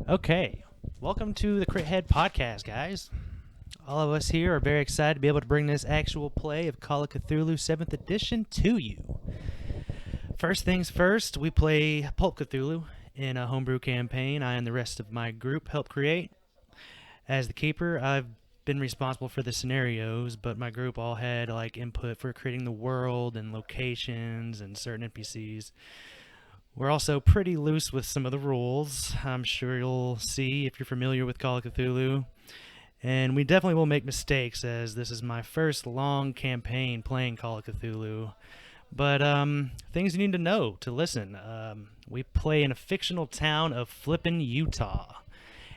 Okay, welcome to the CritHeadz podcast, guys. All of us here are very excited to be able to bring this actual play of Call of Cthulhu 7th edition to you. First things first, we play Pulp Cthulhu in a homebrew campaign I and the rest of my group helped create. As the keeper, I've been responsible for the scenarios, but my group all had input for creating the world and locations and certain NPCs. We're also pretty loose with some of the rules. I'm sure you'll see if you're familiar with Call of Cthulhu. And we definitely will make mistakes, as this is my first long campaign playing Call of Cthulhu. But things you need to know to listen. We play in a fictional town of Flippin', Utah.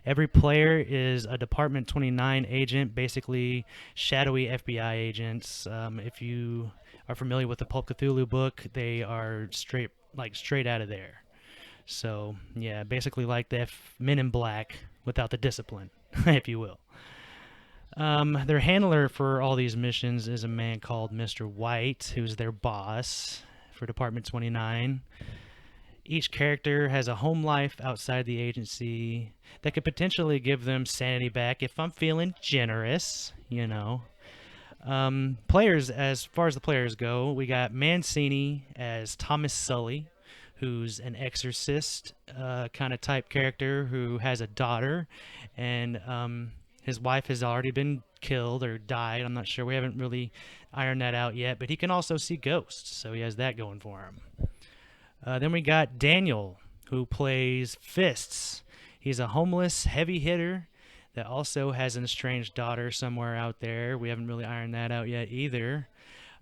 Every player is a Department 29 agent, basically shadowy FBI agents. If you are familiar with the Pulp Cthulhu book, they are straight out of there. So, yeah, basically like the Men in Black without the discipline, if you will. Their handler for all these missions is a man called Mr. White, who's their boss for Department 29. Each character has a home life outside the agency that could potentially give them sanity back if I'm feeling generous, you know. Players, as far as the players go, we got Mancini as Thomas Sully, who's an exorcist kind of type character who has a daughter, and his wife has already been killed or died. I'm not sure. We haven't really ironed that out yet, but he can also see ghosts, so he has that going for him. Then we got Daniel, who plays Fists. He's a homeless heavy hitter that also has an estranged daughter somewhere out there. We haven't really ironed that out yet either.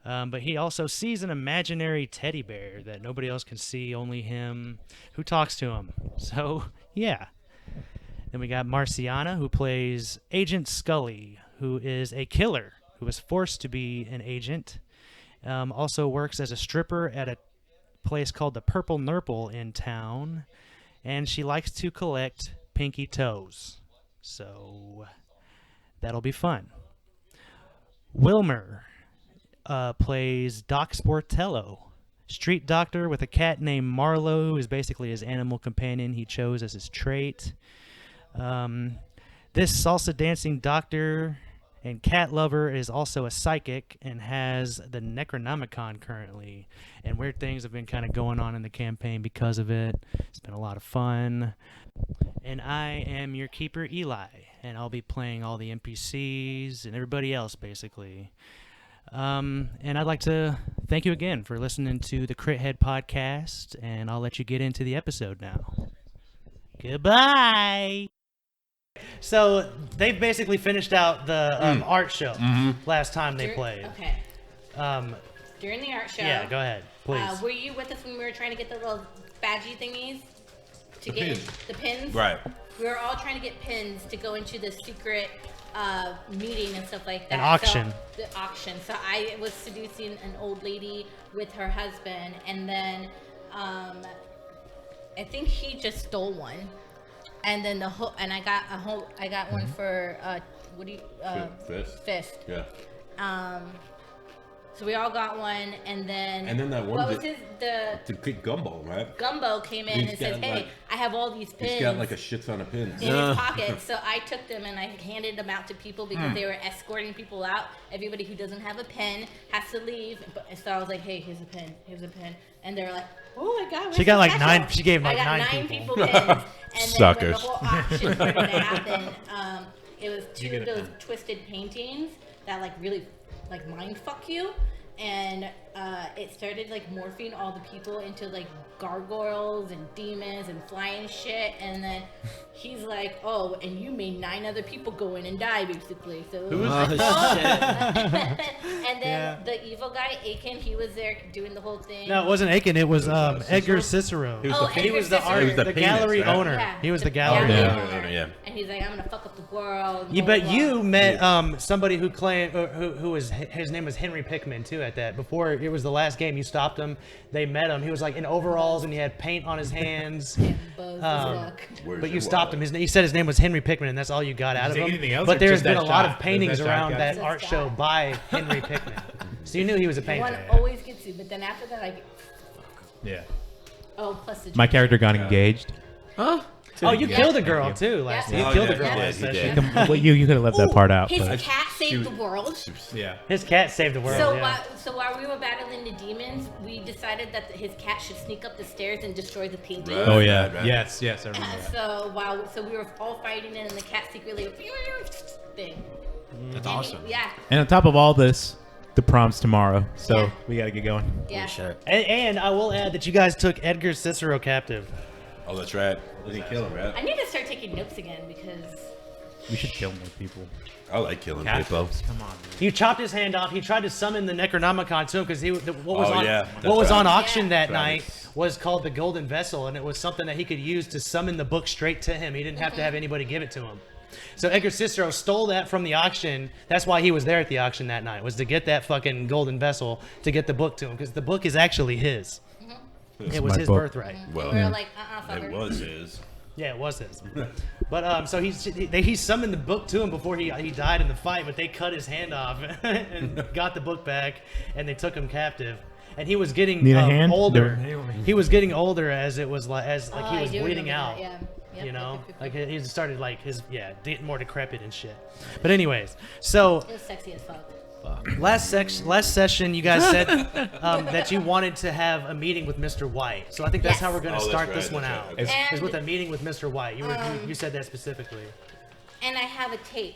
But he also sees an imaginary teddy bear that nobody else can see, only him, who talks to him. So, yeah. Then we got Marciana, who plays Agent Scully, who is a killer who is forced to be an agent. Also works as a stripper at a place called the Purple Nurple in town. And she likes to collect pinky toes. So that'll be fun. Wilmer plays Doc Sportello, street doctor with a cat named Marlowe, who is basically his animal companion he chose as his trait. This salsa dancing doctor and cat lover is also a psychic and has the Necronomicon currently. And weird things have been kind of going on in the campaign because of it. It's been a lot of fun. And I am your keeper, Eli, and I'll be playing all the NPCs and everybody else, basically. And I'd like to thank you again for listening to the CritHeadz podcast, and I'll let you get into the episode now. Goodbye! So they basically finished out the art show last time they played. Okay. During the art show. Yeah, go ahead, please. Were you with us when we were trying to get the little badgy thingies? To get the pins? Right. We were all trying to get pins to go into the secret meeting and stuff like that. An auction. So, the auction. So I was seducing an old lady with her husband, and then I think he just stole one. And then I got one for Fist. Yeah. So we all got one, and then that one. What was the kid Gumbo, right? Gumbo came in and says, "Hey, I have all these pins." He's got like a shit ton of pins in his pocket. So I took them and I handed them out to people because they were escorting people out. Everybody who doesn't have a pen has to leave. So I was like, "Hey, here's a pen. Here's a pen," and they're like, "Oh my God!" She got like special? 9. She gave like I got 9 people pins. And then Suckers. when the whole auction started to happen, it was 2 of those twisted paintings that really mind fuck you. And it started morphing all the people into gargoyles and demons and flying shit, and then he's like, "Oh, and you made 9 other people go in and die, basically." So Who was shit? And then the evil guy Aiken, he was there doing the whole thing. No, it wasn't Aiken. It was Edgar Cicero. He was the gallery owner. Yeah. He was the gallery owner. Yeah. And he's like, "I'm gonna fuck up the world." You met somebody who claimed who was his name was Henry Pickman too. At that, before it was the last game, you stopped him. They met him. He was in overalls and he had paint on his hands. But you stopped him. He said his name was Henry Pickman, and that's all you got out of him. But there's been a lot of paintings around that art show by Henry Pickman, so you knew he was a painter. One always gets you, but then after that, Yeah. Oh, plus the My character got engaged. Huh? Oh, you killed a girl too last Yeah. year. You Oh, killed a yeah, girl yeah, last he session. did. Well, you could have left that part out. His But cat saved the world. yeah. His cat saved the world. So, yeah. while we were battling the demons, we decided that his cat should sneak up the stairs and destroy the painting. Right. Oh yeah. Right. Yes. Yes. I remember that. So we were all fighting, and the cat secretly thing. That's And awesome. Yeah, And on top of all this, the prom's tomorrow, so Yeah. we gotta get going. yeah. And I will add that you guys took Edgar Cicero captive. Oh, that's right. We didn't kill him, I right? need to start taking notes again because We should kill more people. I like killing people. Come on, man. You chopped his hand off. He tried to summon the Necronomicon to him because what was Oh, on yeah, what that's was on right. auction that Right. night was called the Golden Vessel, and it was something that he could use to summon the book straight to him. He didn't have to have anybody give it to him. So Edgar Cicero stole that from the auction. That's why he was there at the auction that night, was to get that fucking Golden Vessel to get the book to him, because the book is actually his. It was my his book. birthright. Well, we were like, fucker. it was his. Yeah, it was his. But so he summoned the book to him before he died in the fight, but they cut his hand off and got the book back, and they took him captive. And he was getting Need a hand? older. There. He was getting older as it was as Oh, he I was do bleeding remember out. that, yeah. Yep, You know, yep. like he started like his more decrepit and shit. But anyways, so It was sexy as fuck. last session you guys said that you wanted to have a meeting with Mr. White. So I think that's Yes. how we're going to Oh, that's start right, this one that's out. right. It's- Is with a meeting with Mr. White. You said that specifically. And I have a tape.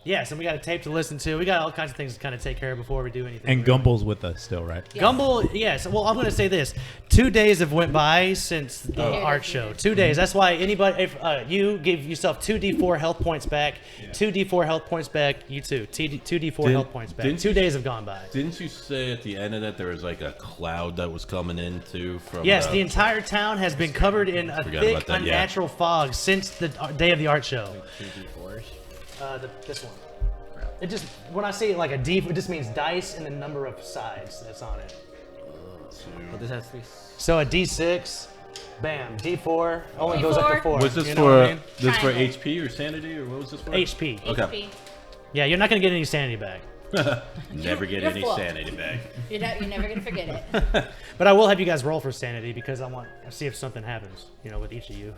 Yes, and we got a tape to listen to. We got all kinds of things to kind of take care of before we do anything. And Gumble's with us still, right? Yes. Gumble, yes. Well, I'm going to say this: 2 days have went by since the art show. 2 days. That's why anybody, if you give yourself 2d4 health points back, 2d4 health points back. You too. 2d4 health points back. didn't 2 you- days have gone by. Didn't you say at the end of that there was like a cloud that was coming in too from? Yes, the entire town has been covered in a Forgot thick, about that, yeah. unnatural fog since the day of the art show. 2d4s. This one. It just, when I say like a D, it just means dice and the number of sides that's on it. But this has 3. So a D6, bam, D4 only goes up to D4. 4. Was this you know for what I mean? this for Triangle. HP or sanity or what was this for? HP. Okay. HP. Yeah, you're not gonna get any sanity back. Never get You're any full. sanity back. You're never gonna forget it. But I will have you guys roll for sanity because I want to see if something happens, with each of you.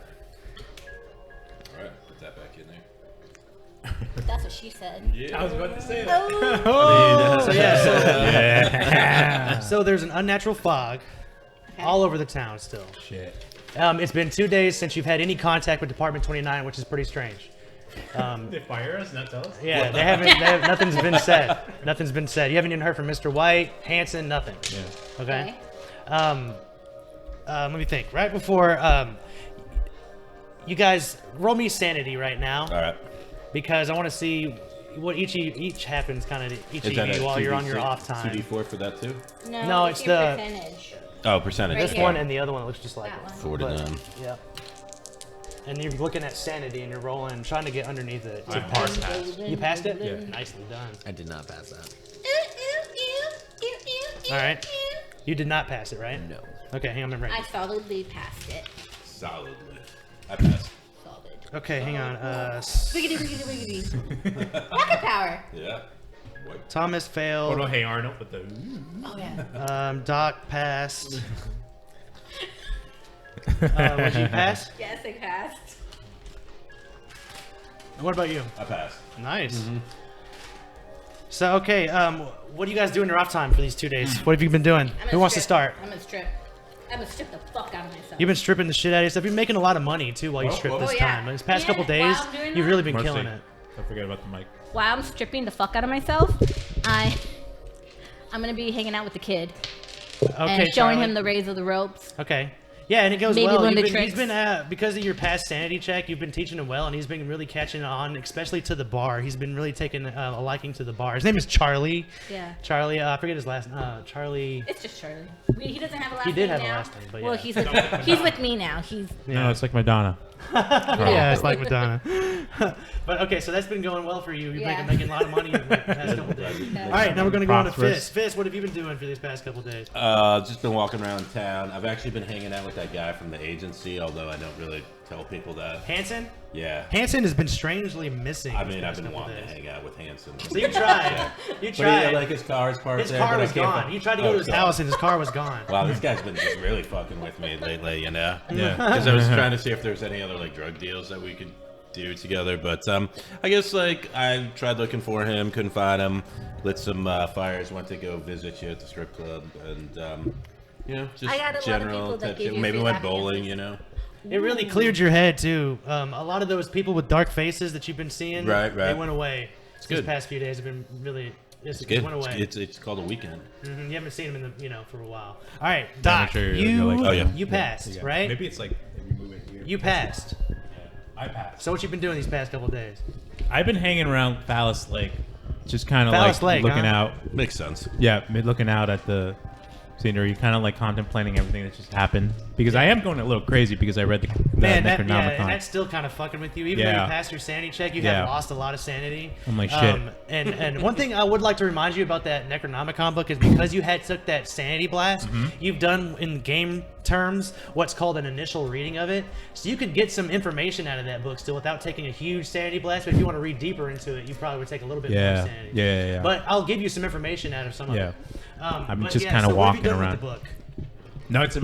All right, put that back in there. That's what she said. Yeah. I was about to say that. Oh. So yeah, so there's an unnatural fog all over the town still. Shit. It's been 2 days since you've had any contact with Department 29, which is pretty strange. They fire us, not tell us. Yeah, nothing's been said. Nothing's been said. You haven't even heard from Mr. White, Hanson, nothing. Yeah. Okay. Let me think. Right before, you guys roll me sanity right now. All right. Because I want to see what each happens kind of each of you while you're on your off time. 2d4 for that too? No, it's your the- percentage. Oh, percentage. Right This here. one and the other one looks just like That it. one. 4 to But- 9. Yeah. And you're looking at sanity and you're rolling, trying to get underneath it. I passed that. You passed it? Yeah. Nicely done. I did not pass that. All right. You did not pass it, right? No. Okay, hang on, I'm I ready. solidly passed it. Solidly. I passed. Solid. Okay, hang on. Wiggity, wiggity, wiggity. Rocket power. Yeah. What? Thomas Oh failed. no, hey Arnold with the. Oh yeah. Doc passed. Would you pass? Yes, I passed. And what about you? I passed. Nice. So okay, what do you guys do in your off time for these 2 days? What have you been doing? I'm Who gonna wants to strip. start? I'm gonna strip. I'm gonna strip the fuck out of myself. You've been stripping the shit out of yourself. You've been making a lot of money too while you strip oh, this yeah. time. These past Yeah, couple while days, I'm doing you've that? really been Mercy. killing it. Don't forget about the mic. While I'm stripping the fuck out of myself, I'm gonna be hanging out with the kid Okay, and showing Charlie. him the rays of the ropes. Okay. Yeah, and it goes Maybe well. learn the He's tricks. been because of your past sanity check, you've been teaching him well, and he's been really catching on, especially to the bar. He's been really taking a liking to the bar. His name is Charlie. Yeah. Charlie, I forget his last. Charlie. It's just Charlie. He doesn't have a last He name did have a now. last name, but well, yeah. he's with me now. He's No, it's like Madonna. Yeah, it's like Madonna. But okay, so that's been going well for you. You're Yeah. making a lot of money in the past couple days. All right, now we're gonna go on to Prosperous. Fist. Fist, what have you been doing for these past couple days? Just been walking around town. I've actually been hanging out with that guy from the agency, although I don't really tell people that. Hanson? Yeah. Hanson has been strangely missing. I these mean, I've past been couple wanting to days. hang out with Hanson. So you tried. Yeah. You But tried. like his car's parked His there. car but I was can't gone. find- You tried to go to his so- house and his car was gone. Wow, this guy's been just really fucking with me lately, you know? Yeah. Because I was trying to see if there's any other like drug deals that we could do together, but I guess like I tried looking for him, couldn't find him. Lit some fires, went to go visit you at the strip club, and you know, just I got a lot of general people that type give shit. you Maybe free went lap bowling, dances. you know? It really cleared your head too. A lot of those people with dark faces that you've been seeing, Right. they went away. It's good. These past few days have been really. It's It good. went away. It's called a weekend. You haven't seen them in the for a while. All right, Doc, sure you you're like- Oh, yeah. you passed, Yeah. right? Maybe it's like if you move it here. You passed. I passed. So what you been doing these past couple days? I've been hanging around Phallus Lake, just kind of Phallus like Lake, looking huh? out. Makes sense. Yeah, looking out at the scenery, kind of like contemplating everything that just happened. Because I am going a little crazy because I read the Man, that, Necronomicon. yeah, and that's still kind of fucking with you. Even though you Yeah. passed your sanity check, you Yeah. have lost a lot of sanity. I'm like, shit. And one thing I would like to remind you about that Necronomicon book is because you had took that sanity blast, Mm-hmm. you've done in game terms what's called an initial reading of it. So you could get some information out of that book still without taking a huge sanity blast. But if you want to read deeper into it, you probably would take a little bit more Yeah. sanity. Yeah. But I'll give you some information out of some of Yeah. it. I'm But just yeah, kinda so what have you walking done with around. the book? No, it's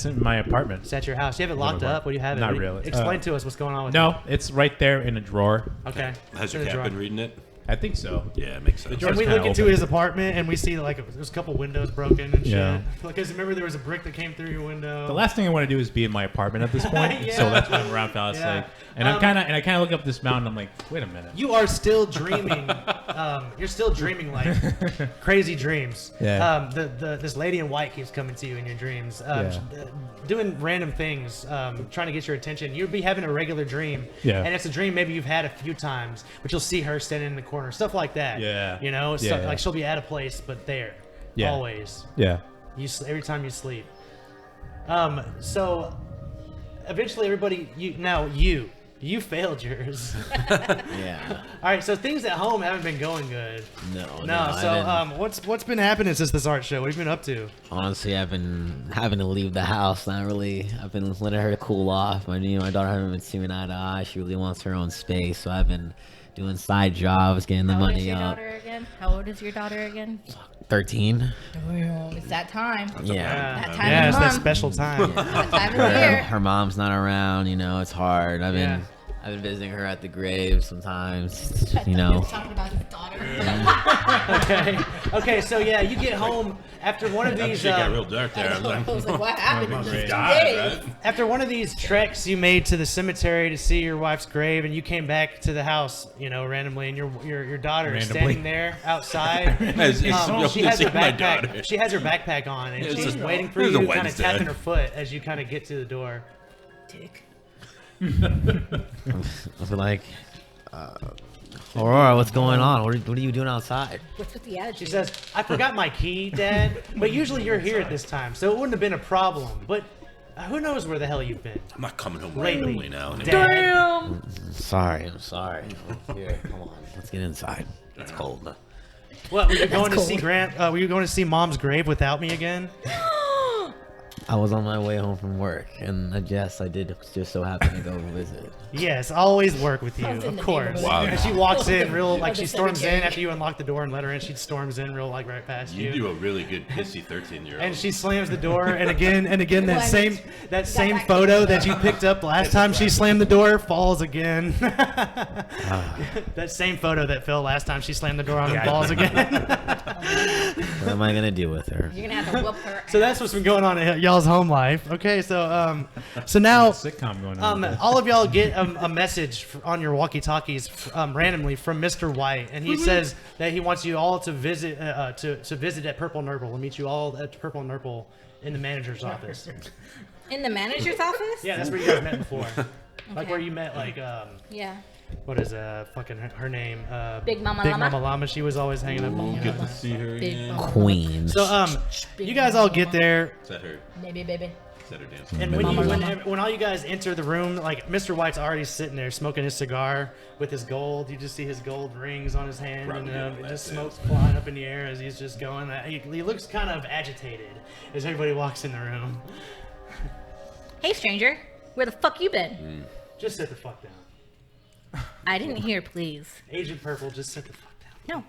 in my apartment. It's at your house. You have it locked apartment. up. What do you have it? Not What do you- really. Explain to us what's going on with No, it's right there in a drawer. it. Okay. Has your In the cat drawer. been reading it? I think so. Yeah, it makes sense. And drawer's we kinda look into open. his apartment and we see like there's a couple windows broken and shit. Yeah. Because remember there was a brick that came through your window. The last thing I want to do is be in my apartment at this point, Yeah. so that's why I'm around Phallus Yeah. Lake. And I kind of look up this mountain. I'm like, wait a minute. You are still dreaming. You're still dreaming like crazy dreams. Yeah. This lady in white keeps coming to you in your dreams, doing random things, trying to get your attention. You'll be having a regular dream, Yeah. and it's a dream maybe you've had a few times, but you'll see her standing in the corner, stuff like that. Yeah. You know, Yeah, stuff, yeah. like she'll be at a place, but there, Yeah. always. Yeah. Every time you sleep. So eventually everybody you failed yours. Yeah. All right, so things at home haven't been going good. No. So I've been- what's been happening since this art show? What have you been up to? honestly, I've been having to leave the house. Not really. I've been letting her cool off. My daughter haven't been seeing eye to eye. She really wants her own space. So I've been doing side jobs, getting the How old is money your up. daughter again? How old is your daughter again? 13. It's that time. Yeah. That time Yeah, of it's that month. special time. That time of Her, year. her mom's not around. It's hard. I've Yeah. been visiting her at the grave sometimes. I thought he was talking about his daughter. Okay, so yeah, you get home after one of these Shit got real dark there. I was I like, was like, what happened in She these 2 died, days? right? after one of these treks you made to the cemetery to see your wife's grave, and you came back to the house, randomly, and your daughter is Randomly. standing there outside. She has her my backpack. daughter. She has her backpack on, and It's she's a- waiting for it's you, a kind of Wednesday. tapping her foot as you kind of get to the door. Dick. I feel like, Aurora, what's going on? What are you doing outside? What's with the attitude? She says, "I forgot my key, Dad, but usually you're here at this time, so it wouldn't have been a problem. But who knows where the hell you've been I'm not coming home lately, randomly now. Dad?" I'm sorry. Here, come on. Let's get inside. It's cold. What, were you going to cold. see were you going to see Mom's grave without me again? I was on my way home from work, and I did just so happen to go visit. Yes, always work with you, I was in of the course. neighborhood. Wow. And she walks in real, like the she storms in cemetery. after you unlock the door and let her in. She storms in real, like right past You you. do a really good pissy 13-year-old. And she slams the door, and again that Well, I same mean, that got same back photo to that you picked up last time she slammed the door falls again. That same photo that fell last time she slammed the door on and falls again. What am I gonna do with her? You're gonna have to whoop her. So that's what's been going on in y'all's home life. Okay, so now Sitcom going on. all of y'all get a message on your walkie-talkies randomly from Mr. White, and he says that he wants you all to visit to visit at Purple Nurple. We'll meet you all at Purple Nurple in the manager's office. In the manager's office? Yeah, that's where you guys met before. Like Okay. where you met, Yeah. what is fucking her name? Big Mama Big Llama? Mama Llama. She was always hanging up. We'll get to see her Big again. Mama. Queen. So you guys all get there. Is that her? Baby, baby. Is that her dancing? And Mama when all you guys enter the room, like Mr. White's already sitting there smoking his cigar with his gold. You just see his gold rings on his hand, Probably and doing just lap smoke's flying up in the air as he's just going. He looks kind of agitated as everybody walks in the room. Hey, stranger. Where the fuck you been? Just sit the fuck down. I didn't hear, please. Agent Purple, just sit the fuck down. No.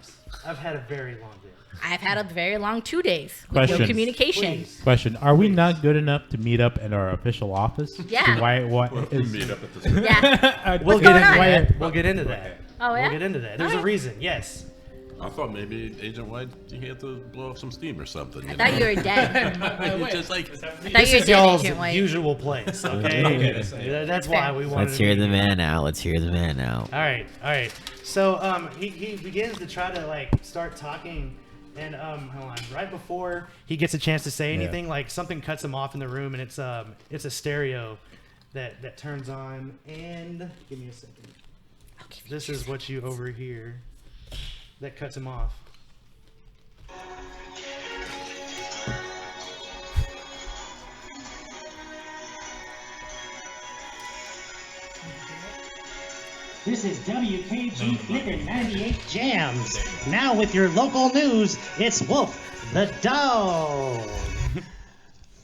I've had a very long day. I've had a very long 2 days with Questions. no communication. Please. Question: Are we not good enough to meet up at our official office? Yeah. Why? What? Meet up at the Yeah. We'll going get on? into that. We'll get into that. Oh, yeah? We'll get into that. There's a Alright. reason. Yes. I thought maybe Agent White, he had to blow off some steam or something. I thought you were dead. It's just like, I thought This you were is dead, y'all's Agent White. usual place. Okay. That's why we wanted. Let's to hear be the here. man out. Let's hear the man out. All right. So he begins to try to like start talking, and hold on. Right before he gets a chance to say anything, like something cuts him off in the room, and it's a stereo that turns on. And give me a second. This is what you overhear. That cuts him off. This is WKG Flippin' 98 Jams. Now with your local news, it's Wolf the dog.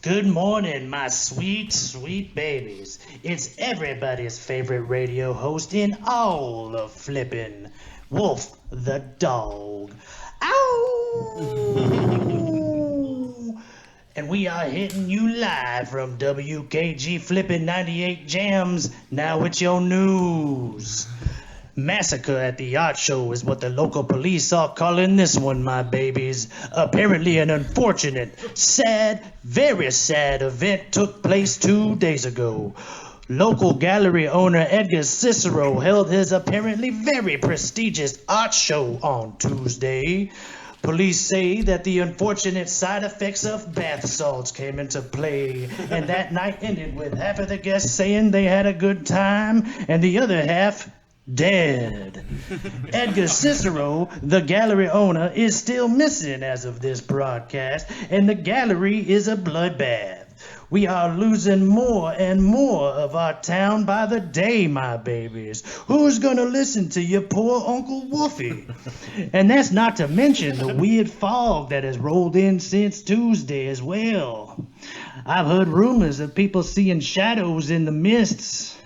Good morning, my sweet, sweet babies. It's everybody's favorite radio host in all of Flippin', Wolf the dog. Ow! And we are hitting you live from WKG Flippin' 98 Jams, now with your news. Massacre at the art show is what the local police are calling this one, my babies. Apparently an unfortunate, sad, very sad event took place 2 days ago. Local gallery owner Edgar Cicero held his apparently very prestigious art show on Tuesday. Police say that the unfortunate side effects of bath salts came into play, and that night ended with half of the guests saying they had a good time, and the other half dead. Edgar Cicero, the gallery owner, is still missing as of this broadcast, and the gallery is a bloodbath. We are losing more and more of our town by the day, my babies. Who's gonna listen to your poor Uncle Wolfie? And that's not to mention the weird fog that has rolled in since Tuesday as well. I've heard rumors of people seeing shadows in the mists.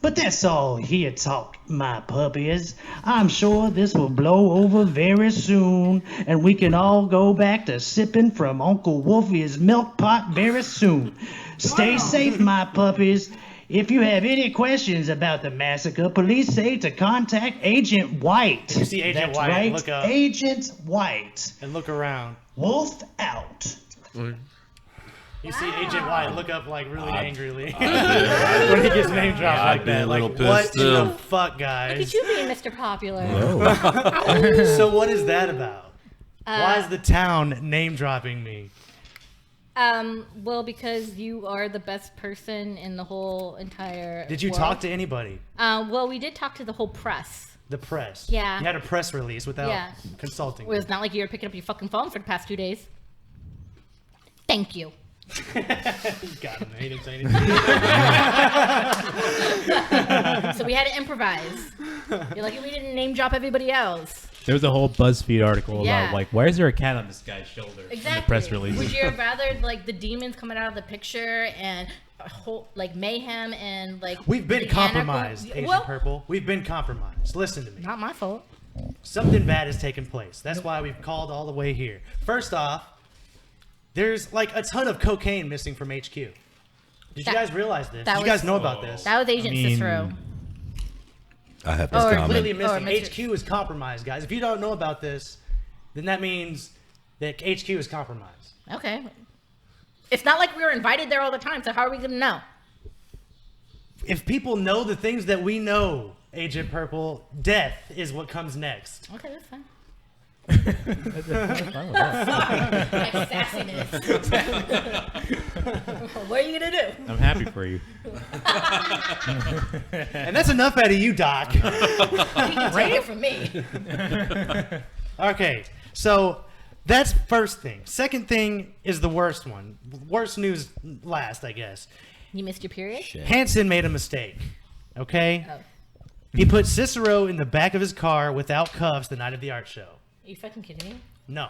But that's all here talk, my puppies. I'm sure this will blow over very soon, and we can all go back to sipping from Uncle Wolfie's milk pot very soon. Stay safe, my puppies. If you have any questions about the massacre, police say to contact Agent White. If you see Agent That's White, right, look up. Agent White. And look around. Wolf out. You see Agent White look up like really angrily when he gets name dropped I'd like be that. a little Like, pissed, what in the too. fuck, Look guys? at you being Mr. Popular. So what is that about? Why is the town name dropping me? Well, because you are the best person in the whole entire Did you world. talk to anybody? Well, we did talk to the whole press. The press. Yeah. You had a press release without Yeah. consulting. Well, it's not like you were picking up your fucking phone for the past 2 days. Thank you. Got him. He didn't say anything. So we had to improvise. You're lucky we didn't name drop everybody else. There was a whole BuzzFeed article Yeah. about like, why is there a cat on this guy's shoulder? Exactly. In the press release. Would you rather like the demons coming out of the picture and a whole like mayhem and like We've been the compromised, anarcho- Agent Well, Purple. We've been compromised. Listen to me. not my fault. Something bad has taken place. That's why we've called all the way here. First off, there's like a ton of cocaine missing from HQ. Did you That- guys realize this? that Did you guys was- know about this? That was Agent Cicero. I have this Or comment. Completely Or missing. Mr. HQ is compromised, guys. If you don't know about this, then that means that HQ is compromised. Okay. It's not like we were invited there all the time, so how are we gonna know? If people know the things that we know, Agent Purple, death is what comes next. Okay, that's fine. Fine with that. Like sassiness. What are you gonna do? I'm happy for you. And that's enough out of you, Doc. You can take it from me. Okay, so that's first thing. Second thing is the worst one. Worst news last, I guess. You missed your period? Hanson made a mistake. Okay? Oh. He put Cicero in the back of his car without cuffs the night of the art show. Are you fucking kidding me? No.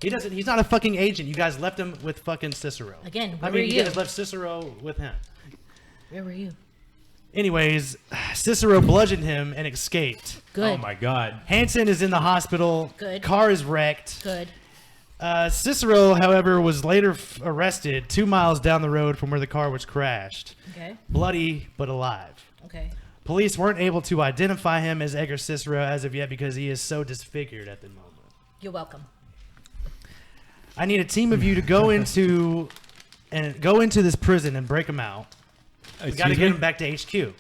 He doesn't. He's not a fucking agent. You guys left him with fucking Cicero. Again, I where mean, were you you? guys left Cicero with him. Where were you? Anyways, Cicero bludgeoned him and escaped. Good. Oh my God. Hansen is in the hospital. Good. Car is wrecked. Good. Cicero, however, was later arrested 2 miles down the road from where the car was crashed. Okay. Bloody, but alive. Okay. Police weren't able to identify him as Edgar Cicero as of yet because he is so disfigured at the moment. You're welcome. I need a team of you to go into this prison and break him out. We got to get him back to HQ.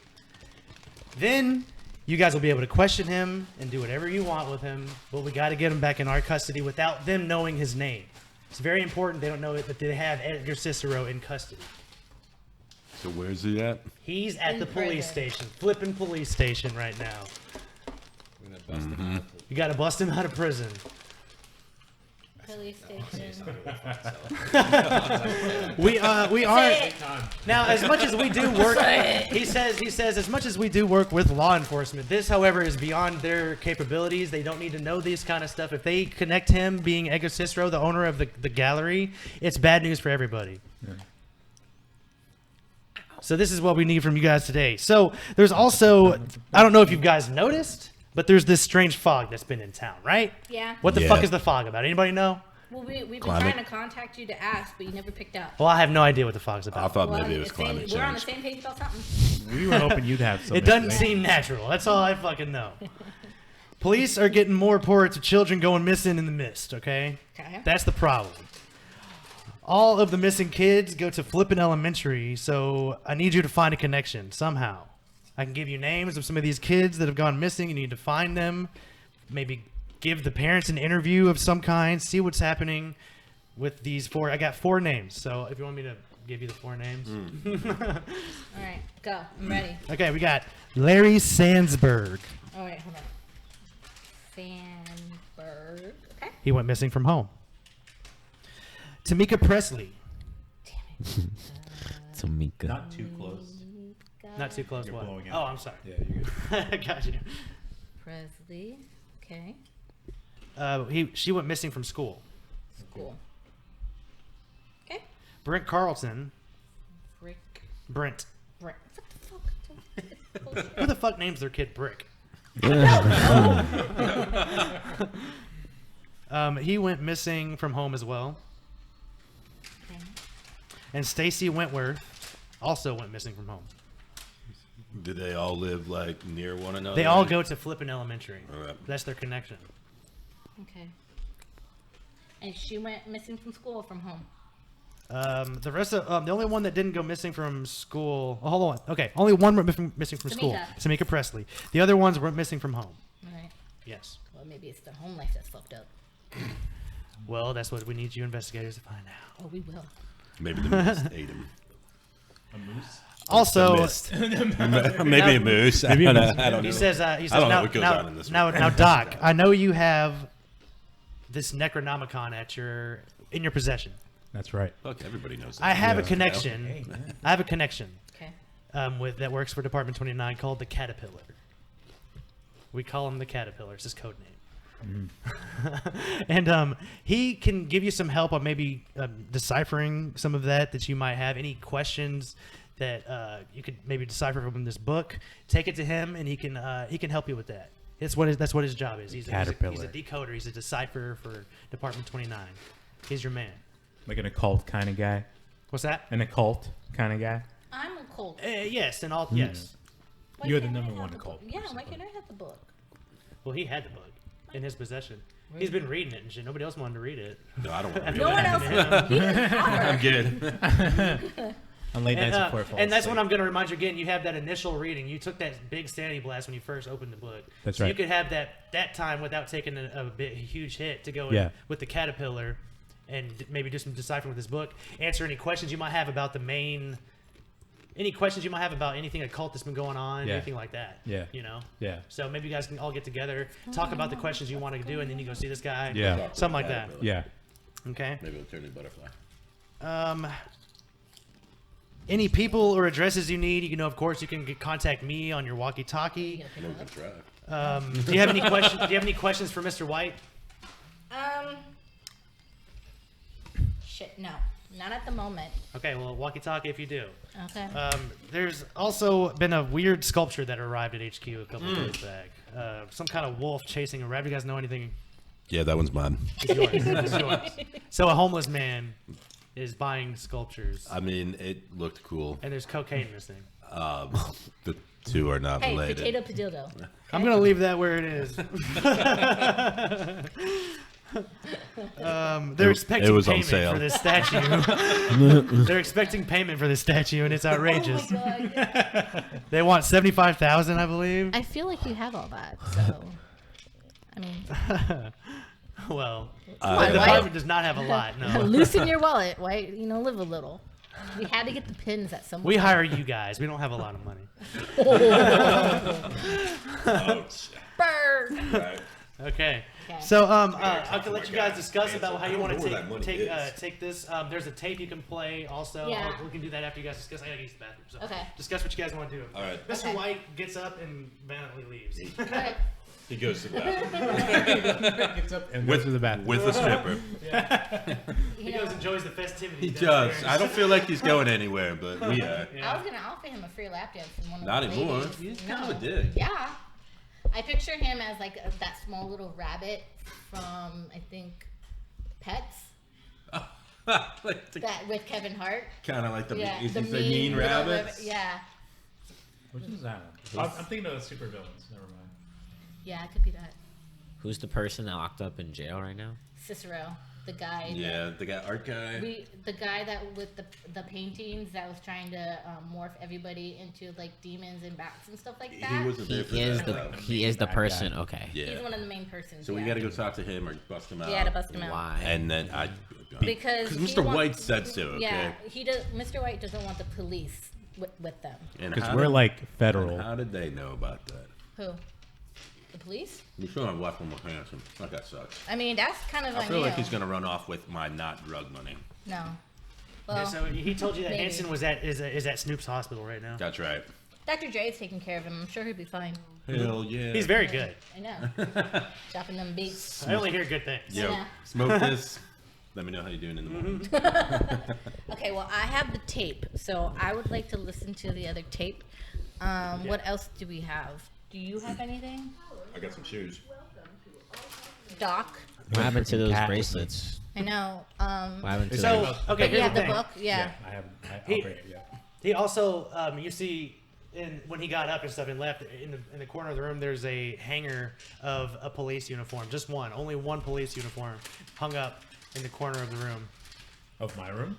Then you guys will be able to question him and do whatever you want with him, but we got to get him back in our custody without them knowing his name. It's very important they don't know it, that they have Edgar Cicero in custody. So where's he at? He's at the police station, flipping police station right now. You got to bust him out of prison. Police station. We are now, as much as we do work, he says as much as we do work with law enforcement, this, however, is beyond their capabilities. They don't need to know this kind of stuff. If they connect him being Edgar Cicero, the owner of the gallery, it's bad news for everybody. Yeah. So this is what we need from you guys today. So there's also, I don't know if you guys noticed, but there's this strange fog that's been in town, right? Yeah. What the Yeah. fuck is the fog about? Anybody know? Well, we've been Climate. trying to contact you to ask, but you never picked up. Well, I have no idea what the fog's I about. thought Well, maybe it was it's saying climate we're on the change. same page about something. We were hoping you'd have some. It doesn't information. seem natural. That's all I fucking know. Police are getting more reports of children going missing in the mist, okay? Okay. That's the problem. All of the missing kids go to Flippin Elementary, so I need you to find a connection somehow. I can give you names of some of these kids that have gone missing. You need to find them. Maybe give the parents an interview of some kind. See what's happening with these 4. I got 4 names, so if you want me to give you the 4 names. All right, go. I'm ready. Okay, we got Larry Sandsberg. All right, hold on. Sandberg. Okay. He went missing from home. Tamika Presley. Damn it. Tamika. Not too close. Not too close. You're What? blowing out. Oh, I'm sorry. Yeah, you're good. Got you. Presley. Okay. She went missing from school. Cool. Okay. Brent Carlton. Brick. Brent. Brick. What the fuck? Who the fuck names their kid Brick? He went missing from home as well. Okay. And Stacy Wentworth also went missing from home. Did they all live like near one another? They all go to Flippin Elementary. All right. That's their connection. Okay. And she went missing from school or from home? The rest of the only one that didn't go missing from school. Oh, hold on. Okay, only one went missing from school. Tamika Presley. The other ones went missing from home. All right. Yes. Well, maybe it's the home life that's fucked up. Well, that's what we need you investigators to find out. Oh, we will. Maybe the moose ate him. A moose. Also, Mist. Maybe a moose. Maybe a I don't moose. know. I don't know. he says I don't know now, what goes now, on in this now, one. now, Doc, I know you have this Necronomicon in your possession. That's right. Look, everybody knows that. I have a Yeah. connection. Hey, man. I have a connection Okay. that works for Department 29 called the Caterpillar. We call him the Caterpillar. It's his code name. And he can give you some help on maybe deciphering some of that you might have. Any questions that you could maybe decipher from this book, take it to him, and he can help you with that. That's what his job is. He's a decoder. He's a decipherer for Department 29. He's your man. Like an occult kind of guy. What's that? An occult kind of guy. I'm a cult. Yes, and all. Yes. Why You're the can't I number have one the occult book? Yeah, person, why but- can't I have the book? Well, he had the book in his possession. He's been reading it and shit. Nobody else wanted to read it. No, I don't want to No one else. He didn't I'm offer. good. On late nights before I fall And that's asleep. when I'm going to remind you again. You have that initial reading. You took that big sanity blast when you first opened the book. That's so right. You could have that time without taking a huge hit to go in Yeah. with the Caterpillar and maybe do some deciphering with this book. Answer any questions you might have about the main. Any questions you might have about anything occult that's been going on, Yeah. anything like that. Yeah. You know. Yeah. So maybe you guys can all get together, talk about the questions you want to do, and then you go see this guy. Yeah. Something like that. Yeah. Okay. Maybe it'll turn into a butterfly. Any people or addresses you need, of course, you can contact me on your walkie-talkie. No good try. Do you have any questions? Do you have any questions for Mr. White? Shit, no. Not at the moment. Okay, well, walkie-talkie if you do. Okay. There's also been a weird sculpture that arrived at HQ a couple days back. Some kind of wolf chasing a rabbit. You guys know anything? Yeah, that one's mine. It's yours. It's yours. So a homeless man is buying sculptures, I mean, it looked cool. and there's cocaine in this thing. The two are not Hey, related. potato padildo. I'm going to leave that where it is. They're expecting it was on payment sale. for this statue. They're expecting payment for this statue, and it's outrageous. Oh my god. They want $75,000, I believe. I feel like you have all that, so. I mean, Well, why- the department does not have a lot. No, loosen your wallet. Why, live a little. We had to get the pins at some we point. hire you guys. We don't have a lot of money. Burn. Okay. Okay. So I can let you guys discuss about how you want where that to money take is. take this. There's a tape you can play also. Yeah. We can do that after you guys discuss. I gotta use the bathroom. So Okay. discuss what you guys want to do. All right. Mr. Okay. White gets up and violently leaves. Okay. He goes to the bathroom. Gets up and goes to the bathroom. With the stripper. He goes and enjoys the festivities. He downstairs. does. I don't feel like he's going anywhere, but we are. I was gonna offer him a free lap dance from one of Not the anymore. ladies. He's No. kind of a dick. Yeah. I picture him as like that small little rabbit from I think Pets. Like That with Kevin Hart. kind of like the Yeah. is the he the mean little rabbits? Yeah. Which is that one? I'm thinking of the super villains. Never mind. Yeah, it could be that. Who's the person that locked up in jail right now? Cicero, the guy. Yeah, the guy, art guy. The guy that with the paintings that was trying to morph everybody into like demons and bats and stuff like that. He wasn't there for He is that. the though. he is the Bad person. guy. Okay. He's Yeah. one of the main persons. So we yeah. got to go talk to him or bust him out. Yeah, to bust him out. Why? And then Because he Mr. wants- White said so. Okay. Yeah, he does. Mr. White doesn't want the police with them. And Because how we're did- like and federal. how did they know about that? Who? The police? You sure I'm watching more handsome? That guy sucks. I mean, that's kind of I on feel you. like he's gonna run off with my not drug money. No. Yeah, Well, so he told you that maybe. Hanson is at Snoop's hospital right now. That's right. Dr. Dre's taking care of him. I'm sure he'll be fine. Hell yeah. He's very good. I know. Chopping them beats. I only hear good things. Yo, Yeah. smoke this. Let me know how you're doing in the morning. Okay, well, I have the tape, so I would like to listen to the other tape. What else do we have? Do you have anything? I got some shoes. Doc? What happened to those Cat. bracelets? I know. What happened to So those? okay, here's yeah, the the thing. book. Yeah. I have. I'll He- bring it. Yeah. He also, you see, when he got up and stuff and left, in the corner of the room, there's a hanger of a police uniform. Just one. Only one police uniform hung up in the corner of the room. Of my room.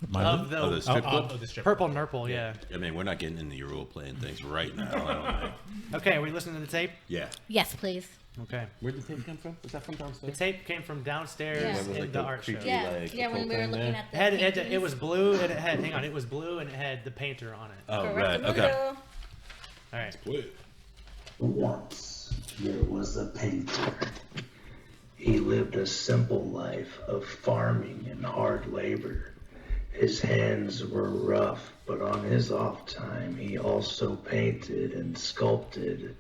My Of room. the, Oh, the strip club? the strip purple club. nurple, yeah. I mean, we're not getting into your role playing things right now. I don't know. Okay, are we listening to the tape? Yeah. Yes, please. Okay. Where'd the tape come from? Was that from The downstairs? tape came from downstairs Yeah. That was in like the the art show. creepy- Yeah, like, yeah. When we were occult looking thing at the It paintings. was blue and it had, hang on, it was blue and it had the painter on it. Oh, Correct. right. Okay. All right. Wait. Once there was a painter. He lived a simple life of farming and hard labor. His hands were rough, but on his off time he also painted and sculpted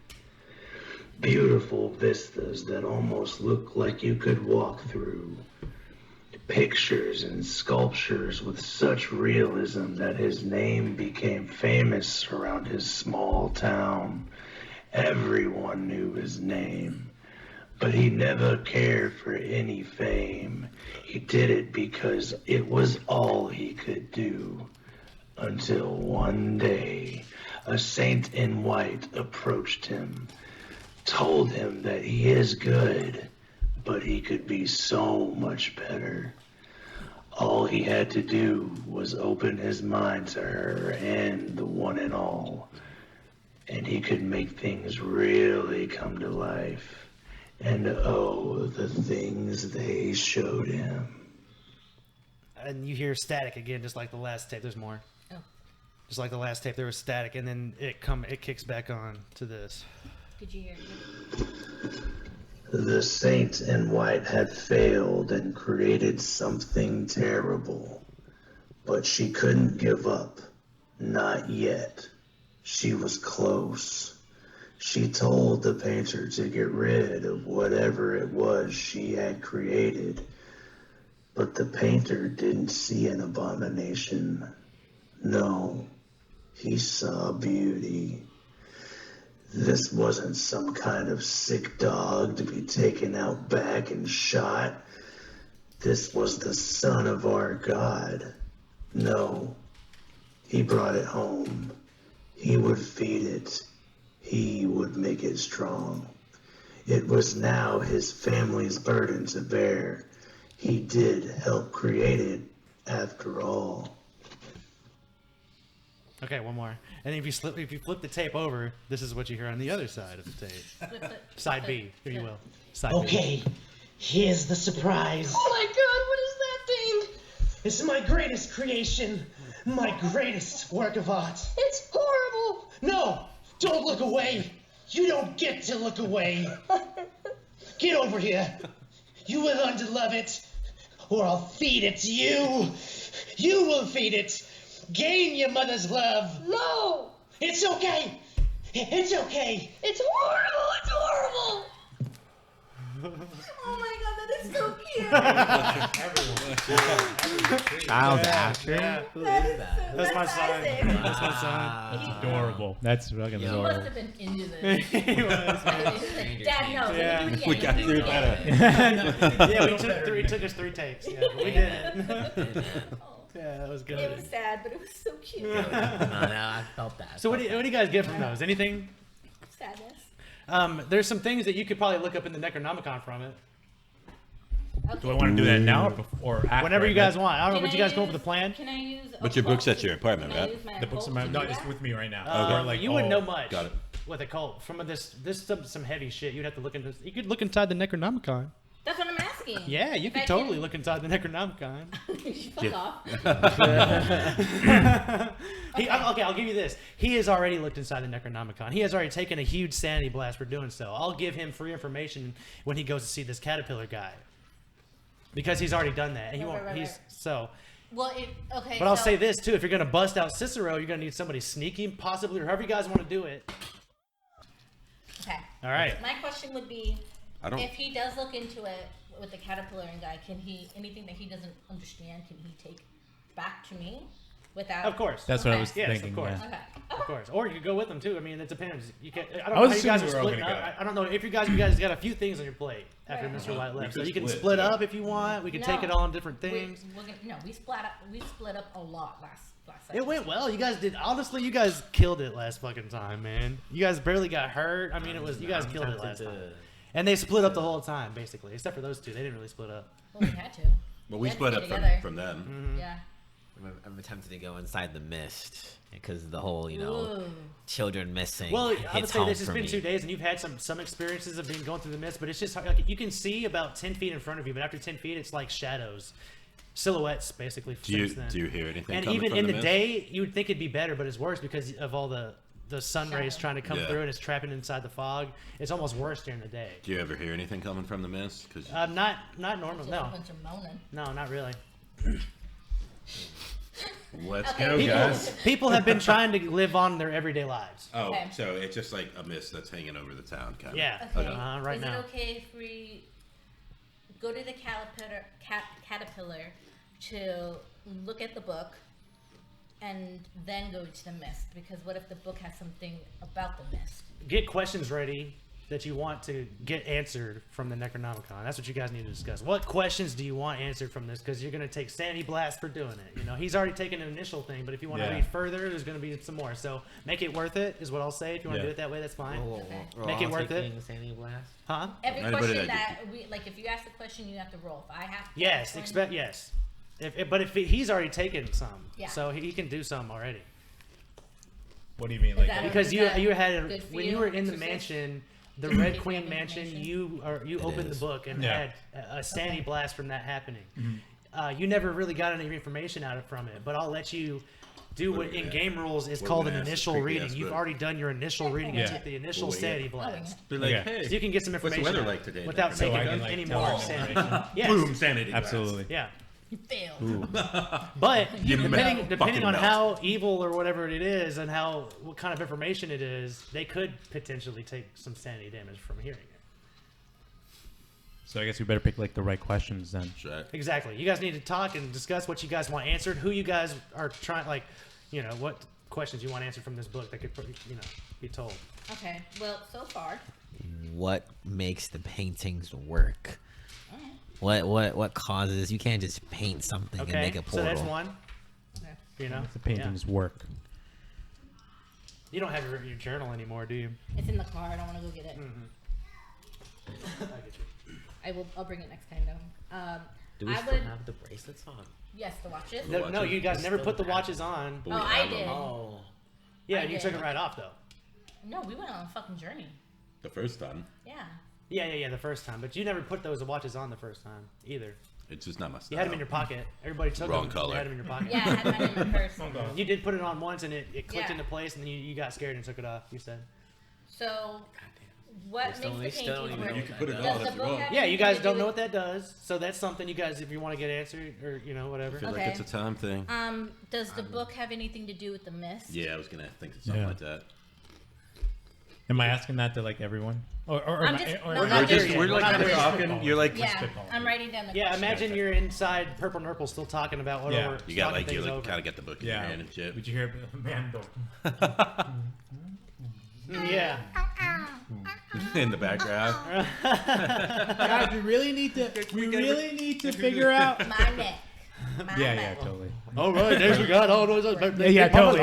beautiful vistas that almost looked like you could walk through. Pictures and sculptures with such realism that his name became famous around his small town. Everyone knew his name, but he never cared for any fame. He did it because it was all he could do. Until one day, a saint in white approached him, told him that he is good, but he could be so much better. All he had to do was open his mind to her and the one and all, and he could make things really come to life. And oh, the things they showed him. And you hear static again, just like the last tape. There's more. Oh. Just like the last tape, there was static, and then it kicks back on to this. Did you hear? The saint in white had failed and created something terrible. But she couldn't give up. Not yet. She was close. She told the painter to get rid of whatever it was she had created. But the painter didn't see an abomination. No, he saw beauty. This wasn't some kind of sick dog to be taken out back and shot. This was the son of our God. No, he brought it home. He would feed it. He would make it strong. It was now his family's burden to bear. He did help create it, after all. Okay, one more. And if you flip the tape over, this is what you hear on the other side of the tape. Side B, if you will. Side B. Okay, here's the surprise. Oh my god, what is that thing? It's my greatest creation. My greatest work of art. It's horrible. No, don't look away. You don't get to look away. Get over here. You will learn to love it, or I'll feed it to you. You will feed it. Gain your mother's love. No. It's okay. It's okay. It's horrible. It's horrible. Oh my god, that is so cute. Child actor. That is so That's my son. Isaac. That's my son. That's adorable. That's fucking He must adorable. have been into this. He was. Dad, no. Yeah. Do it again. We got Do it through again. that. Yeah, it took us 3 takes. Yeah, but we did it. Yeah, that was good. It was sad, but it was so cute. No, I felt that. So what do you guys get from those? Anything? Sadness. There's some things that you could probably look up in the Necronomicon from it. Okay. Do I want to do that now or after? Whenever you guys want. I don't know. Can Would you I guys come up with use- a plan? Can I use? But your book's at your apartment, Can I right? use my The books are occult my, to no, do it's that? with me right now. Okay. Or like You wouldn't all- know much. Got it. With occult. From this some heavy shit. You'd have to look into. You could look inside the Necronomicon. That's what I'm asking. Yeah, you If could I totally can- look inside the Necronomicon. Fuck off. Okay, I'll give you this. He has already looked inside the Necronomicon. He has already taken a huge sanity blast for doing so. I'll give him free information when he goes to see this caterpillar guy. Because he's already done that. And he won't Right. he's so Well, okay. but I'll so- say this too, if you're gonna bust out Cicero, you're gonna need somebody sneaky, possibly, or however you guys want to do it. Okay. All right. My question would be, I don't. if he does look into it with the caterpillar and guy, can he anything that he doesn't understand? Can he take back to me without? Of course. That's what I Okay. was Yes, thinking. of course. yeah. Okay. Of course. Or you could go with them too. I mean, it depends. You can I don't I know was how you guys are assuming we were all splitting gonna up. go. I don't know if you guys got a few things on your plate after Right. Mr. White left. So could you can split, split yeah. up if you want. We can take No. it all on different We, things. we split up a lot last It session. went well. You guys did. Honestly, you guys killed it last fucking time, man. You guys barely got hurt. I mean, it was you guys killed it last time. And they split up the whole time, basically, except for those two. They didn't really split up. Well, we had to. Well, we had to split stay up together. from them. Mm-hmm. Yeah. I'm attempting to go inside the mist because the whole, Ooh. children missing. Well, I would hits say home this has for been me. 2 days, and you've had some experiences of being going through the mist, but it's just like you can see about 10 feet in front of you, but after 10 feet, it's like shadows, silhouettes, basically. Do you since then. do you hear anything? And coming even from in the mist? day, you would think it'd be better, but it's worse because of all the sun rays Shadow. trying to come Yeah. through, and it's trapping inside the fog. It's almost worse during the day. Do you ever hear anything coming from the mist? Because Not normal. Just a No, bunch of moaning. no, not really. let's Okay. go, People, guys. people have been trying to live on their everyday lives. Oh, Okay. so it's just like a mist that's hanging over the town, kind of. Yeah. Okay. Right Is now. it okay if we go to the caterpillar to look at the book and then go to the mist? Because what if the book has something about the mist? Get questions ready that you want to get answered from the Necronomicon. That's what you guys need to discuss. What questions do you want answered from this? Because you're going to take sanity blast for doing it. You know, he's already taken an initial thing, but if you want to Yeah. read further, there's going to be some more. So make it worth it is what I'll say. If you want to Yeah. do it that way, that's fine. Okay. Make it worth it. Sandy blast. Huh? Every Anybody question that- that we like, if you ask the question, you have to roll. If I have to Yes, ask one- expect yes. But if he's already taken some, Yeah. so he can do some already. What do you mean? Is Like, that- Because Is you that had good for when you, you were in the Exorcist? mansion, the Just Red give you Queen mansion. information? You opened the is. book and Yeah. had a sanity Okay. blast from that happening. You never really got any information out of from it, but I'll let you do what are we in at? game rules is What are called we an at? initial Creepy reading. ass You've book. already done your initial reading Yeah. and took the initial Well, yeah. sanity Oh, blast. Be like, Okay. hey, So you can get some what's the information weather out like today? without Necronomicon? taking I can, like, any tell more them sanity. information. Yes. Boom, sanity. blast. absolutely. Yeah. You failed. But You depending fucking on melt. how evil or whatever it is and what kind of information it is, they could potentially take some sanity damage from hearing it. So I guess we better pick like the right questions then. Shit. Exactly. You guys need to talk and discuss what you guys want answered. Who you guys are trying, like, you know, what questions you want answered from this book that could, you know, be told. Okay. Well, so far. What makes the paintings work? What causes? You can't just paint something and Okay. make a portal. So that's one. Okay. You know. The paintings work. You don't have your journal anymore, do you? It's in the car. I don't want to go get it. I get you. I'll bring it next time though. Do we I still would. have the bracelets on? Yes, the watches. No, you guys never still put the have watches on. Oh, I did. Oh. Yeah, I and you did. took it right off though. No, we went on a fucking journey. The first time. Yeah. Yeah, the first time. But you never put those watches on the first time either. It's just not my style. You had them in your pocket. Everybody took Wrong them. color. You had them in your pocket. Yeah, I had mine in my purse. You did put it on once and it clicked Yeah. into place and then you got scared and took it off, you said. So, what makes the paintings work? You can put it Does on the if you book want. have Yeah, you anything guys to don't do know with- what that does. So that's something you guys, if you want to get answered or, you know, whatever. I feel Okay. like it's a time thing. Does the book have anything to do with the mist? Yeah, I was gonna think of something Yeah. like that. Am I asking that to like everyone? Or I'm am I- just- or- no, or- not there yet. We're We're like not kind of there yet. talking. You're like, Yeah, spitball. I'm writing down the Yeah, questions. imagine you're inside Purple Nurple still talking about whatever. Yeah. you got talking like you things like over. kind of get the book in your Yeah. hand and shit. Did you hear man? Yeah. In the background. God, we really need to figure out. My neck. My Yeah, neck. totally. All right, next we got all those. Yeah, totally.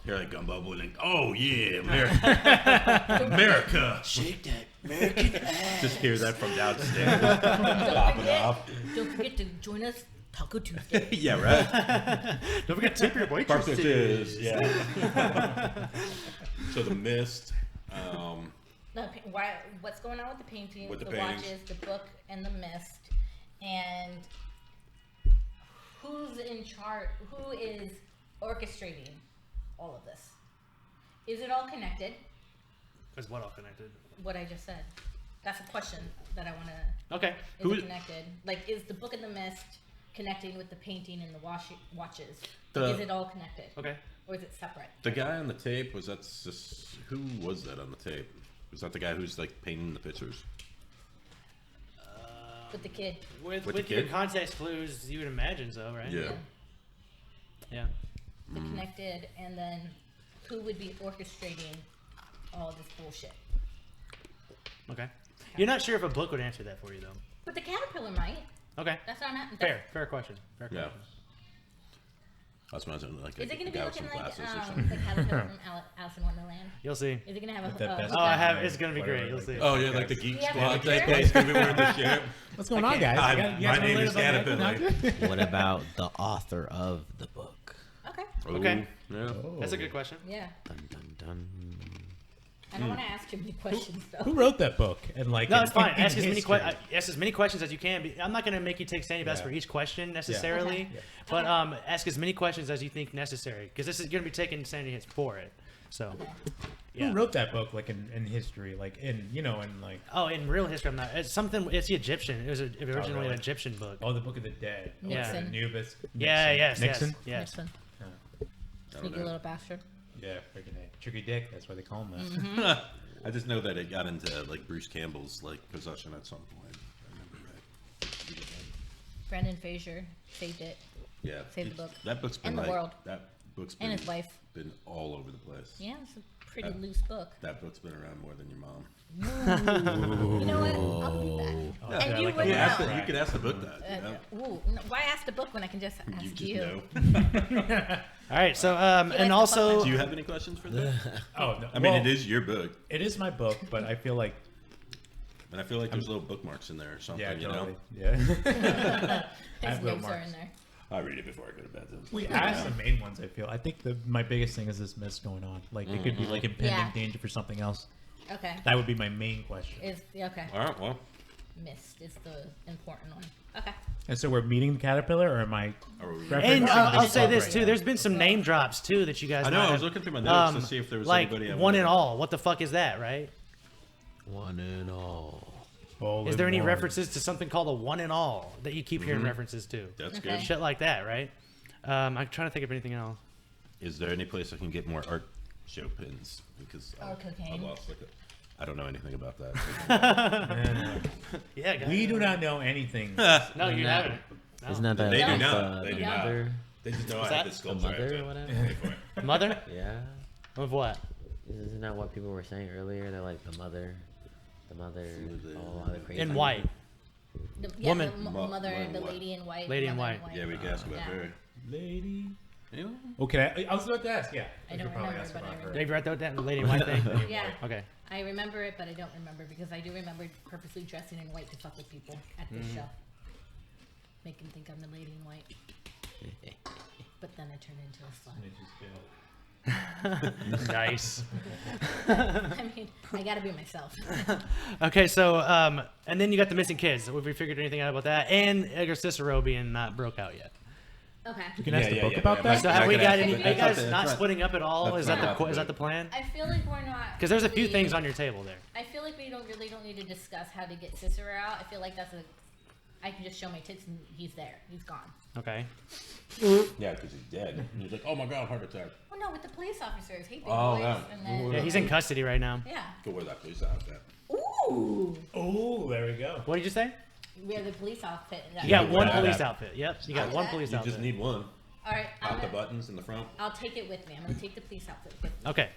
You're like Gumbo like, oh yeah, America. America. Shake that American ass. Just hear that from downstairs. Don't forget to join us Taco Tuesday. Yeah, right. Don't forget to tip your waitresses. Yeah. So the mist. What's going on with the paintings, With the the paintings. watches, the book, and the mist, and who's in charge? Who is orchestrating all of this? Is it all connected? Is what all connected? What I just said. That's a question that I want to. Okay. Is it connected? Like, is the book and the mist connecting with the painting and the watches? Like, is it all connected? Okay. Or is it separate? The guy on the tape was that just who was that on the tape? Was that the guy who's like painting the pictures? With the kid. With the your kid? context clues, you would imagine so, right? Yeah. Yeah. The connected, and then who would be orchestrating all this bullshit? Okay. You're not sure if a book would answer that for you, though. But the caterpillar might. Okay. That's not. Fair question. Fair Yeah. question. That's what I was like. Is it going to be guy with looking some like glasses or something. the caterpillar from Alice in Wonderland? You'll see. Is it going to have With the best- Oh, I have. It's gonna be great. You'll see. Oh yeah, like the Geek Yeah, Squad picture. type place. Gonna be wearing the shit. What's going on, guys? Hi, You my wanna name learn is about Caterpillar. that? What about the author of the book? Okay. Okay. Ooh, Yeah. That's a good question. Yeah. Dun dun dun. I don't want to ask too many questions though. Who wrote that book? And like, No, in- it's fine. in Ask as many history. ask as many questions as you can. I'm not going to make you take standing best Yeah. for each question necessarily, Okay. but ask as many questions as you think necessary because this is going to be taking sanity hits for it. So, yeah. Who wrote that book? Like in history, like in like Oh, in real history, I'm not. It's something. It's the Egyptian. It was originally really? an Egyptian book. the Book of the Dead. Nixon. Anubis. Yeah. Nixon. Yes. Nixon. Yes. Nixon. I don't Sneaky know. little bastard. Yeah, freaking A. Tricky Dick. That's why they call him that. I just know that it got into like Bruce Campbell's like possession at some point. I remember that. Brendan Fraser saved it. Yeah. Save the book. That book's been And the like, world. That book's been And his wife. been all over the place. Yeah, it's a pretty loose book. That book's been around more than your mom. You know what? I'll believe that. Yeah, And you like would You, a- ask know. the, you could ask the book that. You know? Ooh, no, why ask the book when I can just ask You you? just know. All right. So, likes and to also, fuck Do you have any questions for that? Oh, no. I mean, well, it is your book, It is my book, but I feel like and I feel like there's little bookmarks in there or something. yeah, you totally. know, Yeah. His have notes are marks. in there. I read it before I go to bed. We asked the main ones. I feel. I think my biggest thing is this mist going on. Like it could be like impending Yeah. danger for something else. Okay. That would be my main question. Okay. All right. Well, Mist is the important one. Okay. And so we're meeting the caterpillar, or am I? are we- referencing and I'll this say book this right too. now? There's been some name drops too that you guys. I know. might I was have- looking through my notes to see if there was like anybody. I one would- and all. What the fuck is that, right? One and all. Bold Is there and any warm. references to something called a one and all that you keep hearing references to? That's Okay. good. Shit like that, right? I'm trying to think of anything else. Is there any place I can get more art show pins because cocaine. I lost I don't know anything about that. Yeah, guys. We do not know anything. No, you haven't. No. Isn't that the They do like, not. They the do not. mother? They just know What's I had that? this The sculpture. mother or whatever? Pay for it. Mother? Yeah. Of what? Isn't that what people were saying earlier? They're like the mother, all the crazy. In white. Woman. The mother, the lady in white. Lady in mother white. Yeah, we can ask about Yeah. her. Lady. Anyone? Okay, I was about to ask. Yeah. I We don't could probably remember, ask but about I her. remember. Have you read that lady in white thing? Yeah. Okay. I remember it, but I don't remember because I do remember purposely dressing in white to fuck with people at this show. Make them think I'm the lady in white. But then I turned into a slut. Nice. I mean, I gotta be myself. Okay, so and then you got the missing kids. Have we figured anything out about that? And Edgar Cicero being not broke out yet. Okay. You can ask the book about that. So have we got any? Are Are you you guys That's not right. splitting up at all? That's Is that right. is that the plan? I feel like we're not. Because there's a few really- things on your table there. I feel like we don't need to discuss how to get Cicero out. I feel like I can just show my tits and he's there. He's gone. Okay. Yeah, because he's dead. And he's like, oh my god, heart attack. Well, no, with the police officers. Hey, big Oh, boys. yeah. And then, Yeah, he's in custody right now. yeah. Go wear that police outfit. Ooh. Oh, there we go. What did you say? We have the police outfit. You got Yeah, one wear police that. outfit. Yep. You got Oh, one yeah? police You outfit. just need one. All right. Out the buttons in the front. I'll take it with me. I'm gonna take the police outfit with me. Okay.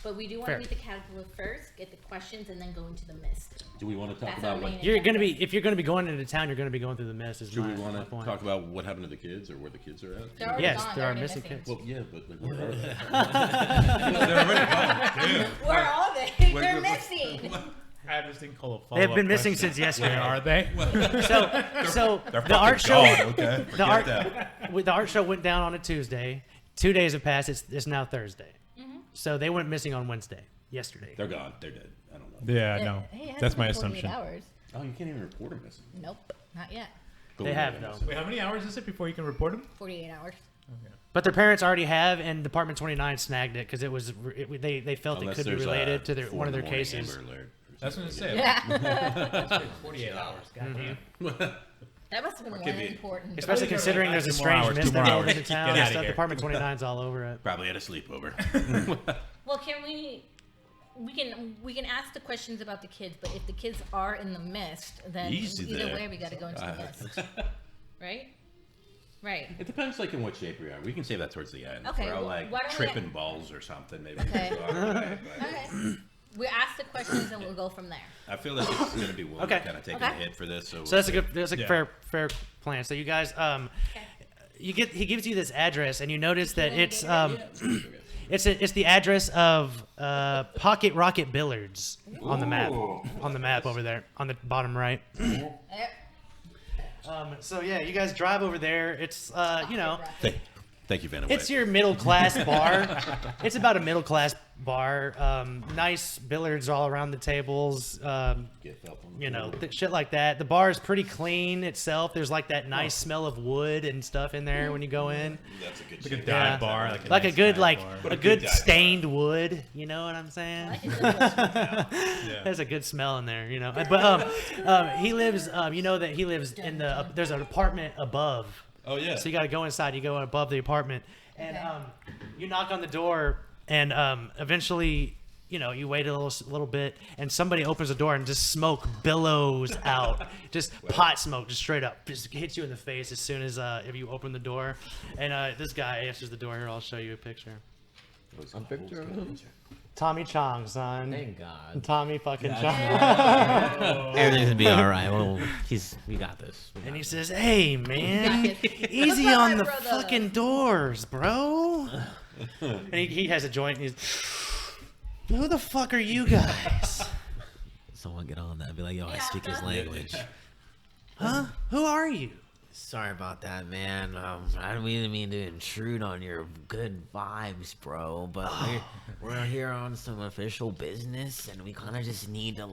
But we do want Fair. to meet the caterpillar first, get the questions, and then go into the mist. Do we want to talk That's our about main like? You're gonna be if you're gonna be going into town, you're gonna be going through the mist. Is Do my, we want my to point. talk about what happened to the kids or where the kids are at? They're already Yes, gone. there They're are already missing kids. Well, yeah, but like, where are they? They're already gone, dude. Where are they? Where- They're where- missing. I have this thing called a They have follow-up been missing question. since yesterday. Where are they? So They're the art fucking show, gone, okay? the Forget art, that. the art show went down on a Tuesday. 2 days have passed. It's now Thursday. So they went missing on Wednesday. Yesterday. They're gone. They're dead. I don't know. Yeah, no. Hey, it hasn't That's my been 48 assumption. Hours. Oh, you can't even report them missing. Nope, not yet. They have though. Wait, how many hours is it before you can report them? 48 hours. But their parents already have, and Department 29 snagged it because they felt Unless it could be there's related a to 4 one of in their the morning cases. Amber Alert or That's what I something. say. Yeah. 48 hours. Goddamn. That must have been could one be. important. Especially considering there's a 2 more strange hours, mist 2 more that hours. goes into town. Get and outta stuff. here. Department 29's all over it. Probably had a sleepover. Well, can we can ask the questions about the kids, but if the kids are in the mist, then Easy either there. way we got to go into the mist, right? Right. It depends, like, in what shape we are. We can save that towards the end. Okay, We're all, well, like, why don't we- tripping balls or something, maybe. Okay. So, all right, but Okay. We ask the questions and we'll go from there. I feel like it's going to be one Okay. kind of taking Okay. a hit for this. So, So that's a Yeah. fair plan. So you guys, he gives you this address, and you notice that wanna it's get it? it's the address of Pocket Rocket Billiards on the map over there on the bottom right. Yep. So yeah, you guys drive over there. It's Thank you, Vanna it's White. your middle class bar. It's about a middle class bar. Nice billiards all around the tables. Get felt on the floor. Shit like that. The bar is pretty clean itself. There's like that nice smell of wood and stuff in there when you go in. That's a good Like a shit. dive Yeah. bar. Like a nice good dive bar. a a good good dive stained wood. You know what I'm saying? I can Yeah. There's a good smell in there, you know. But he lives. You know that he lives in the. There's an apartment above. Oh, yeah. So you got to go inside. You go above the apartment, and Okay. you knock on the door, and eventually, you wait a little bit, and somebody opens the door, and just smoke billows out, just pot smoke, just straight up, just hits you in the face as soon as if you open the door, and this guy answers the door. Here, I'll show you a picture. A picture of him? Tommy Chong, son. Thank God. Tommy fucking Chong. Everything's gonna be all right. Well, we got this. And he says, "Hey, man, got this. easy What's up, on my the brother?" fucking doors, bro." And he has a joint. And he's, "Who the fuck are you guys? Someone get on that. Be like, yo, I speak his language. Huh? Who are you?" Sorry about that, man. I don't really mean to intrude on your good vibes, bro. But we're here on some official business, and we kind of just need to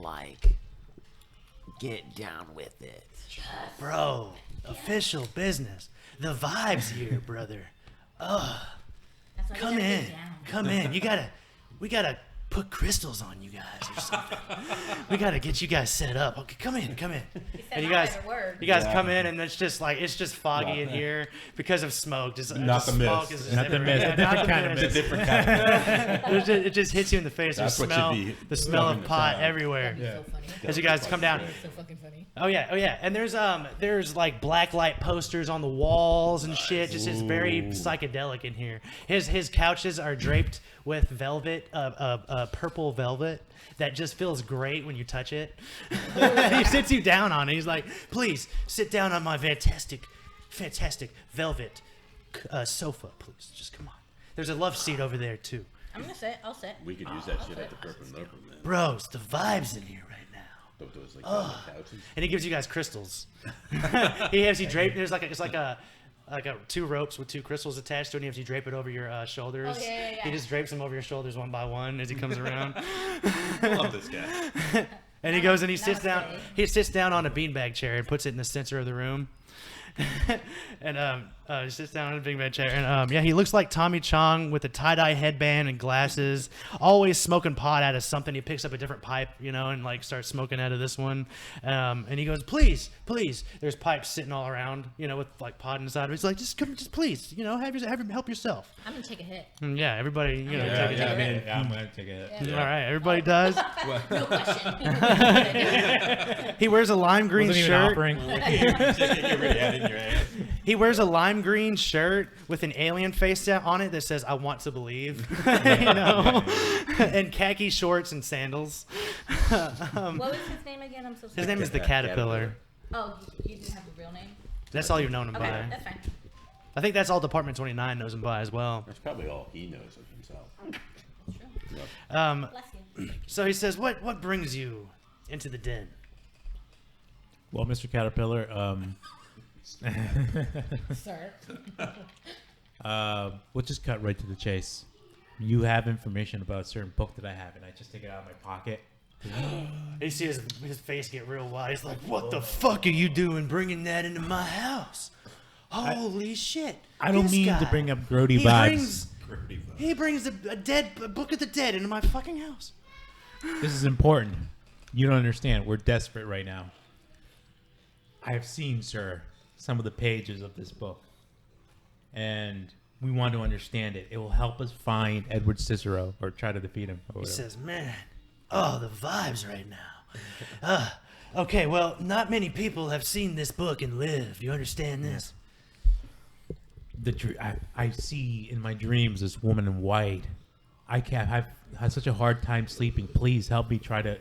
get down with it. Bro, official business. The vibes here, brother. That's why we Come gotta in. get down. Come in. We gotta put crystals on you guys or something. We got to get you guys set up. Okay, come in. He said And you my guys, favorite word. come in, and it's just foggy in here because of smoke. Not the smoke mist. is Not the mist. Yeah, A different kind of It's a mist. different kind of it just hits you in the face. That's There's what should be the smell coming of to pot town. everywhere. So funny. As you guys come down. So fucking funny. Oh yeah. And there's like black light posters on the walls and shit. Just it's very psychedelic in here. His couches are draped with velvet, purple velvet that just feels great when you touch it. He sits you down on it. He's like, please sit down on my fantastic velvet sofa, please. Just come on. There's a love seat over there too. I'm gonna sit. I'll sit. We could use that shit at the Purple Nopal, man. Bros, the vibes in here right now. Those like velvet couches. And he gives you guys crystals. He has you draped. There's it's like a two ropes with two crystals attached to it. And he has you drape it over your shoulders. Oh, yeah. He just drapes them over your shoulders one by one as he comes around. I love this guy. And he goes and he sits down. Namaste. He sits down on a beanbag chair and puts it in the center of the room. And he sits down on a beanbag chair. And he looks like Tommy Chong with a tie-dye headband and glasses, always smoking pot out of something. He picks up a different pipe, and like starts smoking out of this one. And he goes, please. There's pipes sitting all around, with like pot inside. He's like, just please, help yourself. I'm gonna take a hit. And yeah, everybody, take a yeah, I mean, I'm gonna take a hit. All right, everybody does. No question. He wears a lime green Wasn't even shirt. offering. You already had it in your hand. He wears a lime green shirt with an alien face on it that says "I want to believe," and khaki shorts and sandals. What was his name again? I'm so sorry. His name is the Caterpillar. Oh, you didn't have a real name? That's all you've known him Okay, by. that's fine. I think that's all Department 29 knows him by as well. That's probably all he knows of himself. Bless you. So he says, "What brings you into the den?" Well, Mr. Caterpillar, Sir. we'll just cut right to the chase. You have information about a certain book that I have, and I just take it out of my pocket. He sees his face get real wide. He's like, "What the fuck are you doing bringing that into my house? Holy shit!" I don't This mean guy, to bring up grody he vibes. He brings a book of the dead into my fucking house. This is important. You don't understand. We're desperate right now. I have seen, sir, some of the pages of this book, and we want to understand it. It will help us find Edward Cicero or try to defeat him. Or He whatever. says, "Man, the vibes right now. Okay, well, not many people have seen this book and lived. You understand this?" I see in my dreams this woman in white. I've had such a hard time sleeping. Please help me try to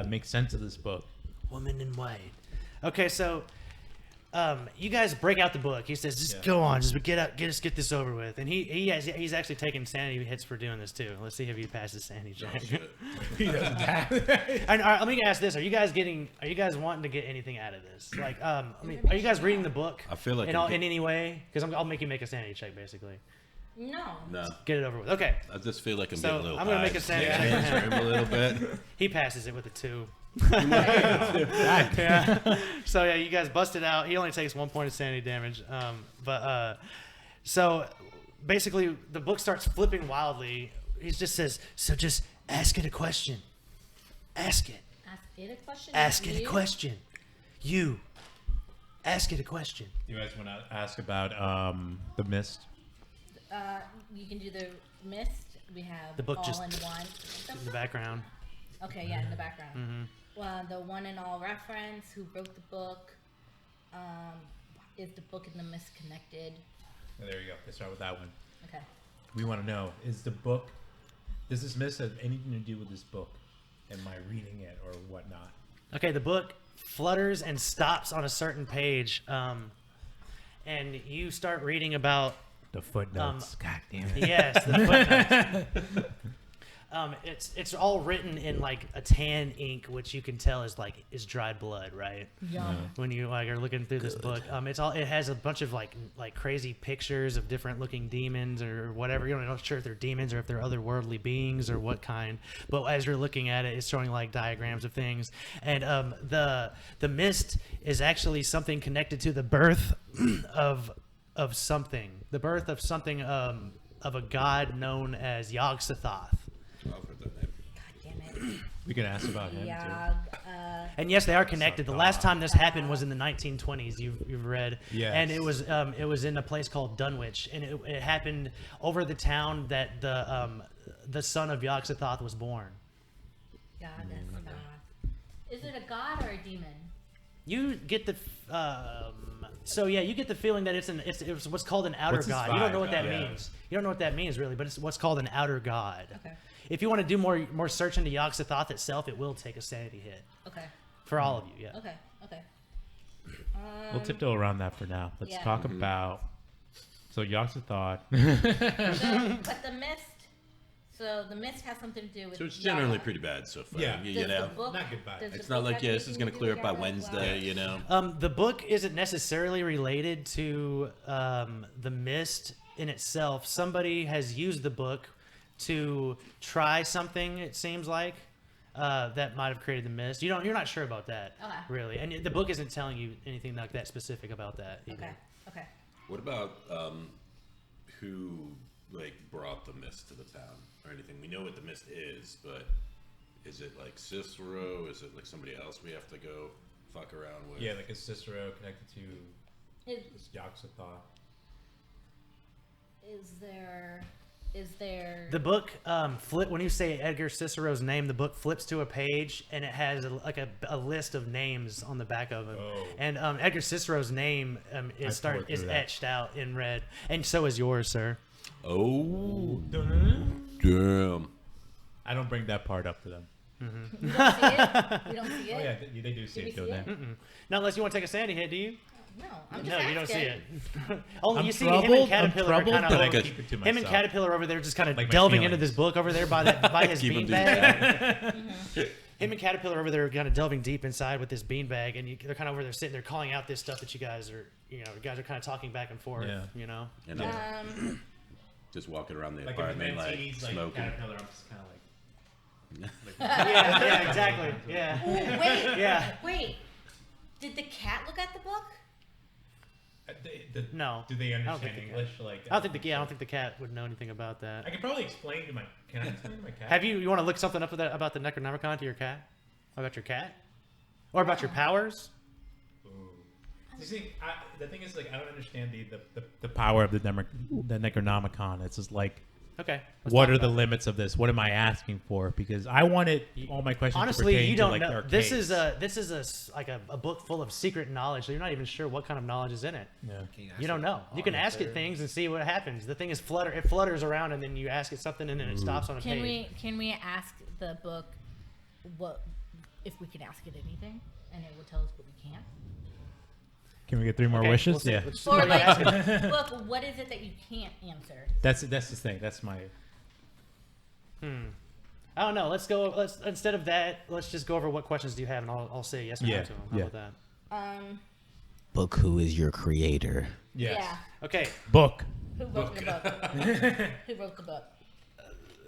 make sense of this book. Woman in white. Okay, so you guys break out the book. He says, "Just Yeah. go on, just get this over with." And he's actually taking sanity hits for doing this too. Let's see if he passes sanity check. He doesn't have. And, all right, let me ask this: Are you guys wanting to get anything out of this? Like, are you guys reading the book? I feel like in I'm any way, because I'll make you make a sanity check basically. No. No, Get it over with. Okay, I just feel like I'm So, getting a little I'm gonna high. make a sanity Yeah, check. change the room a little bit. he passes it with a 2. Yeah. So yeah, you guys busted out. He only takes 1 point of sanity damage. So basically, the book starts flipping wildly. He just says, "So just ask it a question. Ask it. Ask it a question. Ask it a You? question. You. Ask it a question." You guys want to ask about the mist? You can do the mist. We have The book all just in one. In the background. Okay, yeah, in the background. Well, the one and all reference. Who wrote the book? Is the book and the mist connected? Oh, there you go. Let's start with that one. Okay. We want to know: does this mist have anything to do with this book? Am I reading it or whatnot? Okay, the book flutters and stops on a certain page, and you start reading about. The footnotes. God damn it. Yes, the footnotes. It's all written in like a tan ink, which you can tell is dried blood, right? Yum. When you are looking through this book, it has a bunch of like crazy pictures of different looking demons or whatever. You're not sure if they're demons or if they're otherworldly beings or what kind. But as you're looking at it, it's showing like diagrams of things. And the mist is actually something connected to the birth of something. The birth of something of a god known as Yog-Sothoth. I've heard that name. We can ask about him too. Yeah. And yes, they are connected. The last time this happened was in the 1920s. You've read, Yes. and it was in a place called Dunwich, and it happened over the town that the son of Yog-Sothoth was born. Is it a god or a demon? You get the you get the feeling that it's what's called an outer What's his god. You don't know vibe? what that Yeah. means. You don't know what that means really, but it's what's called an outer god. Okay. If you want to do more search into Yog-Sothoth itself, it will take a sanity hit Okay. for all of you. Yeah. Okay. Okay. We'll tiptoe around that for now. Let's Yeah. talk about. So Yog-Sothoth. But the mist. So the mist has something to do with. So it's generally Yara. pretty bad so far. Yeah. You Does know. the book, Not good vibes. does the It's not book like, have yeah, this is anything going to clear do up by with Yara as Wednesday, well? you know. The book isn't necessarily related to the mist in itself. Somebody has used the book to try something. It seems like that might have created the mist. You're not sure about that, Okay. really. And the book isn't telling you anything like that specific about that. Either. Okay. Okay. What about who like brought the mist to the town or anything? We know what the mist is, but is it like Cicero? Is it like somebody else we have to go fuck around with? Yeah, like a Cicero connected to Is, this Yog-Sothoth. is there? The book flip when you say Edgar Cicero's name. The book flips to a page and it has a list of names on the back of it. Oh. And Edgar Cicero's name is poured through that. etched out in red, and so is yours, sir. Oh, damn. I don't bring that part up to them. You don't see it. You don't see it. Oh yeah, they do see Did we it, don't see they? it? Not unless you want to take a sanity hit, do you? No, I'm just No, asking. you don't see it. Only I'm you see him and troubled, Caterpillar I'm are kind troubled, but I of can keep it to him and myself. Caterpillar over there just kind of Like my delving into feelings. this book over there by his Keep 'em beanbag. Him and Caterpillar over there kind of delving deep inside with this beanbag, and they're kind of over there sitting there calling out this stuff that you guys are kind of talking back and forth. Yeah. You know. And just walking around the Like if apartment, like Mancini's like smoking. Caterpillar, I'm just kind of like. Yeah, exactly. Yeah. Ooh, wait. Yeah. Wait. Did the cat look at the book? No. Do they I don't understand think the English? Like I don't think the cat would know anything about that. I could probably explain to my. Can I explain to my cat? Have you want to look something up about the Necronomicon to your cat? About your cat? Or about your powers? Ooh. You see, the thing is, like, I don't understand the power of the Necronomicon. It's just like, Okay. what are the limits of this? What am I asking for? Because I wanted all my questions to Honestly, pertain you don't to, like, know. the This arcades. is a book full of secret knowledge, so you're not even sure what kind of knowledge is in it. Yeah. You don't know. You can ask it things and see what happens. The thing is, it flutters around, and then you ask it something, and then it stops on a page. Can we ask the book what if we can ask it anything, and it will tell us what we can't? Can we get 3 more Okay, wishes? we'll see. Yeah. Let's see Or what you ask it. like, book, what is it that you can't answer? That's the thing. That's my. I don't know. Let's instead of that, let's just go over what questions do you have, and I'll say yes or no Yeah, to them. How yeah. about that? Book, who is your creator? Yes. Yeah. Okay. Book. Who wrote the book? Who wrote the book?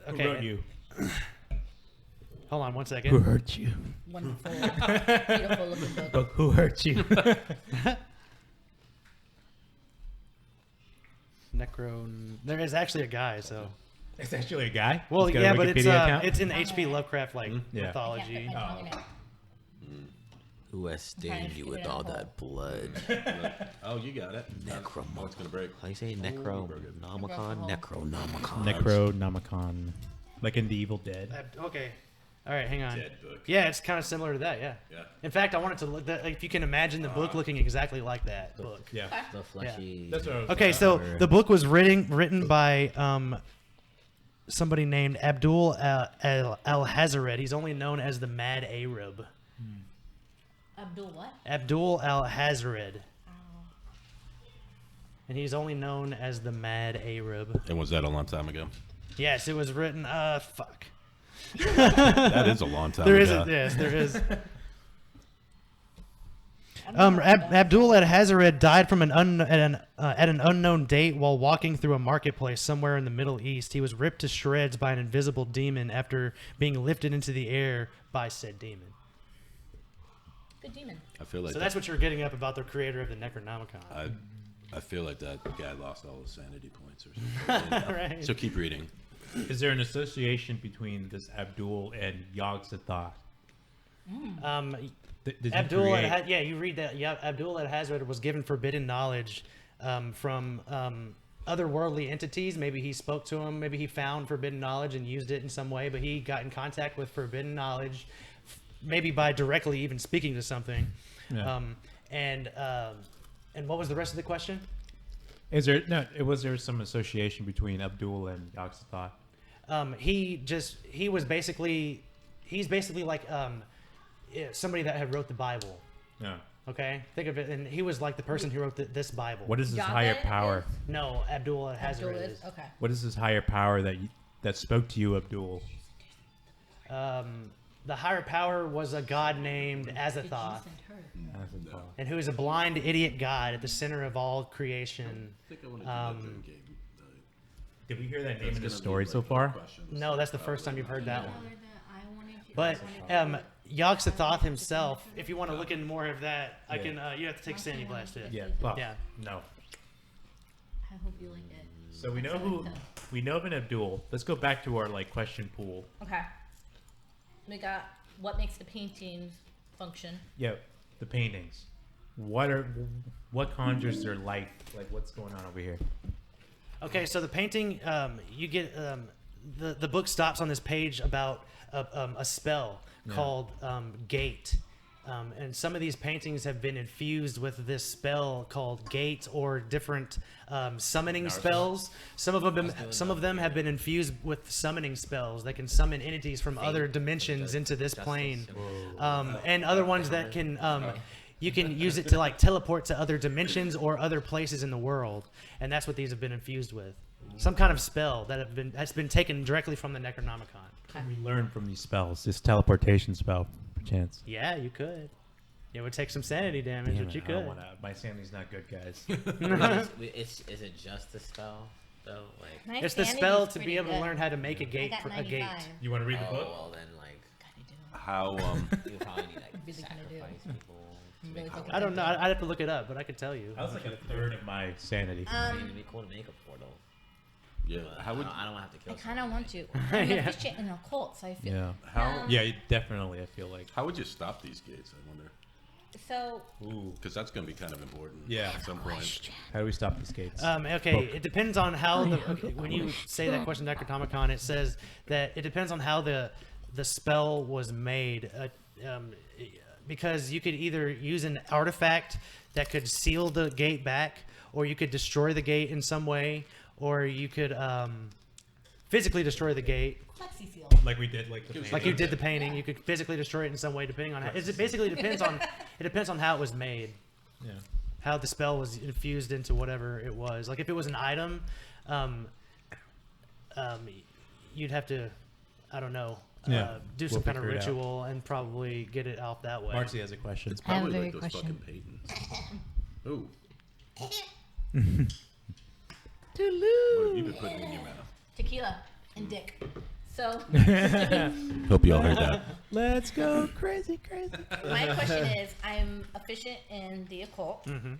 Okay. Who wrote you? Hold on one Who second. hurt you? Wonderful, beautiful looking book. Book. Who hurt you? There is actually a guy, so. It's actually a guy. Well, He's got a yeah, but Wikipedia account? it's in the H.P. Lovecraft Yeah. I can't mythology. put my tongue in it. Who has stained you with all that blood? Oh, you got it. Necromon. Oh, it's gonna break. How do you say Necronomicon? Necronomicon. Necronomicon. Like in The Evil Dead. Okay. All right, hang on. Dead book. Yeah, it's kind of similar to that. Yeah. Yeah. In fact, I wanted to look. If you can imagine the book looking exactly like that book. Yeah. The fleshy. That's what I was Okay, so the book was written by somebody named Abdul al-Hazared. He's only known as the Mad Arab. Abdul what? Abdul al-Hazared. And he's only known as the Mad Arab. And was that a long time ago? Yes, it was written. Fuck. That is a long time There is. ago. Yes, there is. Abdul al-Hazared died from at an unknown date while walking through a marketplace somewhere in the Middle East. He was ripped to shreds by an invisible demon after being lifted into the air by said demon. Good demon. I feel like So that's what you're getting up about the creator of the Necronomicon. I feel like that guy lost all his sanity points or something. Right. So keep reading. Is there an association between this Abdul and Yog-Sothoth? Did you Abdul create- you read that. Yeah, Abdul al-Hazred was given forbidden knowledge from otherworldly entities. Maybe he spoke to him. Maybe he found forbidden knowledge and used it in some way. But he got in contact with forbidden knowledge, maybe by directly even speaking to something. Yeah. And what was the rest of the question? Was there some association between Abdul and Yog-Sothoth? He's basically like somebody that had wrote the Bible. Yeah. Okay, think of it, and he was like the person who wrote this Bible. What is this Yahweh higher power? No, Abdul al-Hazred Abdul is. okay. What is this higher power that spoke to you, Abdul? The higher power was a god named Azathoth, and who is a blind idiot god at the center of all creation. Did we hear that name in the story so far? No, that's the first time you've heard that one. But Yog-Sothoth himself, if you want to look into more of that, I can. You have to take Sandy Blast it. Yeah. Fuck. Yeah. No. I hope you liked it. So we know of an Abdul. Let's go back to our question pool. Okay. We got what makes the paintings function. Yeah, the paintings. What conjures their life? Like what's going on over here? Okay, so the painting, you get the book stops on this page about a spell called Gate. And some of these paintings have been infused with this spell called Gate or different summoning spells. Some of them have been infused with summoning spells that can summon entities from other dimensions into this plane. And other ones that can you can use it to like teleport to other dimensions or other places in the world. And that's what these have been infused with. Some kind of spell that's been taken directly from the Necronomicon. What can we learn from these spells? This teleportation spell, perchance. Yeah, you could. It would take some sanity damage, Damn but it, you I don't could. wanna- my sanity's not good, guys. Is it just a spell though? Like, My It's the sanity's spell to pretty be able to good. learn how to make a I gate. got A gate. 95. You want to read the book? well then, like, How you probably need like Really gonna do. sacrifice people. to Really make fucking I don't know. I'd have to look it up, but I could tell you. That was like a third of my sanity. I mean, it'd be cool to make a portal. yeah, But how would I don't want to have to I kill. kind of someone. want to. I'm Yeah. efficient in a cult, so I feel. Yeah. how Yeah, definitely. I feel like. how would you stop these gates? I wonder, So Ooh. because that's going to be kind of important. Yeah. at some point. How do we stop these gates? Okay, Book. it depends on how when you say that question, Necronomicon, it says that it depends on how the spell was made. Because you could either use an artifact that could seal the gate back, or you could destroy the gate in some way, or you could physically destroy the gate, plexi seal. Like we did, like the like you did the painting. You could physically destroy it in some way, depending on how. It basically depends on how it was made, Yeah. how the spell was infused into whatever it was. Like if it was an item, you'd have to, I don't know, Yeah, do we'll some kind of figure it out. ritual and probably get it out that way. Marcy has a question. It's I have a probably very like those question. fucking paintings. Ooh. What have you been putting in your mouth? Tequila and dick. So Hope you all heard that. Let's go crazy. my question is, I'm efficient in the occult. Mm-hmm.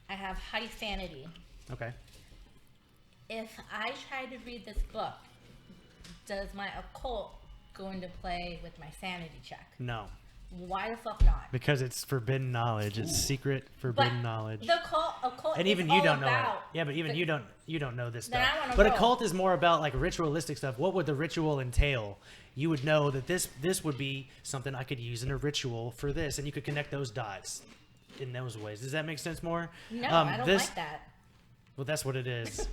I have high sanity. Okay. If I try to read this book, does my occult go into play with my sanity check? No, Why the fuck not? because it's forbidden knowledge. It's secret forbidden knowledge. The occult And is even you all don't know it. about Yeah, but even the- you don't know this Then stuff. I wanna But roll. a cult is more about like ritualistic stuff. What would the ritual entail? You would know that this would be something I could use in a ritual for this, and you could connect those dots in those ways. Does that make sense more? No, I don't like that. Well, that's what it is.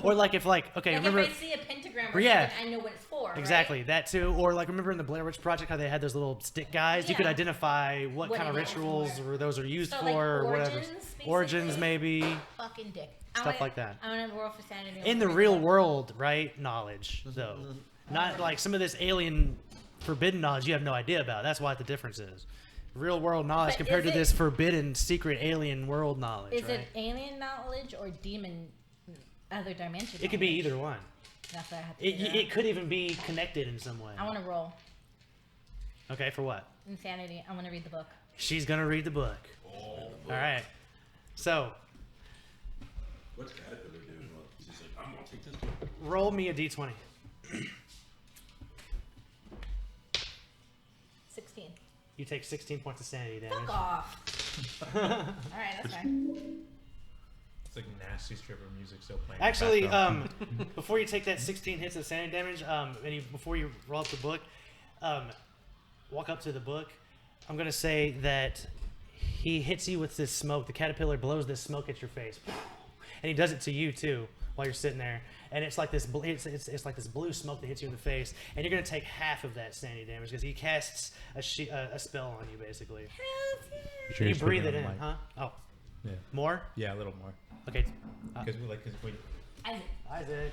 Or like if okay, Like remember if I see a pentagram or Yeah. something, I know what it's for. exactly Right? that too. Or like remember in the Blair Witch Project how they had those little stick guys? You could Yeah. identify what What kind of it is rituals for. or those are used So, for like, or whatever. origins, Origins basically? maybe. Fucking dick. Stuff like that. I want to roll for sanity. In the real world, right? Knowledge, though. Not like some of this alien forbidden knowledge you have no idea about. That's what the difference is. Real world knowledge But compared to is it- this forbidden secret alien world knowledge, Is right? it alien knowledge or demon other dimension? It could be knowledge? either one. That's what I have to It, figure it could even be connected in some way. out. I want to roll Okay, for what? insanity. I want to read the book. She's gonna read the book. All right. So, What's Caterpillar doing? Well, she's like, I'm gonna Roll me a d20. 16. You take 16 points of sanity damage. Fuck off. Alright, that's fine. It's like nasty stripper music still playing. Actually, before you take that 16 hits of sanity damage, before you roll up the book, walk up to the book. I'm gonna say that he hits you with this smoke. The caterpillar blows this smoke at your face, and he does it to you too while you're sitting there. And it's like this. It's like this blue smoke that hits you in the face, and you're gonna take half of that sanity damage because he casts a spell on you basically. Sure You you're breathe it speaking in, on the mic. huh? Oh, Yeah. more? Yeah, a little more. Okay. Because Isaac, Isaac.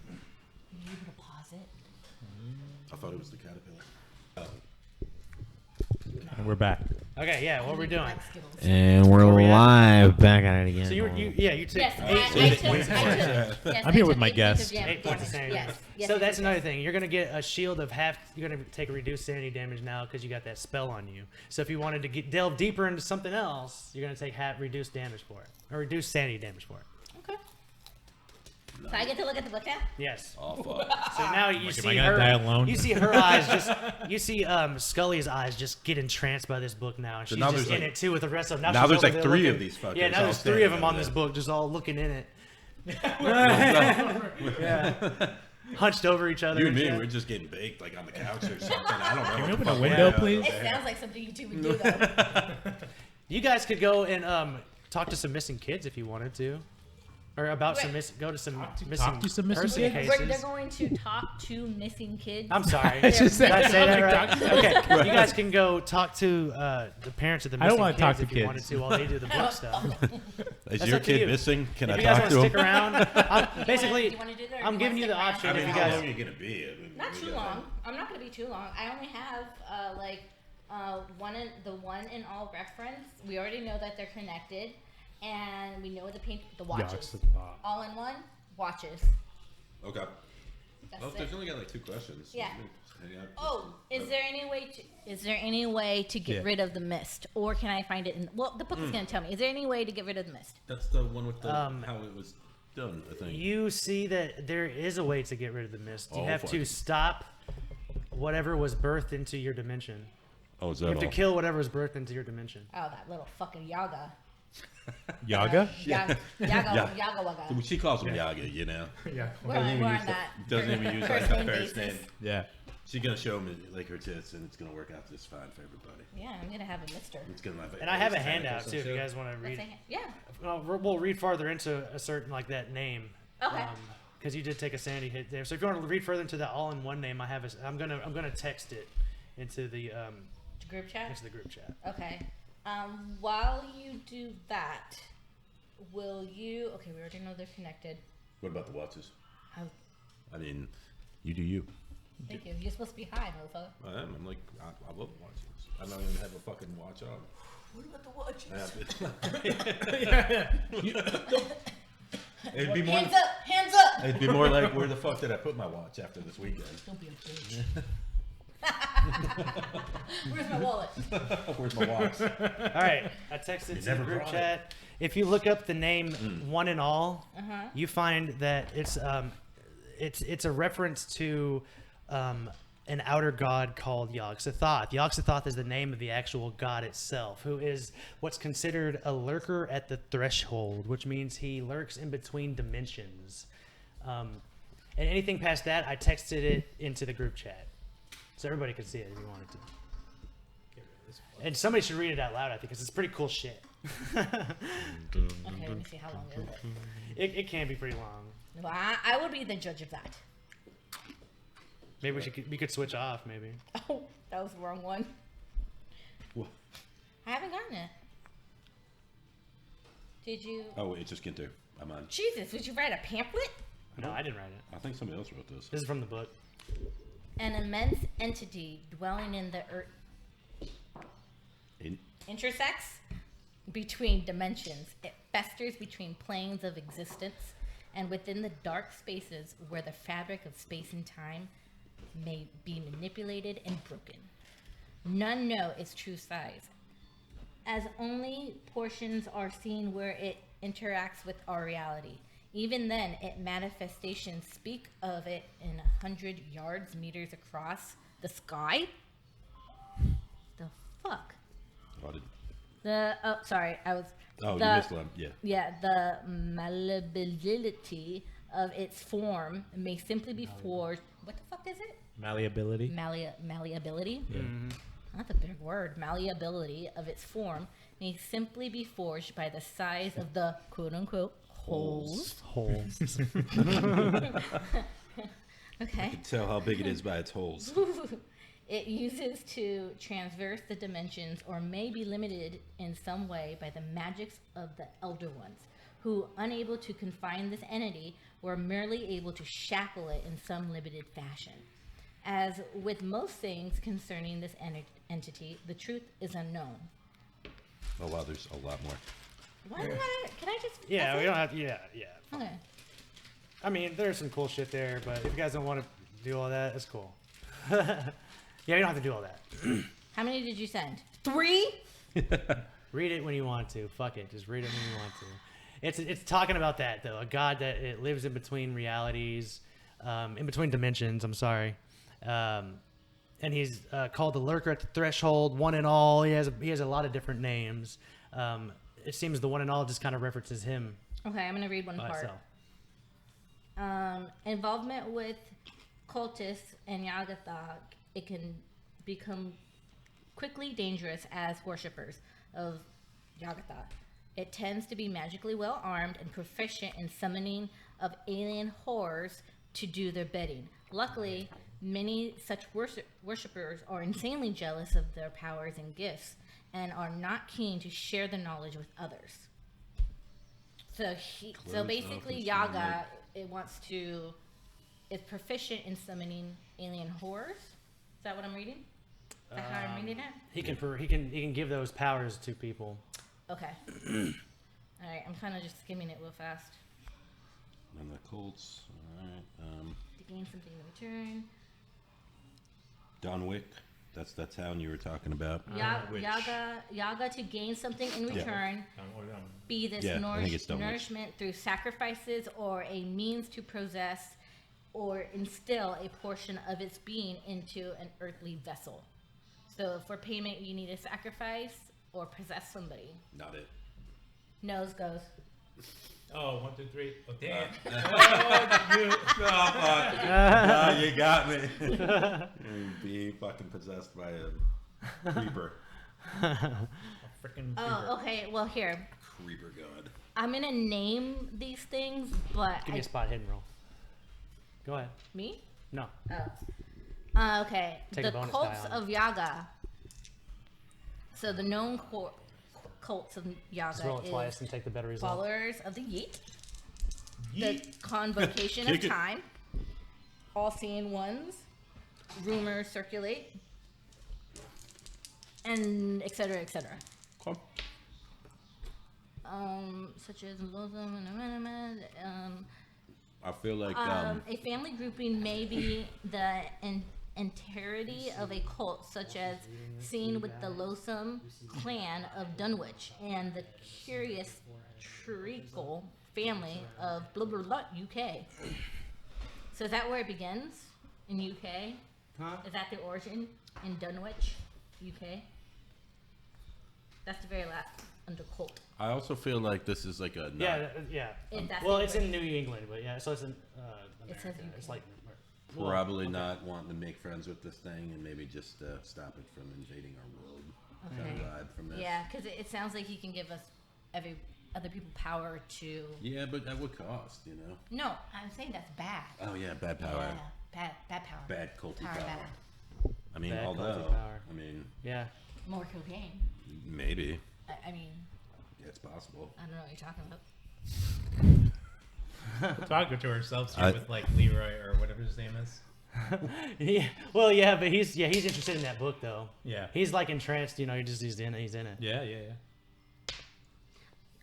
you gonna pause it? I thought it was the caterpillar. and we're back. Okay, yeah. What we're doing? And we're Where we at? live back at it again. So you took Yes, I'm here with my guest. 8 points of sanity damage. Yes, So that's another thing. You're gonna get a shield of half. You're gonna take a reduced sanity damage now because you got that spell on you. So if you wanted to delve deeper into something else, you're gonna take half reduced damage for it, or reduced sanity damage for it. Okay. So I get to look at the book now? Yes. Oh fuck. So now you Am see I gonna her. die alone? You see her eyes just. You see Scully's eyes just get entranced by this book now. She's now just there's in like- it too with the rest of them. now she's there's over like there 3 looking. of these fuckers Yeah, now all there's 3 of standing them on over this there. book, just all looking in it. Yeah. Hunched over each other. You and and me, shit. we're just getting baked like on the couch or something. I don't know. Can what we open the a fuck window, we have please? over It there. sounds like something you two would do, though. You guys could go and talk to some missing kids if you wanted to, or about some go to some missing to some missing person kids? cases. They're going to talk to missing kids. I'm sorry. It's just Did I that- say that like right? talking- Okay, you guys can go talk to the parents of the I don't missing wanna kids talk to if you wanted kids. to while they do the book stuff. Is That's your up to kid you. missing? Can If I you guys talk want to to stick him? around, basically, Do you wanna do that, or I'm do you giving you wanna the stick option I around? mean, if you how guys. long are you gonna be? I mean, Not we too got, long. I'm not going to be too long. I only have the one in all reference. We already know that they're connected, and we know the watches. All in one watches. Okay. That's Well, it. there's only got like 2 questions. Yeah. Yeah. Oh, is there any way to get Yeah. rid of the mist, or can I find it in? Well, the book is going to tell me. Is there any way to get rid of the mist? That's the one with the how it was done, I think. You see that there is a way to get rid of the mist. You Oh, have fuck. to stop whatever was birthed into your dimension. Oh, is You that have to all? kill whatever was birthed into your dimension. Oh, that little fucking Yaga. Yaga? Yaga. Yeah. Yaga Waga. She calls him Yaga, you know. Yeah. We're on that. Doesn't even use like first a name first basis. name. Yeah. She's gonna show him like her tits, and it's gonna work out just fine for everybody. Yeah, I'm gonna have a mister. It's gonna have And I have a it's handout tentacles too if and you shit. guys want to read. Yeah. We'll read farther into a certain like that name. Okay. Because you did take a sanity hit there. So if you want to read further into the all-in-one name, I'm gonna text it into the Group chat. group chat. Okay. While you do that, will you? Okay, we already know they're connected. What about the watches? Oh, I mean, you do you. thank you. You're supposed to be high, motherfucker. I am. I'm like, I love watches. I don't even have a fucking watch on. What about the watches? It'd be more. Hands up! Hands up! It'd be more like, where the fuck did I put my watch after this weekend? Don't be a bitch. Where's my wallet? Where's my watch? All right, I texted to the never group brought chat. If you look up the name One and All, you find that it's a reference to an outer god called Yog-Sothoth. Yog-Sothoth is the name of the actual god itself, who is what's considered a lurker at the threshold, which means he lurks in between dimensions. And anything past that, I texted it into the group chat, so everybody could see it if you wanted to. And somebody should read it out loud, I think, because it's pretty cool shit. Okay, let me see how long is it. It can be pretty long. Well, I would be the judge of that. Maybe we could switch off. Maybe. Oh, that was the wrong one. What? I haven't gotten it. Did you? Oh, wait, just get there. I'm on. Jesus, would you write a pamphlet? No, I didn't write it. I think somebody else wrote this. This is from the book. An immense entity dwelling in the earth. In- Intersects between dimensions. It festers between planes of existence and within the dark spaces where the fabric of space and time may be manipulated and broken. None know its true size, as only portions are seen where it interacts with our reality. Even then, its manifestations speak of it in 100 yards, meters across the sky. The fuck? What did- You missed one. Yeah. Yeah, the malleability of its form may simply be forged. What the fuck is it? Malleability. Malleability? That's a big word. Malleability of its form may simply be forged by the size of the quote-unquote holes. Okay. Tell how big it is by its holes. It uses to traverse the dimensions or may be limited in some way by the magics of the Elder Ones, who, unable to confine this entity, were merely able to shackle it in some limited fashion. As with most things concerning this entity, the truth is unknown. Oh wow, there's a lot more. Why do I? Can I just? Yeah, that's we it? don't have. Yeah. Okay. I mean, there's some cool shit there, but if you guys don't want to do all that, it's cool. Yeah, you don't have to do all that. How many did you send? 3? Read it when you want to. Fuck it, just read it when you want to. It's talking about that though, a god that it lives in between realities, in between dimensions. I'm sorry, and he's called the Lurker at the Threshold, One and All. He has a lot of different names. It seems the One and All just kind of references him Okay, I'm gonna read one by part. itself. Involvement with cultists and Yagathog, it can become quickly dangerous as worshippers of Yagathog. It tends to be magically well armed and proficient in summoning of alien horrors to do their bidding. Luckily, many such worshippers are insanely jealous of their powers and gifts and are not keen to share the knowledge with others. So basically, Yaga is proficient in summoning alien horrors. Is that what I'm reading? Is that how I'm reading it? He can give those powers to people. Okay. All right, I'm kind of just skimming it real fast. And the Colts. All right. To gain something in return. Donwick. That's that town you were talking about. Which- Yaga to gain something in return. Be this Yeah, I think it's Dunwich. nourishment through sacrifices or a means to possess or instill a portion of its being into an earthly vessel. So for payment, you need a sacrifice or possess somebody. Not it. Nose goes. Oh, 1, 2, 3. Oh, damn. Oh, you got me. Being fucking possessed by a creeper. Freaking Oh, okay. Well, here. Creeper god. I'm going to name these things, but Give me a spot hidden roll. Go ahead. Me? No. Oh. Okay. Take a The bonus cults die on it. of Yaga. So the known cults of Yaga Just roll it twice is and take the better result. Followers of the Yeet, the Convocation of Kick it. Time, All-Seeing Ones, Rumors Circulate, and etc. etc. Cool. Such as Lozum, I feel like a family grouping may be the entirety of a cult, such as seen with the Lotham clan of Dunwich and the curious Treacle family of blah blah blah UK. So is that where it begins in UK? Huh? Is that the origin in Dunwich, UK? That's the very last under cult. I also feel like this is like a Yeah, yeah. That's Well, the it's in origin. New England, but yeah, so it's in It says America. It's UK. like probably not wanting to make friends with this thing and maybe just stop it from invading our world. Kind Okay. of vibe from this. Yeah, because it sounds like he can give us other people power to. Yeah, but at what cost, you know? No, I'm saying that's bad. Oh yeah, bad power. Yeah, bad power. Bad culty Power power. bad. I mean, Bad although, culty power. I mean, yeah. More cocaine. maybe. I mean, Yeah, it's possible. I don't know what you're talking about. Talking to ourselves here I- with like Leroy or whatever his name is. Yeah. Well, yeah, but he's interested in that book though. Yeah. He's like entranced, you know. He's in it. He's in it. Yeah.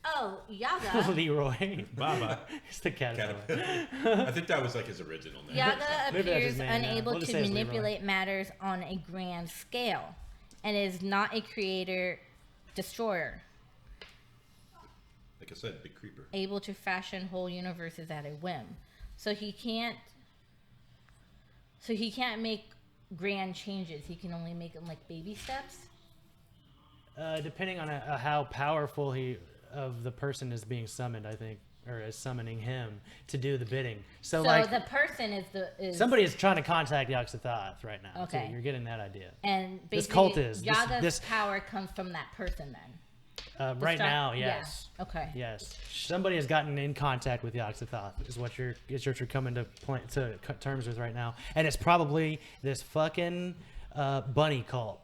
Oh, Yaga. Leroy. Baba. It's the caterpillar. I think that was like his original name. Yaga Maybe that's appears his name, yeah. unable We'll just to say it's Leroy. manipulate matters on a grand scale, and is not a creator destroyer. Like I said, big creeper. able to fashion whole universes at a whim. So he can't make grand changes. He can only make them like baby steps. Depending on how powerful the person is being summoned, I think, or is summoning him to do the bidding. So like the person is somebody is trying to contact Yog-Sothoth right now. Okay. So you're getting that idea. and This basically cult is Yaga's power comes from that person then. Right now, yes. Yeah. Okay. Yes, somebody has gotten in contact with Yog-Sothoth is what you're coming to terms with right now, and it's probably this fucking bunny cult.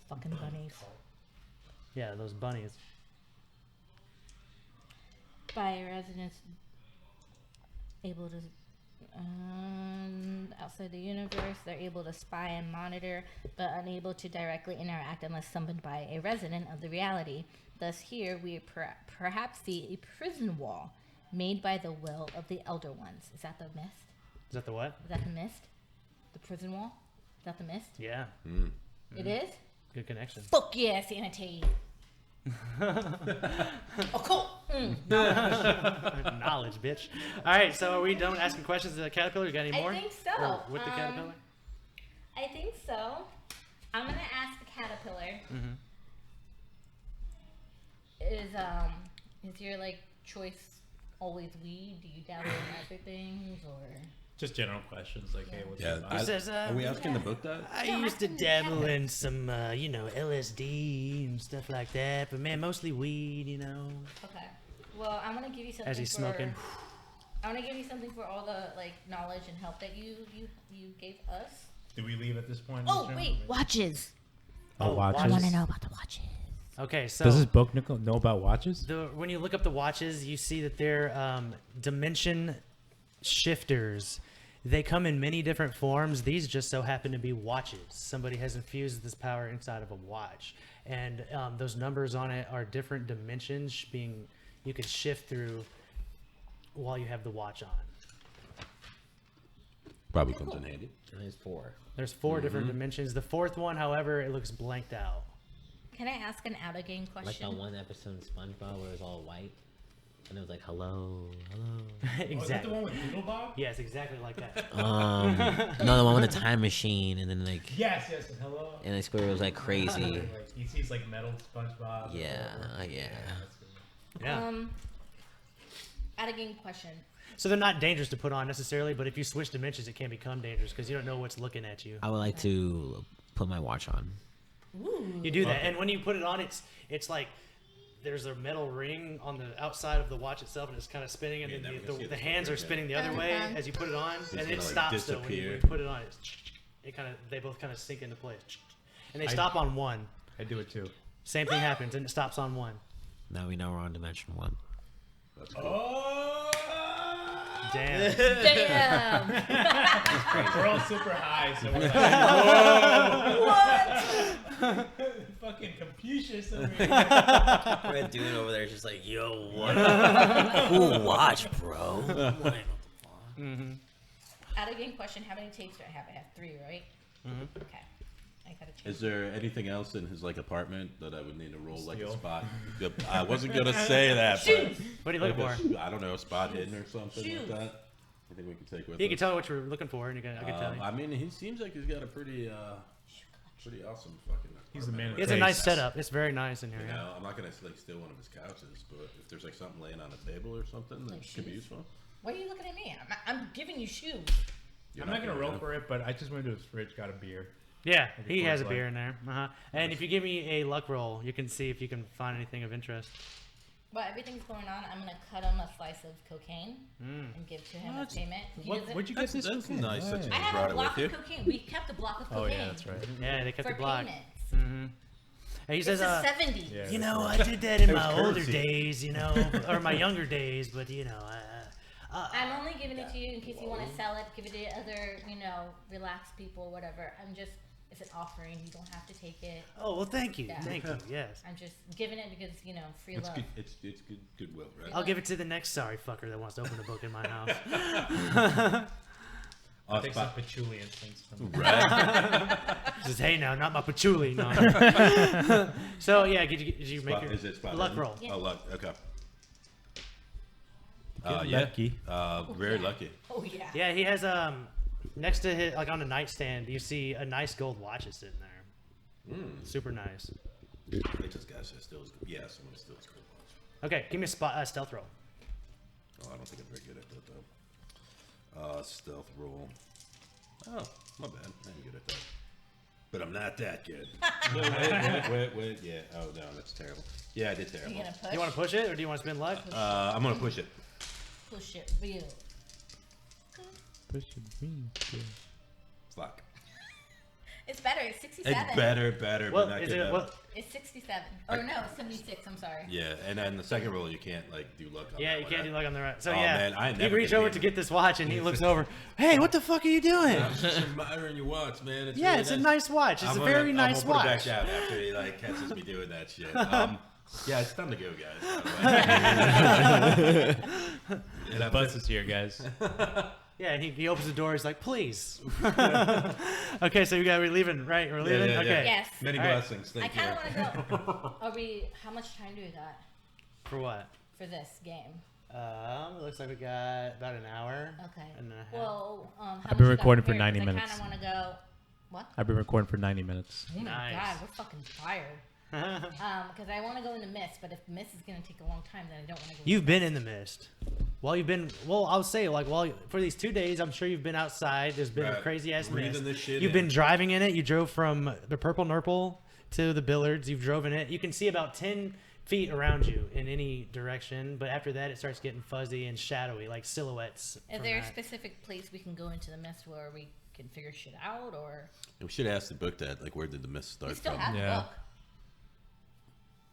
Fucking bunnies. Yeah, those bunnies. By residents able to outside the universe, they're able to spy and monitor, but unable to directly interact unless summoned by a resident of the reality. Thus, here we perhaps see a prison wall made by the will of the Elder Ones. Is that the mist? Is that the what? Is that the mist? The prison wall? Is that the mist? Yeah, It is? good connection. Fuck yeah, sanity. Oh, cool. Knowledge, bitch. All right, so are we done asking questions to the caterpillar? You got any more? I think so. Or with the caterpillar? I think so. I'm gonna ask the caterpillar. Is your like choice always weed? Do you dabble in other things or? Just general questions like, hey, what's Yeah, your He says, are we asking the book that? I No, used to asking the dabble caterpillar. in some, LSD and stuff like that, but man, mostly weed, you know. Okay. Well, I'm gonna give you something. As he's smoking. I'm gonna give you something for all the like knowledge and help that you gave us. Do we leave at this point? Oh wait, watches. Oh, watches. I want to know about the watches. Okay, so Does this book know about watches? when you look up the watches, you see that they're dimension shifters. They come in many different forms. These just so happen to be watches. Somebody has infused this power inside of a watch, and those numbers on it are different dimensions you can shift through while you have the watch on. Probably comes in handy. There's 4. There's 4 different dimensions. The 4th one, however, it looks blanked out. Can I ask an out of game Like question? that one episode in SpongeBob where it was all white, and it was like, hello, hello. Exactly. one with Doodlebug? Yes, exactly like that. No, the one with the time machine, and then like, Yes, hello. and the square was like crazy. Like, he sees like metal SpongeBob. Yeah. Yeah. Out of game question. So they're not dangerous to put on necessarily, but if you switch dimensions, it can become dangerous because you don't know what's looking at you. I would like to put my watch on. You do that, and when you put it on, it's like there's a metal ring on the outside of the watch itself, and it's kind of spinning, and Yeah, then never gonna see the this hands are picture. spinning the other way as you put it on, and gonna, it like, stops though when you disappear. put it on. They both kind of sink into place, and they stop on 1. I do it too. Same thing happens, and it stops on 1. Now we know we're on dimension 1. That's cool. Oh! Damn. Damn. We're all super high, so we're like, fucking Confucius over here. Red dude over there is just like, yo, what? Cool watch, bro. Out of game question. How many tapes do I have? I have 3, right? Okay. I gotta change. Is there anything else in his like apartment that I would need to roll like a Steal. spot? Yep, I wasn't gonna say that, but What are you looking for? I don't know, a spot hidden or something Shoes. like that. I think we can take with You us. can tell me what you're looking for, and I can tell you. I mean, he seems like he's got a pretty awesome fucking. He's the man of It's a taste. nice setup. It's very nice in here. You Yeah. know, I'm not gonna like steal one of his couches, but if there's like something laying on the table or something that could be useful. Why are you looking at me? I'm giving you shoes. I'm not gonna roll for it, but I just went to his fridge, got a beer. Yeah, Like a he has a Coors beer Light. in there. And if you give me a luck roll, you can see if you can find anything of interest. While everything's going on, I'm gonna cut him a slice of cocaine and give to him as payment. He doesn't- Where'd you get this? That's cocaine? nice that Hey. you I have brought a it block with of you. cocaine. We kept a block of Oh cocaine. yeah, that's right. Yeah, they kept For the block. payments. And he It's says, the 70s. Yeah, you that's know, right. I did that in It was my older currency. days, you know, or my younger days, but you know, I'm only giving it to you in case you want to sell it, give it to other, relaxed people, whatever. It's an offering. You don't have to take it. oh, well, thank you. Yeah. Thank you. Yes. I'm just giving it because, free It's love. good. It's good goodwill, right? I'll give it to the next sorry fucker that wants to open a book in my house. I think some patchouli and things. Red. Says, hey, now, not my patchouli. No. So yeah, did you make your Is it spot luck hidden? roll? Yeah. Oh, luck. Okay. Lucky. Very lucky. Oh yeah. Yeah, he has next to his, like on the nightstand, you see a nice gold watch is sitting there. Super nice. I just guys still is good. Yeah, someone still is good. Okay, give me a stealth roll. Oh, I don't think I'm very good at that though. Stealth roll. Oh, my bad. I'm good at that. But I'm not that good. Wait. Yeah. Oh no, that's terrible. Yeah, I did Are terrible. you gonna push? Do you want to push it or do you want to spend luck? I'm gonna push it. Push it real. Fuck. It's better. It's 67. It's better, What but not is good it? enough. What? It's 67. Or no, 76. I'm sorry. Yeah, and then the second roll you can't like do luck on. Yeah, that you one. can't do luck on the right. So Oh, yeah, man, I you never reach could over be to in get this watch, and he looks over. Hey, what the fuck are you doing? I'm just admiring your watch, man. It's Yeah, really it's a nice watch. It's a very nice I'm gonna watch. put it back out after he like catches me doing that shit. Yeah, it's time to go, guys. By the way. And that bus is here, guys. Yeah, and he opens the door. He's like, please. Okay, so we're leaving, right? We're leaving. yeah, okay. Yes. Many All right. blessings. I Thank kind you. of want to go. Are we? How much time do we got For what? for this game? It looks like we got about an hour. Okay. And a half. Well, how I've been much you got recording for prepared? 90 'Cause minutes. I kind of want to go. What? I've been recording for 90 minutes. Oh my Nice. god, we're fucking tired. Because I want to go in the mist, but if the mist is gonna take a long time, then I don't want to go. You've been in the mist. I'll say, like, for these 2 days, I'm sure you've been outside. There's been a Right. crazy ass Breathing mist. this shit You've in. been driving in it. You drove from the Purple Nurple to the Billards. You've drove in it. You can see about 10 feet around you in any direction, but after that, it starts getting fuzzy and shadowy, like silhouettes. Is from there a that. specific place we can go into the mist where we can figure shit out, or We should ask the book that. Like, where did the mist start we still from? have the Yeah. book?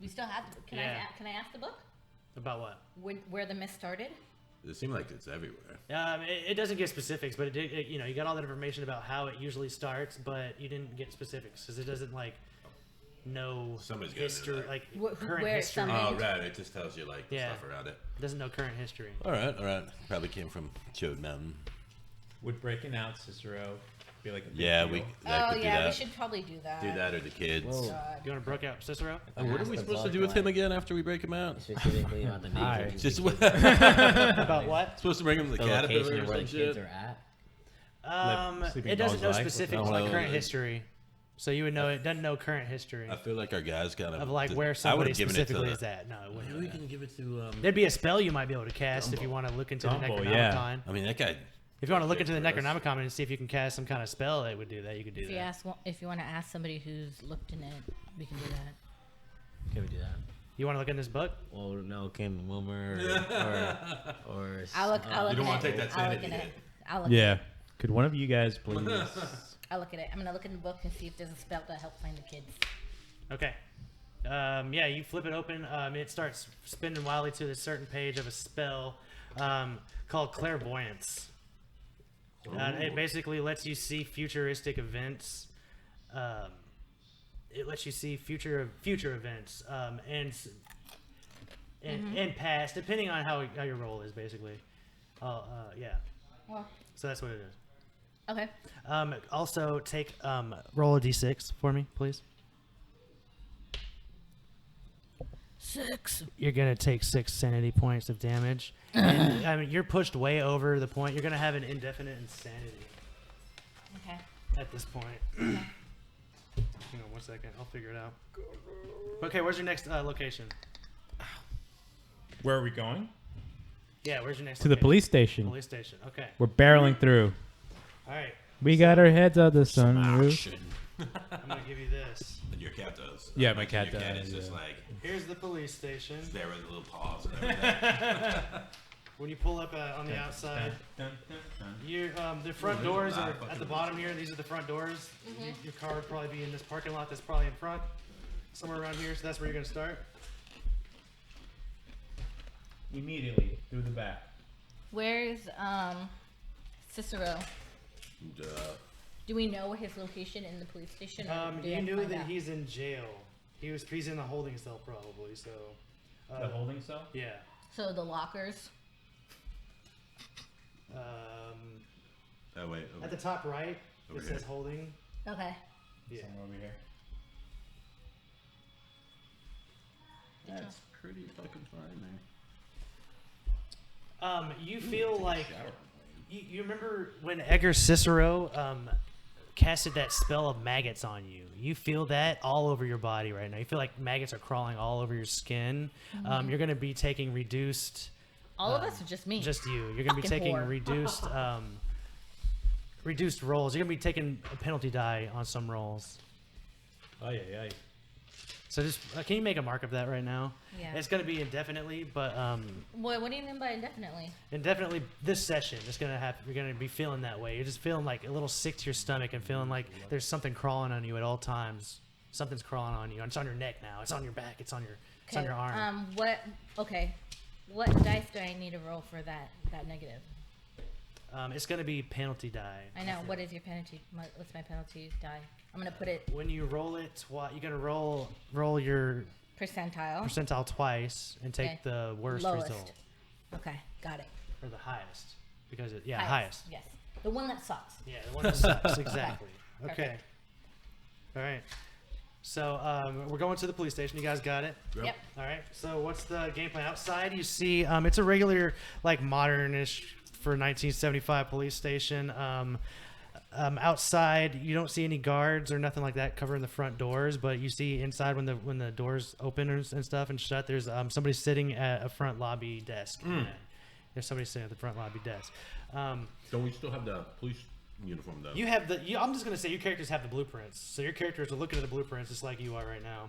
We still have the book. Yeah. Can I ask the book About what? where the mist started? It seemed like it's everywhere. It doesn't give specifics, but you got all that information about how it usually starts, but you didn't get specifics because it doesn't like know Somebody's gotta know history, that. like Where current it's history. from. Oh, right. It just tells you like the Yeah. stuff around it. Doesn't know current history. All right. Probably came from Chode Mountain. Would breaking out Cicero be like a big Yeah, deal? we Oh could do yeah, that. we should probably do that. Do that or the kids. Whoa. God. You want to broke out Cicero? And what are Ask we the supposed to book, do with him like, again after we break him out? Specifically about the Hi. nature. Just About what? supposed to bring him to the The location caterpillar of or where some the kids shit. are at. Sleeping It doesn't Dog's know Life? specifics No, like no, current no. history, so you would know it doesn't know current history I feel like our guys kind of like where I somebody would've given it to specifically the- is at. No, it wouldn't. Maybe we can give it to. There'd be a spell you might be able to cast if you want to look into the Dumbo, Necronomicon. yeah. I mean, that guy. If you want to look into the Ridiculous. Necronomicon and see if you can cast some kind of spell that would do that, you could do that. If you want to ask somebody who's looked in it, we can do that. Can we do that? You want to look in this book? Well, no, Kim Wilmer or I'll look. I'll look You don't at wanna it. take that I'll look sanity at it. hit. I'll look. Yeah. Could one of you guys please? I'll look at it. I'm gonna look in the book and see if there's a spell to help find the kids. Okay. Yeah, you flip it open. It starts spinning wildly to a certain page of a spell called Clairvoyance. It basically lets you see futuristic events. It lets you see future events and past, depending on how your roll is, basically. Yeah. Well, So that's what it is. okay. Also, take roll a d6 for me, please. 6. You're gonna take 6 sanity points of damage, and I mean you're pushed way over the point. You're gonna have an indefinite insanity Okay. at this point. Hang on 1 second, I'll figure it out. Okay, where's your next location? Where are we going? Yeah, where's your next? To the location? police station. Police station. Okay. We're barreling through. All right. We got our heads out the sunroof. Action. I'm gonna give you this. And your cat does. Yeah, my cat Your cat does, is just yeah. like Here's the police station. there with little paws and everything. When you pull up on the outside, you the front doors are at the bottom here. These are the front doors. Your car would probably be in this parking lot that's probably in front, somewhere around here. So that's where you're gonna start. Immediately through the back. Where's Cicero? Duh. Do we know his location in the police station? Or do we You have to knew find that out? he's in jail. He's in the holding cell probably. So The holding cell? yeah. So the lockers. Oh wait. At the top right, Over it here. says holding. Okay. Yeah. Somewhere over here. That's pretty fucking fine, man. You feel like you remember when Edgar Cicero casted that spell of maggots on you. You feel that all over your body right now. You feel like maggots are crawling all over your skin. You're going to be taking reduced. All of us or just me? Just you. You're going to be Fucking taking whore. reduced rolls. You're going to be taking a penalty die on some rolls. Oh yeah. So just can you make a mark of that right now? Yeah. It's going to be indefinitely, but What do you mean by indefinitely? indefinitely this session it's going to have. You're going to be feeling that way. You're just feeling like a little sick to your stomach and feeling like there's something crawling on you at all times. Something's crawling on you. It's on your neck now. It's on your back. It's on your arm. What dice do I need to roll for that negative? It's going to be penalty die. I know. What is your penalty? What's my penalty die? I'm gonna put it When you roll it, you're going to roll your percentile. percentile twice and take Okay. the worst Lowest. result Okay, got it. or the highest because highest. Yes, the one that sucks. Yeah, the one that sucks. Exactly. Perfect. Okay. All right. So we're going to the police station. You guys got it? Yep. All right. So what's the game plan? Outside, you see it's a regular, like modernish for 1975 police station. Outside, you don't see any guards or nothing like that covering the front doors, but you see inside when the doors open and stuff and shut, there's somebody sitting at a front lobby desk. There's somebody sitting at the front lobby desk. Don't we still have the police uniform though? You have I'm just gonna say your characters have the blueprints, so your characters are looking at the blueprints just like you are right now.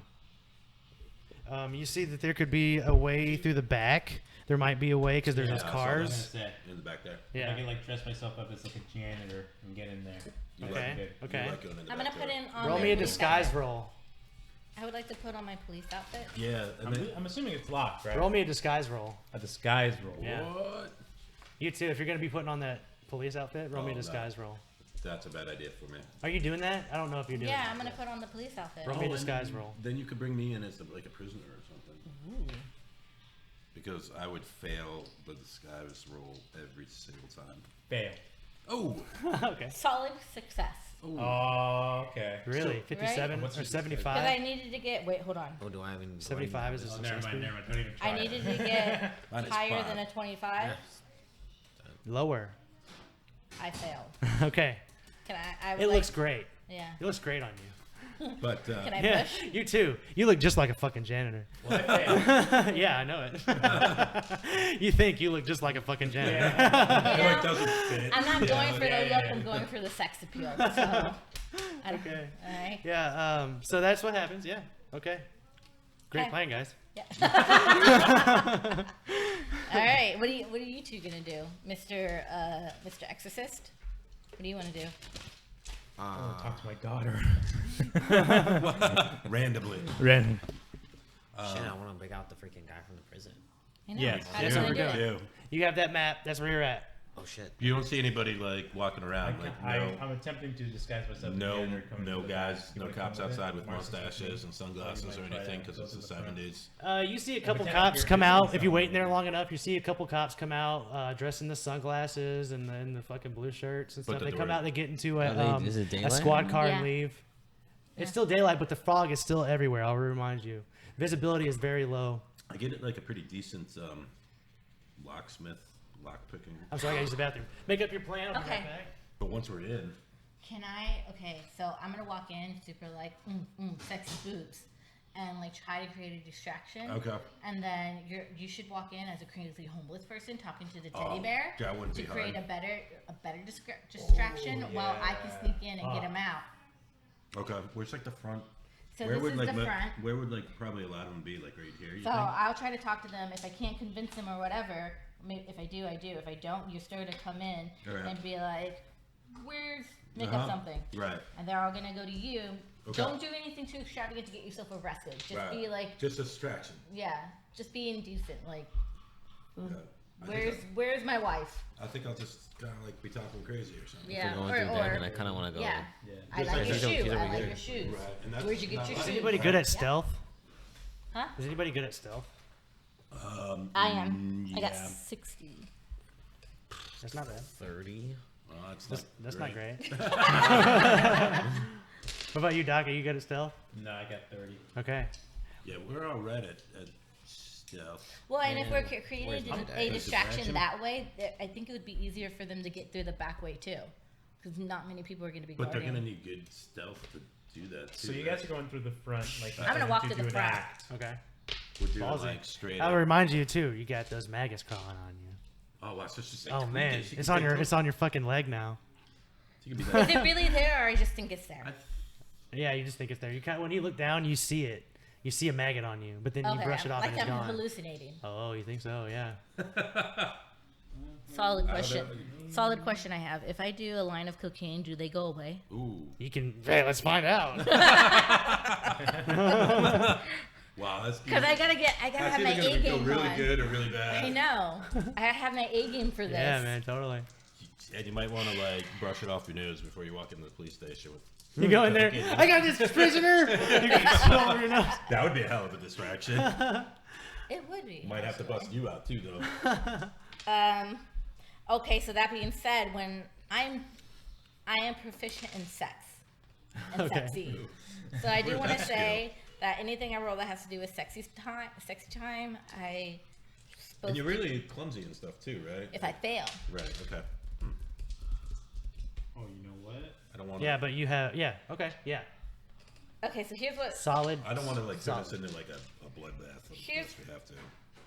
You see that there could be a way through the back. There might be a way because there's Yeah, those I saw cars. That's it. in the back there. Yeah. I can like dress myself up as like a janitor and get in there. You Okay. Like, Okay. You like going in the I'm back gonna put there. in on Roll my me a police disguise outfit. roll. I would like to put on my police outfit. Yeah. And then, I'm assuming it's locked, right? Roll me a disguise roll. A disguise roll. Yeah. what? You too. If you're gonna be putting on that police outfit, roll me a Oh, no. disguise roll. That's a bad idea for me. Are you doing that? I don't know if you're doing Yeah, that. I'm gonna put on the police outfit. Roll me a and disguise then- roll. Then you could bring me in as like a prisoner or something. Because I would fail the disguise roll every single time. Fail. Oh. Okay. Solid success. Oh, okay. Really? 57 What's or your disguise? Because 75? I needed to get. Wait, hold on. Oh, do I have any? 75 is a Oh, success. never mind. speed? Don't even try I it. needed to get Mine is higher 5. than a 25. Lower. I failed. Okay. Can I? It looks great. Yeah. It looks great on you. But Can I Yeah, push? you too. You look just like a fucking janitor. Well, I failed. Yeah, I know it. You think you look just like a fucking janitor. You it know, doesn't fit. I'm not going for the yeah, look. yeah. I'm going for the sex appeal. So. I don't, Okay. All right. Yeah, so that's what happens. Yeah. Okay. Great Okay. plan, guys. Yeah. All right. What are you two gonna do, Mr. Exorcist? What do you want to do? I want to talk to my daughter. Randomly. Random. Shit, I want to break out the freaking guy from the prison. I know. Yes. How do you That's what want we're to do doing. it? You have that map. That's where you're at. Oh shit. You don't see anybody like walking around like I'm attempting to disguise myself. as a no janitor coming no to the guys, back. no You wanna cops come with it? outside with Marcus is mustaches with me. and sunglasses or might try anything that. because it's Those the are the 70s. You see a couple pretend like cops you're come missing out. If you something. wait in there long enough, you see a couple cops come out dressed in the sunglasses and then the fucking blue shirts and But stuff. the They come door- out, they get into Is it a daylight? squad car Yeah. and leave. Yeah. It's still daylight, but the fog is still everywhere. I'll remind you. Visibility is very low. I get it like a pretty decent locksmith lockpicking. I'm sorry, I gotta use the bathroom. Make up your plan. I'll be right Okay. back. But once we're in, Can I? Okay, so I'm gonna walk in super like sexy boobs, and like try to create a distraction. Okay. And then you should walk in as a crazy homeless person talking to the teddy Oh, bear that wouldn't to be create hard. a better distraction while I can sneak in and get him out. okay, where's like the front? So where this would is like the front. where would like probably a lot of them be like right here? You So think? I'll try to talk to them. If I can't convince them or whatever, if I do, I do. If I don't, you're still to come in Alright. and be like, "Where's make up Uh-huh. something?" Right. And they're all gonna go to you. Okay. Don't do anything too extravagant to get yourself arrested. Just Right. be like, Just a distraction. yeah, just be indecent. Like, Okay. I think where's my wife? I think I'll just kind of like be talking crazy or something. Yeah, If we're going through there, then I kind of want to go. yeah. I Just like like your he's shoe. over I like here. your shoes. Right. And that's Where'd you get not your like- Is shoes? anybody good at stealth? Huh? Is anybody good at stealth? I am. I got yeah. 60. That's not bad. 30. Oh, That's not great. What about you, Doc? Are you good at stealth? No, I got 30. Okay. Yeah, we're all right at stealth. Well, and if we're Where's creating my a die? distraction that way, I think it would be easier for them to get through the back way too, because not many people are going to be But they're guarding. gonna need good stealth to do that too. So you guys are going through the front, like I'm gonna walk to the do an front. act. Okay. We're doing Ballsy. like straight I'll up. remind you too. You got those maggots crawling on you. Oh, wow, so it's just Oh like man, tweakers. You it's can on take your those. on your fucking leg now. You can be Is that. it really there, or I just think it's there? Yeah, you just think it's there. You when you look down, you see it. You see a maggot on you, but then you brush it off like and it's I'm gone. hallucinating. Oh, you think so? Yeah. Solid question. Solid question I have. If I do a line of cocaine, do they go away? Ooh. You can. Hey, let's find out. Wow, that's Because I gotta have my A game really on. good or really bad. I know. I have my A game for this. Yeah, man, totally. And you might want to like brush it off your nose before you walk into the police station. With You go in there. I got this prisoner. You can spit over your nose. that would be a hell of a distraction. It would be. Might have to actually. bust you out too, though. Okay, so that being said, when I am proficient in sex and Okay. sexy, so I do Where'd want to that say that anything I roll that has to do with sexy time, And supposed you're really clumsy and stuff too, right? if I fail. Right. Okay. Oh, you know what? I don't want. Yeah, but you have. Yeah. Okay. Yeah. Okay, so here's what Solid. I don't want to like turn Solid. this into like a bloodbath Here's- unless we have to.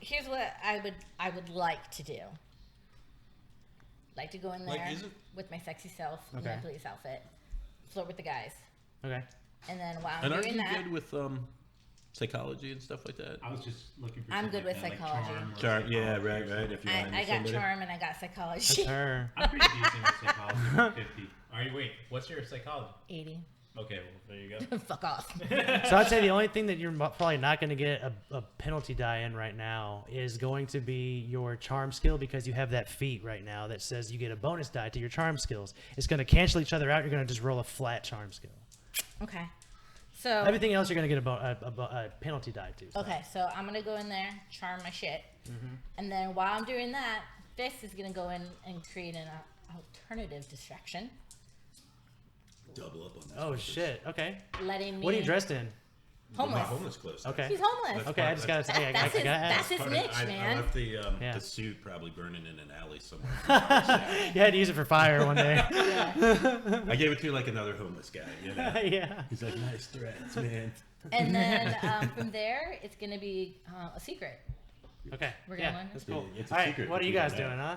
here's what I would like to do. Like to go in there Like, is it- with my sexy self in my Okay. police outfit, flirt with the guys, Okay. and then while I'm And are doing you that, good with psychology and stuff like that? I was just looking for. I'm something good with like that, like psychology. charm or Charm, yeah, psychology or right. something. If you I want got somebody. charm and I got That's psychology. her. I'm pretty decent with psychology. I'm 50. All right, wait. What's your psychology? 80. Okay, well, there you go. Fuck off. So I'd say the only thing that you're probably not going to get a penalty die in right now is going to be your charm skill, because you have that feat right now that says you get a bonus die to your charm skills. It's going to cancel each other out. You're going to just roll a flat charm skill. Okay. So Everything else you're going to get a penalty die to. So. okay, so I'm gonna go in there, charm my shit, Mm-hmm. and then while I'm doing that, Fist is gonna go in and create an alternative distraction, Double up on this. Oh shit. Okay. letting me. What are you dressed in? Homeless. My homeless clothes. Okay. He's homeless. Okay, I just got to say, I That's his, gotta that's ask. his niche, I man. left Yeah. the suit probably burning in an alley somewhere. You had to use it for fire one day. I gave it to like another homeless guy. You know? Yeah. He's like, nice threats, man. And then from there, it's gonna be a secret. Okay. We're gonna Yeah, learn that's this? cool. It's a All right, secret what are if you you guys don't know. doing, huh?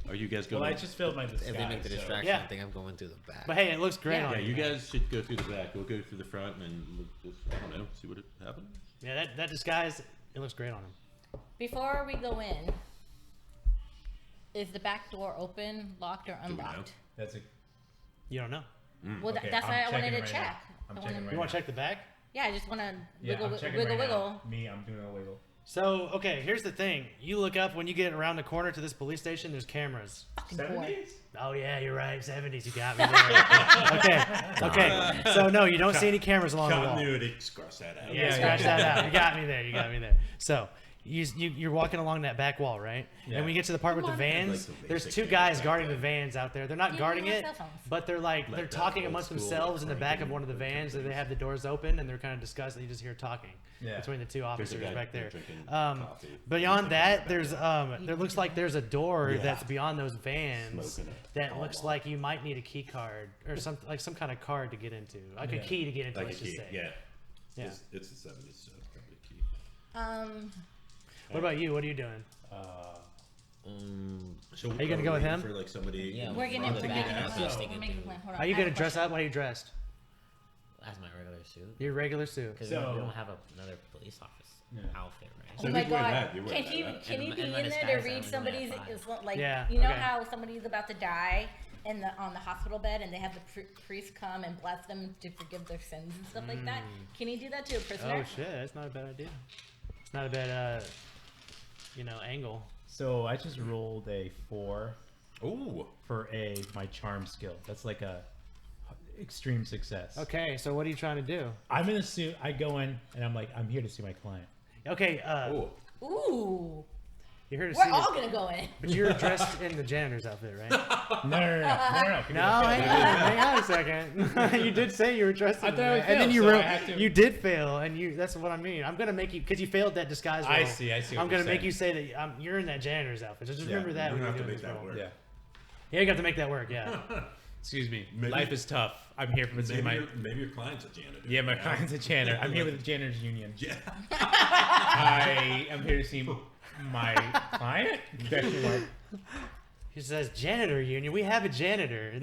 Are you guys going? Well, I just filled my disguise. If they make the so- distraction, Yeah. I think I'm going through the back. But hey, it looks great Yeah. on Yeah, you. you guys should go through the back. We'll go through the front and just, I don't know, see what happens. Yeah, that disguise, it looks great on him. Before we go in, is the back door open, locked, or we know? unlocked? That's a. You don't know. Well, Okay, that's I'm why I wanted checking to right check. now. I'm I checking wanna- You want to check the back? Yeah, I just want to Yeah, wiggle, I'm checking wiggle, right wiggle. now. Me, I'm doing a wiggle. So, okay, here's the thing. You look up when you get around the corner to this police station, there's cameras. Fucking boy. 70s? Oh, yeah, you're right. 70s, you got me there. Okay. So, no, you don't see any cameras along the wall. Continuity, scratch that out. Yeah, scratch that out. You got me there. You got me there. So you're walking along that back wall, right? Yeah. And we get to the part with the vans. Like the There's basic two things guys back guarding there. the vans out there. They're not Yeah, guarding we have it, cell phones. but they're Like they're that talking old amongst school, themselves in the back of Franken one of the vans. and They have the doors open and they're kind of discussing. You just hear talking Yeah. between the two There's a officers guy back there. drinking coffee. Beyond that, Back there's there. there looks like there's a door Yeah. that's beyond those vans Smoking a that Tall looks Mall. like you might need a key card or some kind of card to get into, like a Yeah. key to get into. Like a let's just key. say. Yeah. Yeah. It's the 70s, so it's probably a key. What about you? What are you doing? So Are you gonna go with waiting him? For like somebody. Yeah, in we're the gonna front we're to making get a out? plan. So- We're making a plan. Hold on. Are you I have gonna a dress question. up? How are you dressed? That's my regular suit. Your regular suit. Because So- we don't have another police office outfit, right? Oh So my if you're wearing god! that, you're wearing Can he that, right? can he And be my in there disguise, to I'm read doing somebody's that fine. is like Yeah, you know okay. how somebody's about to die in the on the hospital bed and they have the priest come and bless them to forgive their sins and stuff like that? Can he do that to a prisoner? Oh shit, that's not a bad idea. It's not a bad angle. So I just rolled a 4 Ooh. for my charm skill. That's like a extreme success. Okay, so what are you trying to do? I'm in a suit. I go in and I'm like, I'm here to see my client. Okay, Ooh. Ooh. You're here to We're see all this. gonna go in. But you're dressed in the janitor's outfit, right? No. No, hang on a second. You did say you were dressed in I thought I would that. And then fail, you so I had to- you did fail, and that's what I mean. I'm gonna make you, because you failed that disguise role. I see what I'm you're gonna make saying. you say that you're in that janitor's outfit. Just remember that you when don't you're have to doing make this that role. work. Yeah. Yeah, you got to make that work. Yeah. Excuse me. Maybe- Life is tough. I'm here for Maybe your client's a janitor. Yeah, my you know? client's a janitor. I'm here with the janitors union. Yeah. I am here to see my client. Question mark. He says janitor union. We have a janitor.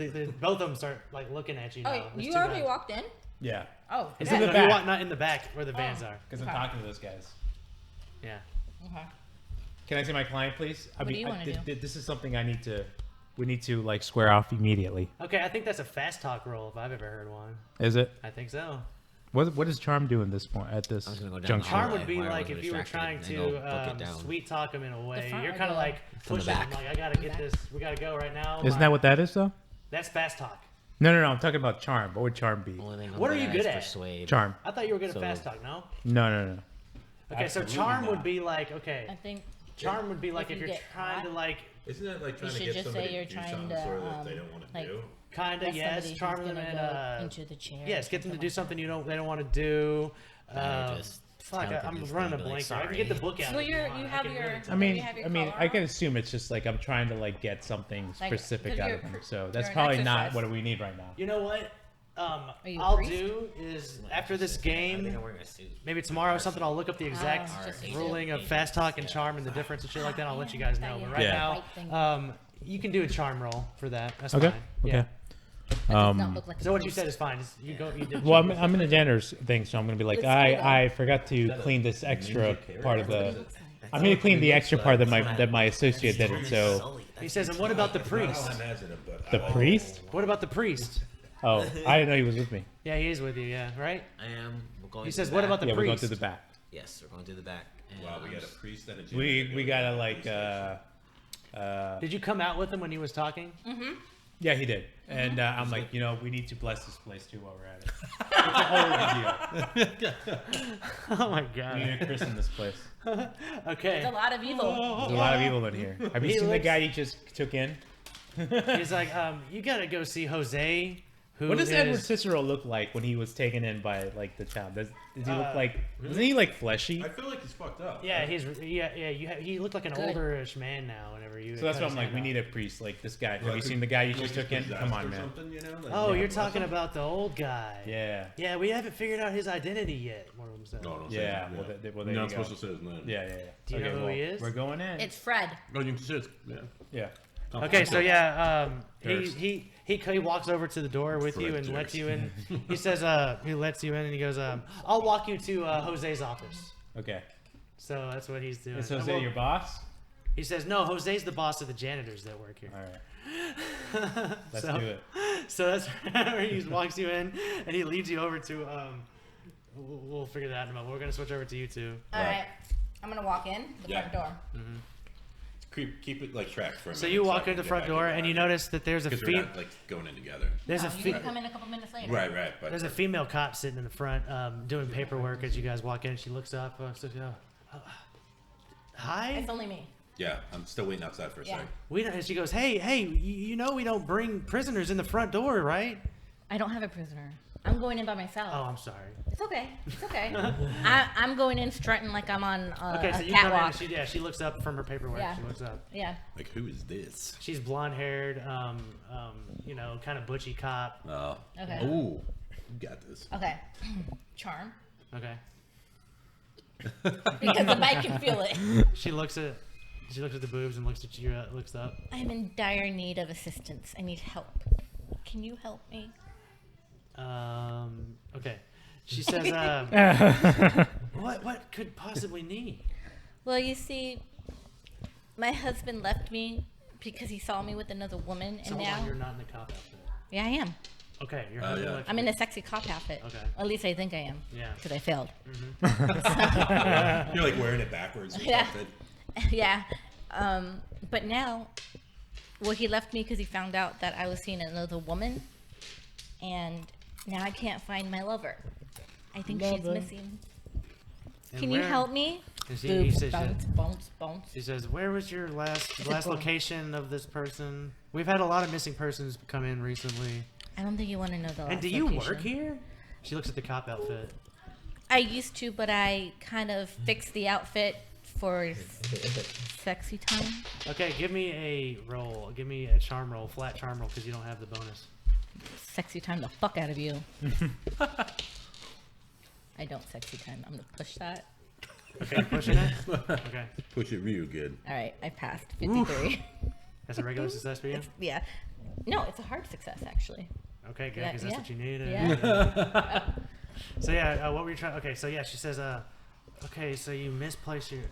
Both of them start like looking at you. Oh, now. wait, There's you two already guys. walked in? Yeah, Oh, It's okay. in the back. back. Not in the back where the vans are. because I'm Okay. talking to those guys. Yeah. Okay. Can I see my client, please? What do you wanna do? This is something we need to like square off immediately. Okay, I think that's a fast talk roll if I've ever heard one. Is it? I think so. What is Charm doing this point at this I was gonna go down the junction? hall. Charm would be Why I like wasn't if you were distracted trying and go book to it down. sweet talk him in a way. front You're or kind of the- like From the pushing him, back. like I gotta get this. We gotta go right now. Isn't that what that is though? That's fast talk. No. I'm talking about Charm. What would Charm be? Only thing I'm What are good you at good is at? Persuade. Charm. I thought you were good at So- fast talk. No. No. Okay, so Absolutely charm not. would be like okay. I think Charm would be like If if you you're get trying to caught. like Isn't that like trying to should get just somebody say you're to do trying something to, sort of that they don't want to like, do? kind of let yes, somebody charm who's them gonna and go into the chair. yes, get them to something do like something they don't want to do. Or just Fuck, tell them I'm just running a be like, blank. here. I can sorry. get the book out. So if you want. I have can your- really I tell. mean, you have your I collar can on? assume it's just like I'm trying to like get something Like, specific 'cause out you're of him. pr- So you're that's an probably not exercise. what we need right now. You know what? you a I'll priest? do is after this I think game, I'm wearing a suit. maybe tomorrow or something. I'll look up the exact just you ruling of do. fast talk and charm and the difference and shit like that. I'll let you guys know. But right Yeah. now, you can do a charm roll for that. That's Okay. fine. Okay. Yeah. Does not look like a So what you priest. said is fine. Just, you go. You did. Well, I'm in the janitor's thing, so I'm gonna be like, It's cool, though. I forgot to clean this extra part of the. That's what it looks like. I'm gonna clean the extra part that my associate did it. So He says, and what about the priest? I'll imagine it, but the priest? What about the priest? Oh, I didn't know he was with me. Yeah, he is with you. Yeah, right. I am. We're going He to says, the what back. about the Yeah, we're going priest? to the back. Yes, we're going to the back. And wow, we got a priest and a janitor. We gotta like Did you come out with him when he was talking? yeah, he did. And I'm like, we need to bless this place too while we're at it. It's a whole idea. Oh my We god. need to christen this place. Okay. There's a lot of evil. There's a lot of evil in here. Have you He seen the looks- guy you just took in? He's like, you gotta go see Jose. Who What does is- Edward Cicero look like when he was taken in by like the town? Does he look like? Isn't he like fleshy? I feel like he's fucked up. Yeah, he looked like an Good. older-ish man now. Whenever you. So that's cut what I'm his like. hand We off. need a priest like this guy. Have Like, you seen the guy you just like took in? possessed Come on, or man. something, you know? Like, Oh, yeah, you're bless talking him. about the old guy. Yeah. Yeah, we haven't figured out his identity yet. One of them said. No, don't say Yeah. that, Well, there You're you not go. supposed to say his name. Yeah. Do you know who well, he is? We're going in. It's Fred. No, you can say it. Yeah. Yeah. Okay, so yeah, First. he walks over to the door with you and Fred lets Durst. you in. He says he lets you in and he goes I'll walk you to Jose's office. Okay. So that's what he's doing. Is Well, Jose your boss? He says no. Jose's the boss of the janitors that work here. All right. Let's So- do it. So that's where he walks you in and he leads you over to we'll figure that out in a moment. We're gonna switch over to you two. All right. I'm gonna walk in the Yeah. front door. Keep it like tracked for a minute. So you I walk can in the get front back door in and you behind notice that there's a because we're not like going in together. there's No, a you can come in a couple minutes later. Right, but There's a female cop sitting in the front doing paperwork as you guys walk in. She looks up. Hi. It's only me. yeah, I'm still waiting outside for a Yeah. second. We don't, and she goes, hey, you know we don't bring prisoners in the front door, right? I don't have a prisoner. I'm going in by myself. Oh, I'm sorry. It's okay. It's okay. I'm going in strutting like I'm on Okay, a so you come in catwalk. and she looks up from her paperwork. Yeah. She looks up. Yeah. Like, who is this? She's blonde haired, kind of butchy cop. Oh. Okay. Ooh, you got this. Okay. Charm. Okay. Because the mic can feel it. She looks at the boobs and looks at you. Looks up. I'm in dire need of assistance. I need help. Can you help me? Okay. She says, what could possibly need? Well, you see, my husband left me because he saw me with another woman, and So hold now, on, you're not in the cop outfit. yeah, I am. Okay, you're. yeah. I'm in a sexy cop outfit. Okay. At least I think I am. Yeah. Because I failed. You're like wearing it backwards or Yeah. something. Yeah. But now, well, he left me because he found out that I was seeing another woman, and now I can't find my lover. I think she's Lover. missing. And Can you help me? And Boop, bounce. She says, "Where was your last location of this person? We've had a lot of missing persons come in recently. I don't think you want to know the last And do you location. work here?" She looks at the cop outfit. I used to, but I kind of fixed the outfit for sexy time. Okay, give me a roll. Give me a charm roll, flat charm roll, because you don't have the bonus. Sexy time the fuck out of you. I don't sexy time. I'm gonna push that. Okay, pushing it. Okay, Push it real good. All right, I passed 53. that's a regular success for you. Yeah. No, it's a hard success actually. Okay, good, Yeah, because that's yeah. what you needed. Yeah. So yeah, what were you trying? Okay, so yeah, she says, okay, so you misplaced your.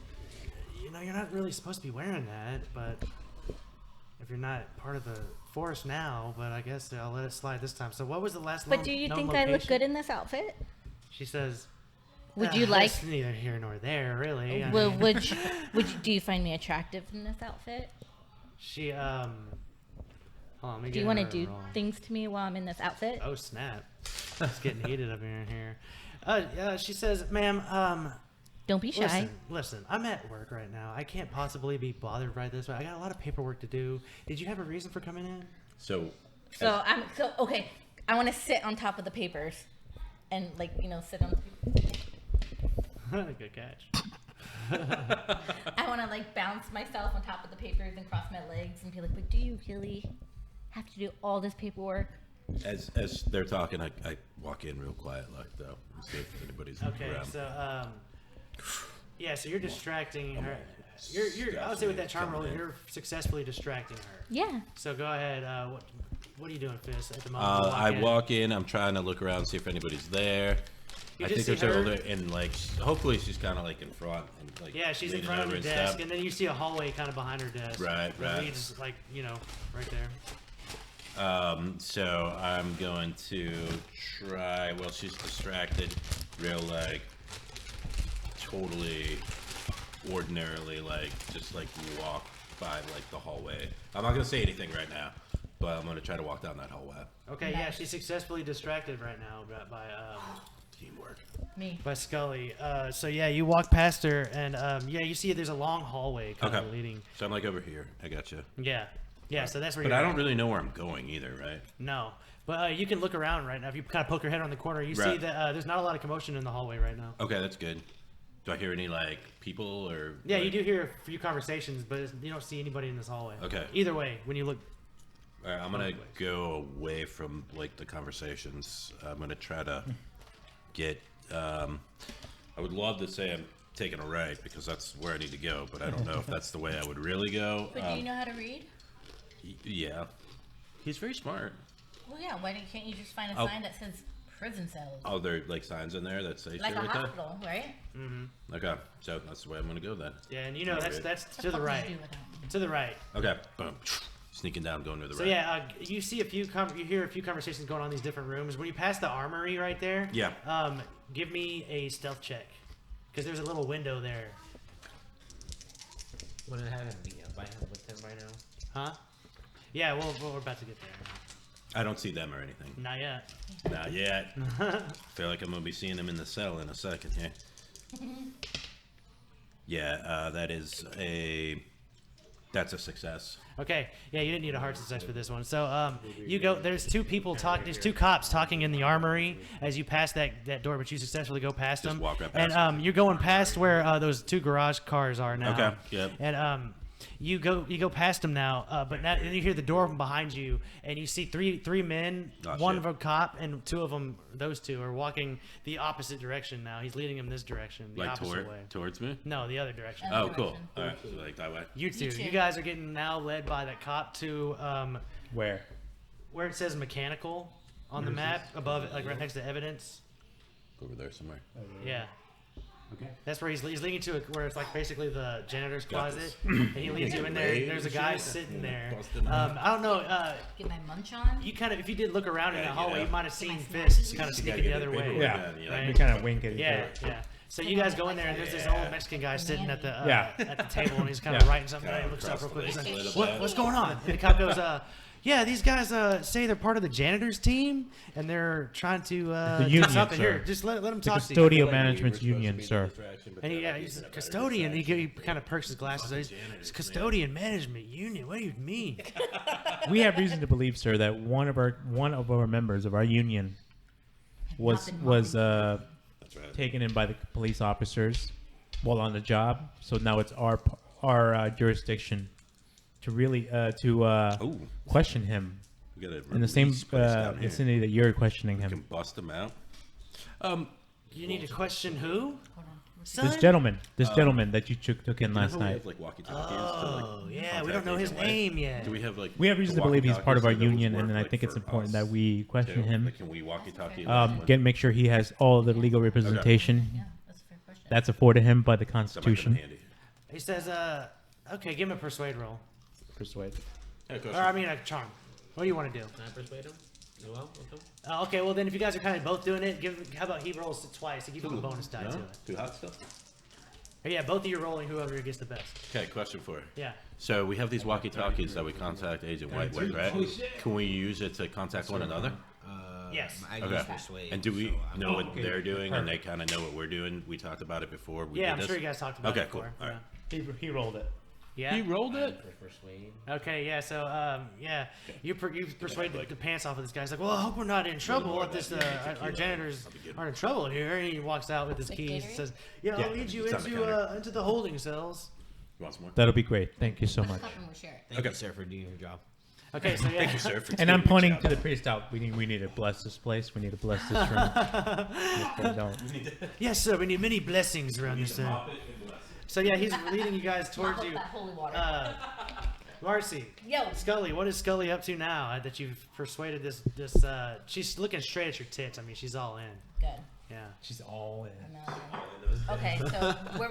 You know, you're not really supposed to be wearing that, but if you're not part of the force now, but I guess I'll let it slide this time. So what was the last? But do you think I look good in this outfit? She says. Would you like? That's neither here nor there, really. I Well, mean, would you, do you find me attractive in this outfit? she Hold on, let me Do get you want to her do roll. things to me while I'm in this outfit? Oh snap! It's getting heated up in here. She says, "Ma'am, Don't be shy. listen. I'm at work right now. I can't possibly be bothered by this. I got a lot of paperwork to do. Did you have a reason for coming in?" So, So okay. I want to sit on top of the papers, and sit on. Good catch. I want to bounce myself on top of the papers and cross my legs and be like, "But do you really have to do all this paperwork?" as they're talking, I walk in real quiet, though, and see if anybody's Okay, around. so yeah, so you're distracting her. You're I would say with that charm roll, you're successfully distracting her. Yeah. So go ahead. What are you doing, Fizz? At the moment, you I in? walk in. I'm trying to look around, see if anybody's there. You I just think see there's her- older, and hopefully she's kind of in front. And, Yeah, she's in leaning front of over her and desk, stuff. and then you see a hallway kind of behind her desk. Right, That right. leads right there. So I'm going to try. Well, she's distracted, real totally ordinarily, just walk by the hallway. I'm not gonna say anything right now, but I'm gonna try to walk down that hallway. Okay, yeah, she's successfully distracted right now by Teamwork. Me. by Scully. So yeah, you walk past her, and yeah, you see there's a long hallway kind of Okay. leading. So I'm over here. I gotcha. Yeah. So that's where. But you're I at. don't really know where I'm going either, right? No, but you can look around right now. If you kind of poke your head around the corner, you see Right. that there's not a lot of commotion in the hallway right now. Okay, that's good. Do I hear any people or? Yeah, you do hear a few conversations, but you don't see anybody in this hallway. Okay. Either way, when you look. All right, I'm gonna go away from the conversations. I'm gonna try to get. I would love to say I'm taking a right because that's where I need to go, but I don't know if that's the way I would really go. But do you know how to read? Yeah, he's very smart. Well, yeah. Why can't you just find a Oh. sign that says prison cells? Oh, there are signs in there that say Like shit a right there? hospital, right? Okay, so that's the way I'm gonna go then. Yeah, and that's What to the fuck do right. you do with that? To the right. Okay, boom. Sneaking down, going to the So right. yeah, you see you hear a few conversations going on in these different rooms. When you pass the armory right there, Yeah. Give me a stealth check, because there's a little window there. Would it have the button with him right now? Huh? Yeah, well, we're about to get there. I don't see them or anything. Not yet. Not yet. Feel like I'm gonna be seeing them in the cell in a second here. Yeah, that's a success. Okay, yeah, you didn't need a hard success for this one. So, you go. There's two cops talking in the armory as you pass that door, but you successfully go past Just them. walk right past And you're going past where those two garage cars are now. Okay, yep. And you go past them now, but now then you hear the door from behind you, and you see three men, Oh, one shit. of a cop, and two of them. Those two are walking the opposite direction now. He's leading them this direction, the opposite way. Towards me? No, the other direction. Oh, cool. direction. All right, so that way. You two. two. You guys are getting now led by that cop to Where? where it says mechanical on the map above it, right next to evidence. Over there somewhere. Yeah. Okay. That's where he's leading to where it's basically the janitor's Got closet, and he leads you in there. And there's a guy sitting there. Busting I don't know. Get my munch on? You kind of, if you did look around in the hallway, yeah. you might have seen my fists snackies? kind of You gotta sneaking get the other the way. paperwork. Yeah. Yeah, right. We kind of wink at each Yeah, other. yeah. So you guys go in there, and there's this old Mexican guy sitting at the Yeah. at the table, and he's kind of Yeah. writing something. Kind And of he looks up real quick. He's across the like, legs, "What's going on?" And the cop goes, yeah, these guys say they're part of the janitors team, and they're trying to The do union, something sir. here. Just let them The talk to you. custodial management union, sir. And he's a custodian. He kind of perks his glasses. He's custodian management union. What do you mean? We have reason to believe, sir, that one of our members of our union was taken in by the police officers while on the job. So now it's our jurisdiction to really question him in the same vicinity that you're questioning Can him. bust him out. You need to question who? Son? This gentleman that you took in last We night. have, like, walkie-talkies Oh, to, yeah, we contact don't know his Agent White? name yet. Do we have like? We have reason to believe he's part of our union, and I think it's for important us that we question too? him. Like, can we walkie-talkie? Make sure he has all the legal representation Yeah, that's a fair question. that's afforded him by the That might come in Constitution. handy. He says, okay, give him a persuade roll. Persuade. Yeah, of course. Or, I mean, a charm. What do you want to do? Can I persuade him? Noel? Okay. Okay, well, then if you guys are kind of both doing it, how about he rolls it twice to give him a bonus die No? to it. Too hot still? Or, yeah, both of you rolling whoever gets the best. Okay, question for you. Yeah. So we have these walkie-talkies that we contact Agent White with, right? Can we use it to contact one another? Yes. I Okay. use persuade. And do we so I'm know what okay. they're doing, and they kind of know what we're doing? We talked about it before. We Yeah, did I'm this? sure you guys talked about Okay, it cool. before. All right. He rolled it. Yeah. He rolled it. for persuade. Okay, yeah, so, yeah, you persuade the pants off of this guy. He's like, well, I hope we're not in trouble. more If of this, that. our janitors aren't in trouble here. And he walks out with his keys and says, yeah, I'll lead you it's on the counter. into the holding cells. You want some more? That'll be great. Thank you so much. Cup and we'll share it. Thank Okay. you, sir, for doing your job. Okay, so yeah. Thank you, sir. For And I'm doing your pointing job. to the priest out. We need to bless this place. We need to bless this room. No. Yes, sir, we need many blessings around this town. So yeah, he's leading you guys towards Mop up you. that holy water. Marcy, Yo. Scully, what is Scully up to now that you've persuaded this, she's looking straight at your tits. I mean, she's all in. Good. Yeah. She's all in. No. Okay, so where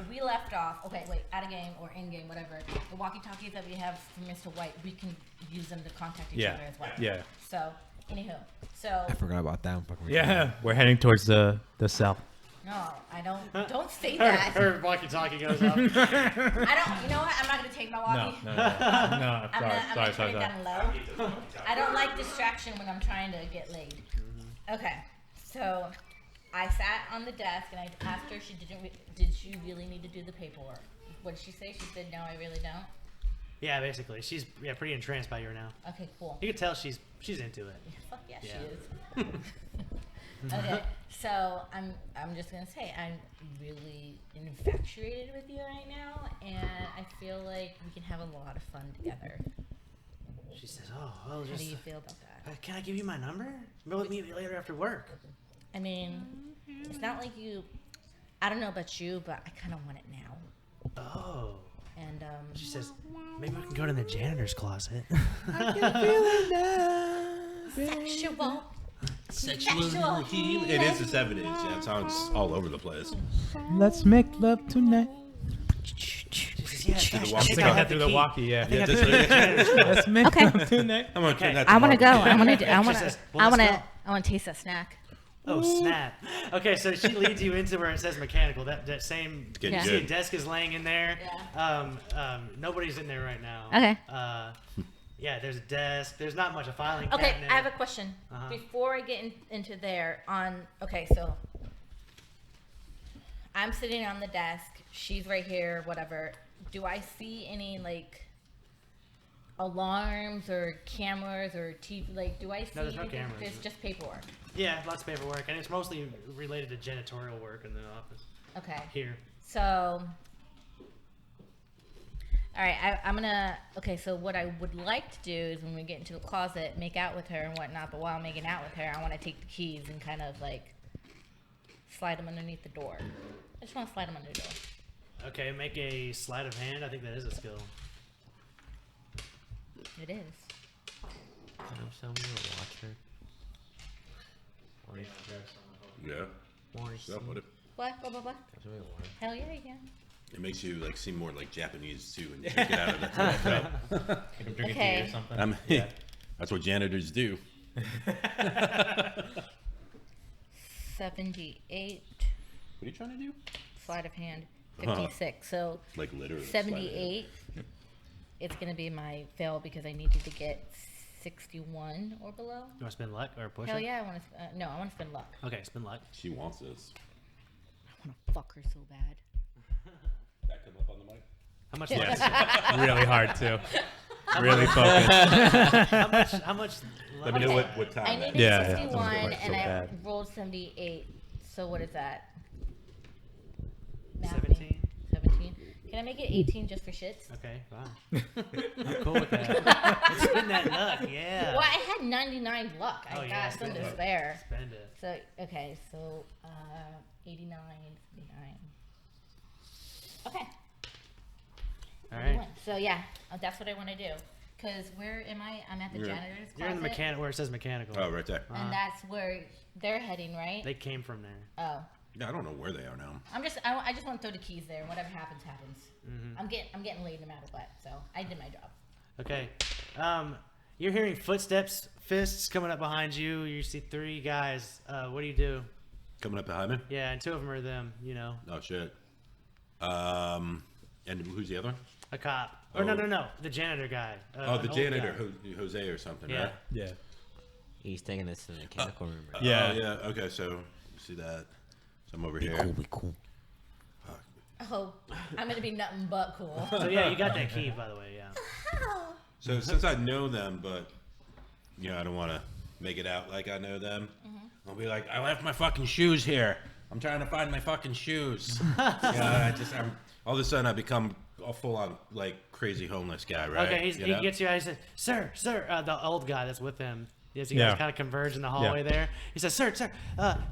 we left off. Okay, wait, out of game or in game, whatever. The walkie-talkies that we have from Mr. White, we can use them to contact each Yeah. other as well. Yeah. So, anywho, so I forgot about that. Yeah. We're heading towards the south. no, I don't say that. Her walkie-talkie goes up. I don't. You know what? I'm not gonna take my walkie. No. I'm Sorry. gonna turn it down low. I don't like distraction when I'm trying to get laid. Okay, so I sat on the desk and I asked her, did she really need to do the paperwork? What did she say? She said, no, I really don't. Yeah, basically, she's pretty entranced by you now. Okay, cool. You can tell she's into it. Fuck yeah, Yeah. she is. Okay, so I'm just gonna say I'm really infatuated with you right now, and I feel like we can have a lot of fun together. She says, "Oh, well, How do just you feel about that? can I give you my number? Meet me later after work." I mean, it's not like you. I don't know about you, but I kind of want it now. Oh. And She says, "Maybe we can go to the janitor's closet." sexual healing. It is the 70s. Yeah, it sounds all over the place. Let's make love tonight. She says, "Yeah, the gosh, walkie- I think I I head have through the the key." walkie. Yeah. Yeah, this Let's make Okay. love tonight. I'm gonna Okay. turn that to I want to go. barbecue. I want She to. says, "Well, let's go." I want to taste that snack. Oh snap! Okay, so she leads you into where it says mechanical. That same. Getting You Yeah. see a good. desk is laying in there. Yeah. Nobody's in there right now. Okay. Yeah, there's a desk. There's not much. A filing Okay, cabinet. I have a question. Uh-huh. Before I get into there, okay, so I'm sitting on the desk. She's right here, whatever. Do I see any, like, alarms or cameras or TV? Like, do I see No, there's no anything? cameras. It's just paperwork. Yeah, lots of paperwork, and it's mostly related to janitorial work in the office Okay. here. So, all right, I'm gonna. Okay, so what I would like to do is when we get into the closet, make out with her and whatnot. But while I'm making out with her, I want to take the keys and kind of like slide them underneath the door. I just want to slide them under the door. Okay, make a sleight of hand. I think that is a skill. It is. Can you tell me to watch her? Yeah. Watch What's up with it? What? Blah blah blah. Tell me to watch. Hell yeah, you can. It makes you like seem more like Japanese too, and you drink it out of the cup. I'm drinking Okay. tea or something. That's what janitors do. 78 What are you trying to do? sleight of hand. Uh-huh. 56. So Like literally. 78. it's gonna be my fail because I needed to get 61 or below. You want to spin luck or push Hell it? yeah, I want to. No, I want to spin luck. Okay, spin luck. She wants this. I want to fuck her so bad. That come up on the mic. How much? Yes. Really hard too. Really focused. How much? Let me know what time. I that needed is. 61 so and I bad. rolled 78. So what is that? 17. 17. Can I make it 18 just for shits? Okay, fine. I'm cool with that. Let's spin that luck, yeah. Well, I had 99 luck. I Oh, got yeah, some spend to it. spare. Spend it. So, okay, so 89, 79. Okay. All right. So, yeah, that's what I want to do. Because where am I? I'm at the janitor's closet. You're in the mechanic where it says mechanical. Oh, right there. And that's where they're heading, right? They came from there. Oh. Yeah, I don't know where they are now. I just want to throw the keys there. Whatever happens, happens. I'm getting laid no matter what. So I did my job. Okay. You're hearing footsteps, fists coming up behind you. You see 3 guys. What do? Coming up behind me? Yeah, and 2 of them are them, you know. Oh, shit. And who's the other one? A cop. Oh. Or no. The janitor guy. Oh, the an old janitor, guy. Jose or something, Yeah. right? Yeah. He's taking us to the mechanical room. Right? Yeah. Oh, yeah. Okay, so you see that. So I'm over Be here. cool, be cool. Oh, I'm gonna be nothing but cool. So yeah, you got that key, by the way, yeah. So since I know them, but I don't want to make it out like I know them. I'll be like, I left my fucking shoes here. I'm trying to find my fucking shoes. I'm all of a sudden I become a full-on like crazy homeless guy, right? Okay, he gets you out. He says, "Sir, the old guy that's with him." As you Yeah. guys kind of converge in the hallway there, he says, "Sir,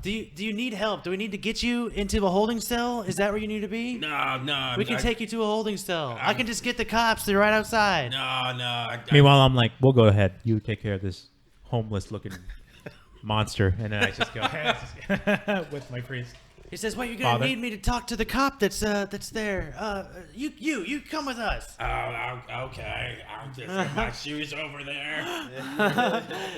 do you need help? Do we need to get you into a holding cell? Is that where you need to be? No. We can take you to a holding cell. I can just get the cops. They're right outside." No. Meanwhile, I'm like, we'll go ahead. You take care of this homeless-looking monster, and then I just go with my priest. He says, "Well, you're gonna Father? need me to talk to the cop that's there. You come with us." Okay. I'll just get my shoes over there.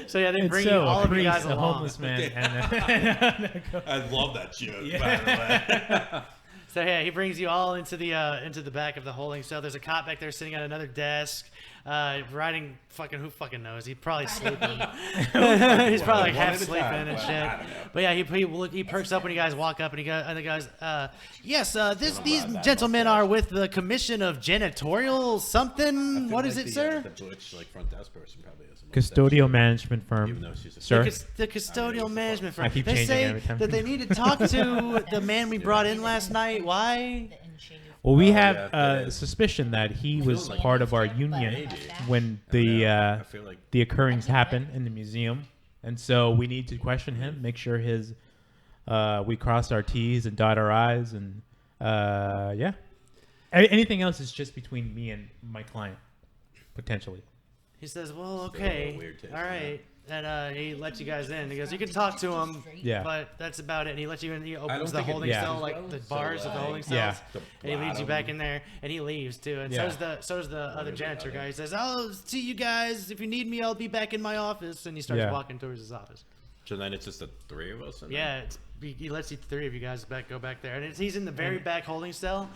So yeah, they And bring so, all of you priest, guys a along. homeless man, and I love that joke, by the way. So yeah, he brings you all into the back of the holding cell. There's a cop back there sitting at another desk, writing who fucking knows. He's probably sleeping. He's probably like half sleeping and shit. But yeah, he perks up when you guys walk up, and the guys, yes, these gentlemen are with the Commission of Janitorial something. What is it, sir? The butch, like front desk person probably has some custodial management Even firm. though she's a Sir, The custodial management firm. I keep They changing say every time. that they need to talk to the man we brought in last night. Why? well, we have yeah, that a is. suspicion that he was like part of our but- union Maybe. when I feel like the occurrings happened in the museum, and so we need to question him, make sure we cross our T's and dot our I's, and yeah. Anything else is just between me and my client, potentially. He says, "Well, Still a okay, little weird taste all in right." And he lets you guys in. He goes, "You can talk to him, Yeah. but that's about it." And he lets you in. He don't opens the think it holding Yeah. cell, matters like well, the so, bars of the holding cells. Yeah. And he leads you back in there, and he leaves too. And Yeah. so does the other janitor guy. He says, "I'll see you guys. If you need me, I'll be back in my office." And he starts Yeah. walking towards his office. So then it's just the 3 of us. Yeah, he lets you 3 of you guys go back there, and he's in the very back holding cell.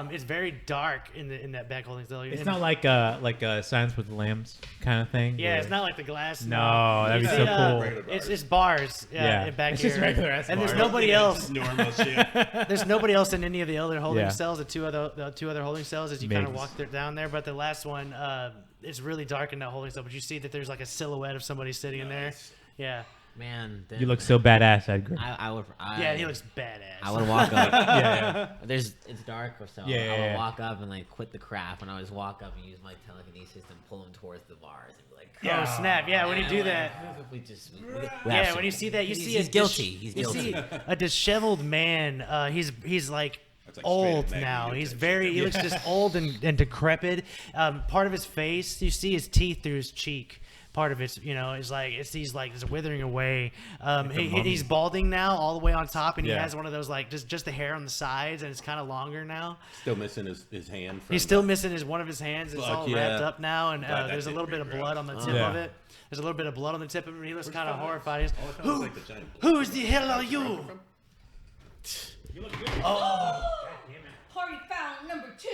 It's very dark in that back holding cell. It's And- not like a Silence with the Lambs kind of thing. Yeah, where- it's not like the glass. No, that'd You be see, so cool. It's bars. Yeah. Back It's here. just regular ass And there's bars. nobody else. Normal shit. There's nobody else in any of the other holding Yeah. cells. The two other holding cells as you kind of Migs. walk down there. But the last one, it's really dark in that holding cell. But you see that there's like a silhouette of somebody sitting in there. Yeah. Man, then You look so badass, Edgar. I He looks badass. I would walk up. yeah. It's dark or so. Yeah, I would yeah. walk up and like quit the crap, and I would walk up and use my telekinesis and pull him towards the bars and be like, Oh snap! Yeah, when you do that. we Yeah, when you see that, you see he's a guilty. He's you guilty. see a disheveled man. He's like That's like old straight now. Maggie He's type very. shit. He looks just old and decrepit. Part of his face, you see his teeth through his cheek. Part of it's, is like he's like just withering away. He's balding now, all the way on top, and he Yeah. has one of those like just the hair on the sides, and it's kind of longer now. Still missing his hand. From He's still missing one of his hands. It's Fuck all yeah. wrapped up now, and God, that there's a did little bit of pretty blood on the gross. tip Yeah. of it. There's a little bit of blood on the tip of it, and he looks kind of horrified. He's, All I found was, like, the giant who the hell are you? Party foul number 2.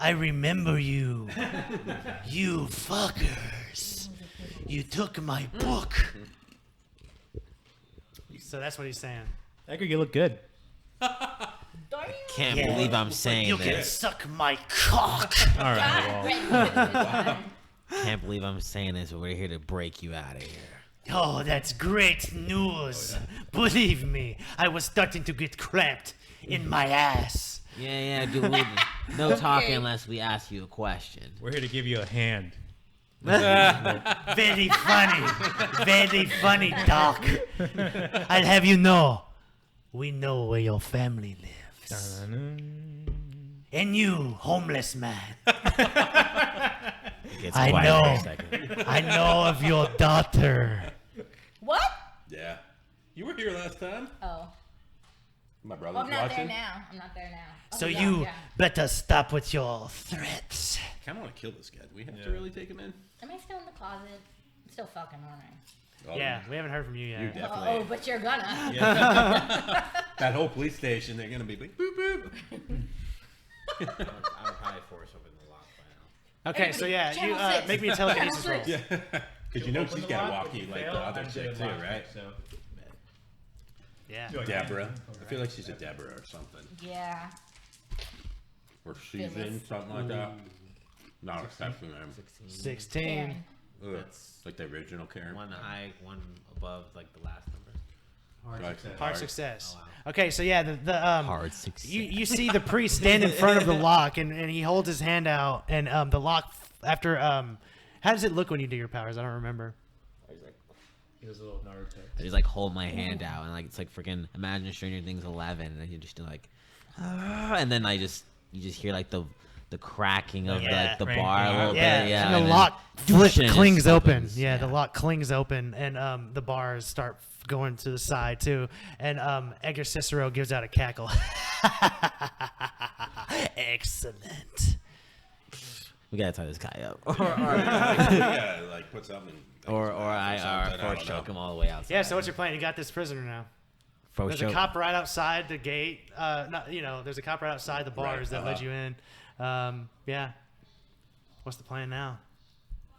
I remember you. You fuckers. You took my book. So that's what he's saying. Edgar, you look good. Can't Yeah. believe I'm saying You can this. suck my cock. All right, well, Can't believe I'm saying this, but we're here to break you out of here. Oh, that's great news. Believe me, I was starting to get cramped in my ass. Yeah, dude. No talking unless we ask you a question. we're here to give you a hand. Very funny. Very funny, Doc. I'll have you know, we know where your family lives. And you, homeless man, It's I quiet know. for a second. I know of your daughter. What? Yeah. You were here last time. Oh. My Well, brother's I'm not watching. there now. I'm not there now. So Oh, yeah, you yeah. better stop with your threats. I kind of want to kill this guy. Do we have to really take him in? Am I still in the closet? I'm still fucking, aren't I? Oh, Yeah, we haven't heard from you You yet. definitely. Oh, but you're gonna. Yeah. That whole police station, they're gonna be like boop boop. I would probably force open the lock by now. Okay, so yeah, you Channel 6. make me a telekinesis roll. Channel Yeah. Because you know Open she's the got lock, walkie if you like fail, the other I did chick a too, lock right? pick, so. Yeah. Deborah. I feel like she's a Deborah or something. Yeah. Or Susan, Phyllis. something like that. Not a sexy name. 16. Karen. Ugh. Like the original Karen. One high, one above, like the last number. Hard success. Okay, so yeah, the Hard success. you see the priest stand in front of the lock and he holds his hand out and the lock after how does it look when you do your powers? I don't remember. He was a little Naruto. I just like hold my hand out and like it's like freaking imagine Stranger Things 11 and you just do like and then you just hear like the cracking of Yeah. like the Cranking bar a out. little Yeah, bit. Yeah, and the then lock whoosh, and it clings just open. opens. Yeah, the lock clings open, and the bars start going to the side too. And Edgar Cicero gives out a cackle. Excellent. We gotta tie this guy up, Yeah, like put something. or something, I don't force choke know. him all the way outside. Yeah. So what's your plan? You got this prisoner now. Force There's a choke. cop right outside the gate. There's a cop right outside the bars that let you in. Yeah. What's the plan now?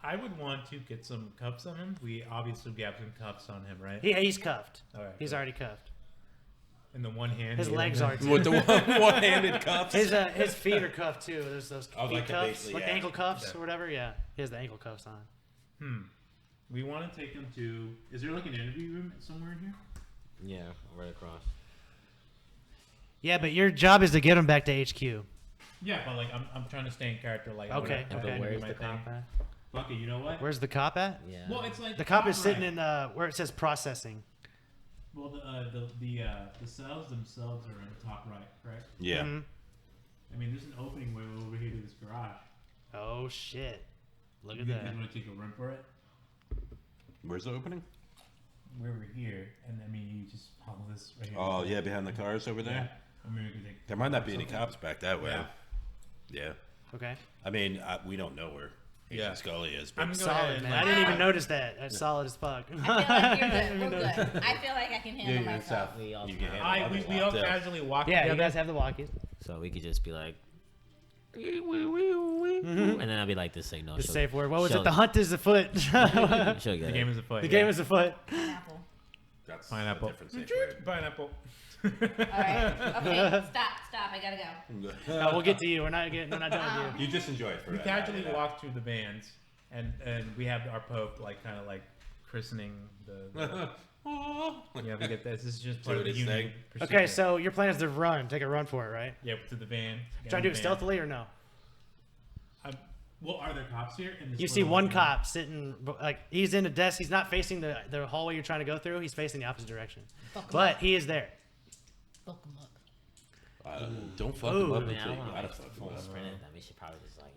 I would want to get some cuffs on him. We obviously have some cuffs on him, right? He's cuffed. All right. He's already cuffed. In the one hand. His he legs has are it. too. With the one-handed cuffs. His feet are cuffed too. There's those Oh, feet like the cuffs, basically, like yeah. ankle cuffs or whatever. Yeah, he has the ankle cuffs on. We want to take him to. Is there like an interview room somewhere in here? Yeah, right across. Yeah, but your job is to get him back to HQ. Yeah, but like I'm trying to stay in character. Like I Okay, wanna- okay. I wanna do Where's my the thing. cop at? Fuck it, you know what? Where's the cop at? Yeah. Well, it's like The cop is sitting copyright. in where it says processing. Well, the cells themselves are in the top right, correct? Yeah. Mhm. I mean, there's an opening way over here to this garage. Oh shit! Look at You that. guys want to take a run for it? Where's the opening? We're over here, and I mean, you just follow this right here. Oh yeah, behind the cars over Yeah. there. I mean, we can take. There might not be any something. cops back that way. Yeah. Yeah. Okay. I mean, we don't know where Agent Scully is, I'm but gonna go ahead Solid and, man. like, I didn't even notice that. That's solid as fuck. I feel like you're good. We're good. I feel like I can handle yeah, myself. We all you can handle we other all stuff, too. casually walk Yeah, together. you guys have the walkies. So we could just be like, and then I'll be like this signal. The she'll- safe word. What was she'll- it? The hunt is afoot. she'll The get game it. is a fight. The game is afoot. Pineapple. That's Pineapple. a different safe word. Pineapple. All right. Okay. Stop. I gotta go. We'll get to you. We're not done with you. You just enjoy it for We that. casually walk through the vans, and we have our Pope like kind of like christening the yeah, we get this. This is just part of the Doing his union. thing. procedure. Okay, so your plan is to run. Take a run for it, right? Yeah, to the van. Try to do it stealthily or no? Well, are there cops here? In this You see little one van? cop sitting, like he's in a desk. He's not facing the hallway you're trying to go through. He's facing the opposite direction. Fuck 'em But up. he is there. Fuck 'em up. Don't fuck Ooh. him up I mean, I until don't you want gotta to fuck him full up. sprint it. Then we should probably just like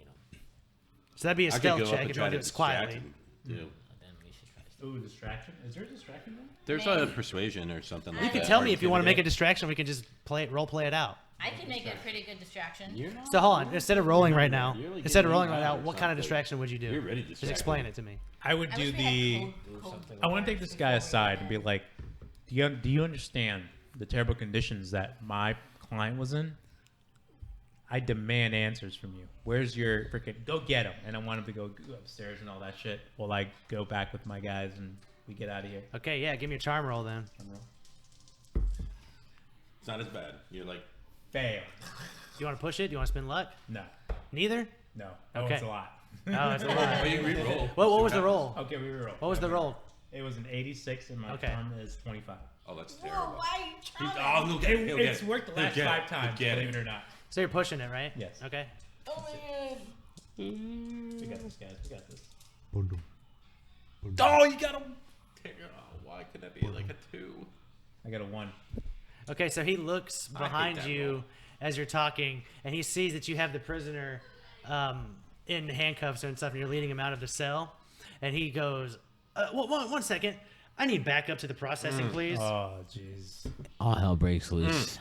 So that'd be a I could stealth go up check and if you try want to to do it distract quietly. him. too. then we should try. To Ooh, distraction. Is there a distraction there? There's a persuasion or something like You that. can tell or me if you want to make a intimidate. distraction. We can just role play it out. I can make a pretty good distraction. You're not. So hold on. Instead of rolling right now, You're like instead of getting rolling right mad now, or what kind of something. distraction would you do? You're ready to Just distract explain him. it to me. I would I do wish we the. had cold. I want to take this guy aside and be like, do you understand the terrible conditions that my client was in? I demand answers from you. Where's your freaking? Go get him. And I want him to go upstairs and all that shit. While I go back with my guys and we get out of here. Okay, yeah, give me a charm roll then. It's not as bad. You're like, Fail. Do you want to push it? Do you want to spend luck? No. Neither? No. Okay. It's a lot. Oh, it's a lot. oh, you re-roll. What was the roll? Okay, we reroll. What was the roll? It was an 86 and my Okay. charm is 25. Oh, that's Whoa, terrible. why are you He's, trying? oh, he'll get it. He'll get It's it. worked the He'll last get it. 5 times, He'll get believe it or not. So you're pushing it, right? Yes. Okay. Oh my god. We got this, guys. We got this. Oh, you got him. Oh, why could that be like a 2? I got a 1. Okay, so he looks I hate behind that you roll. as you're talking, and he sees that you have the prisoner in handcuffs and stuff, and you're leading him out of the cell. And he goes, one second. I need backup to the processing, please. Oh, jeez. All hell breaks loose.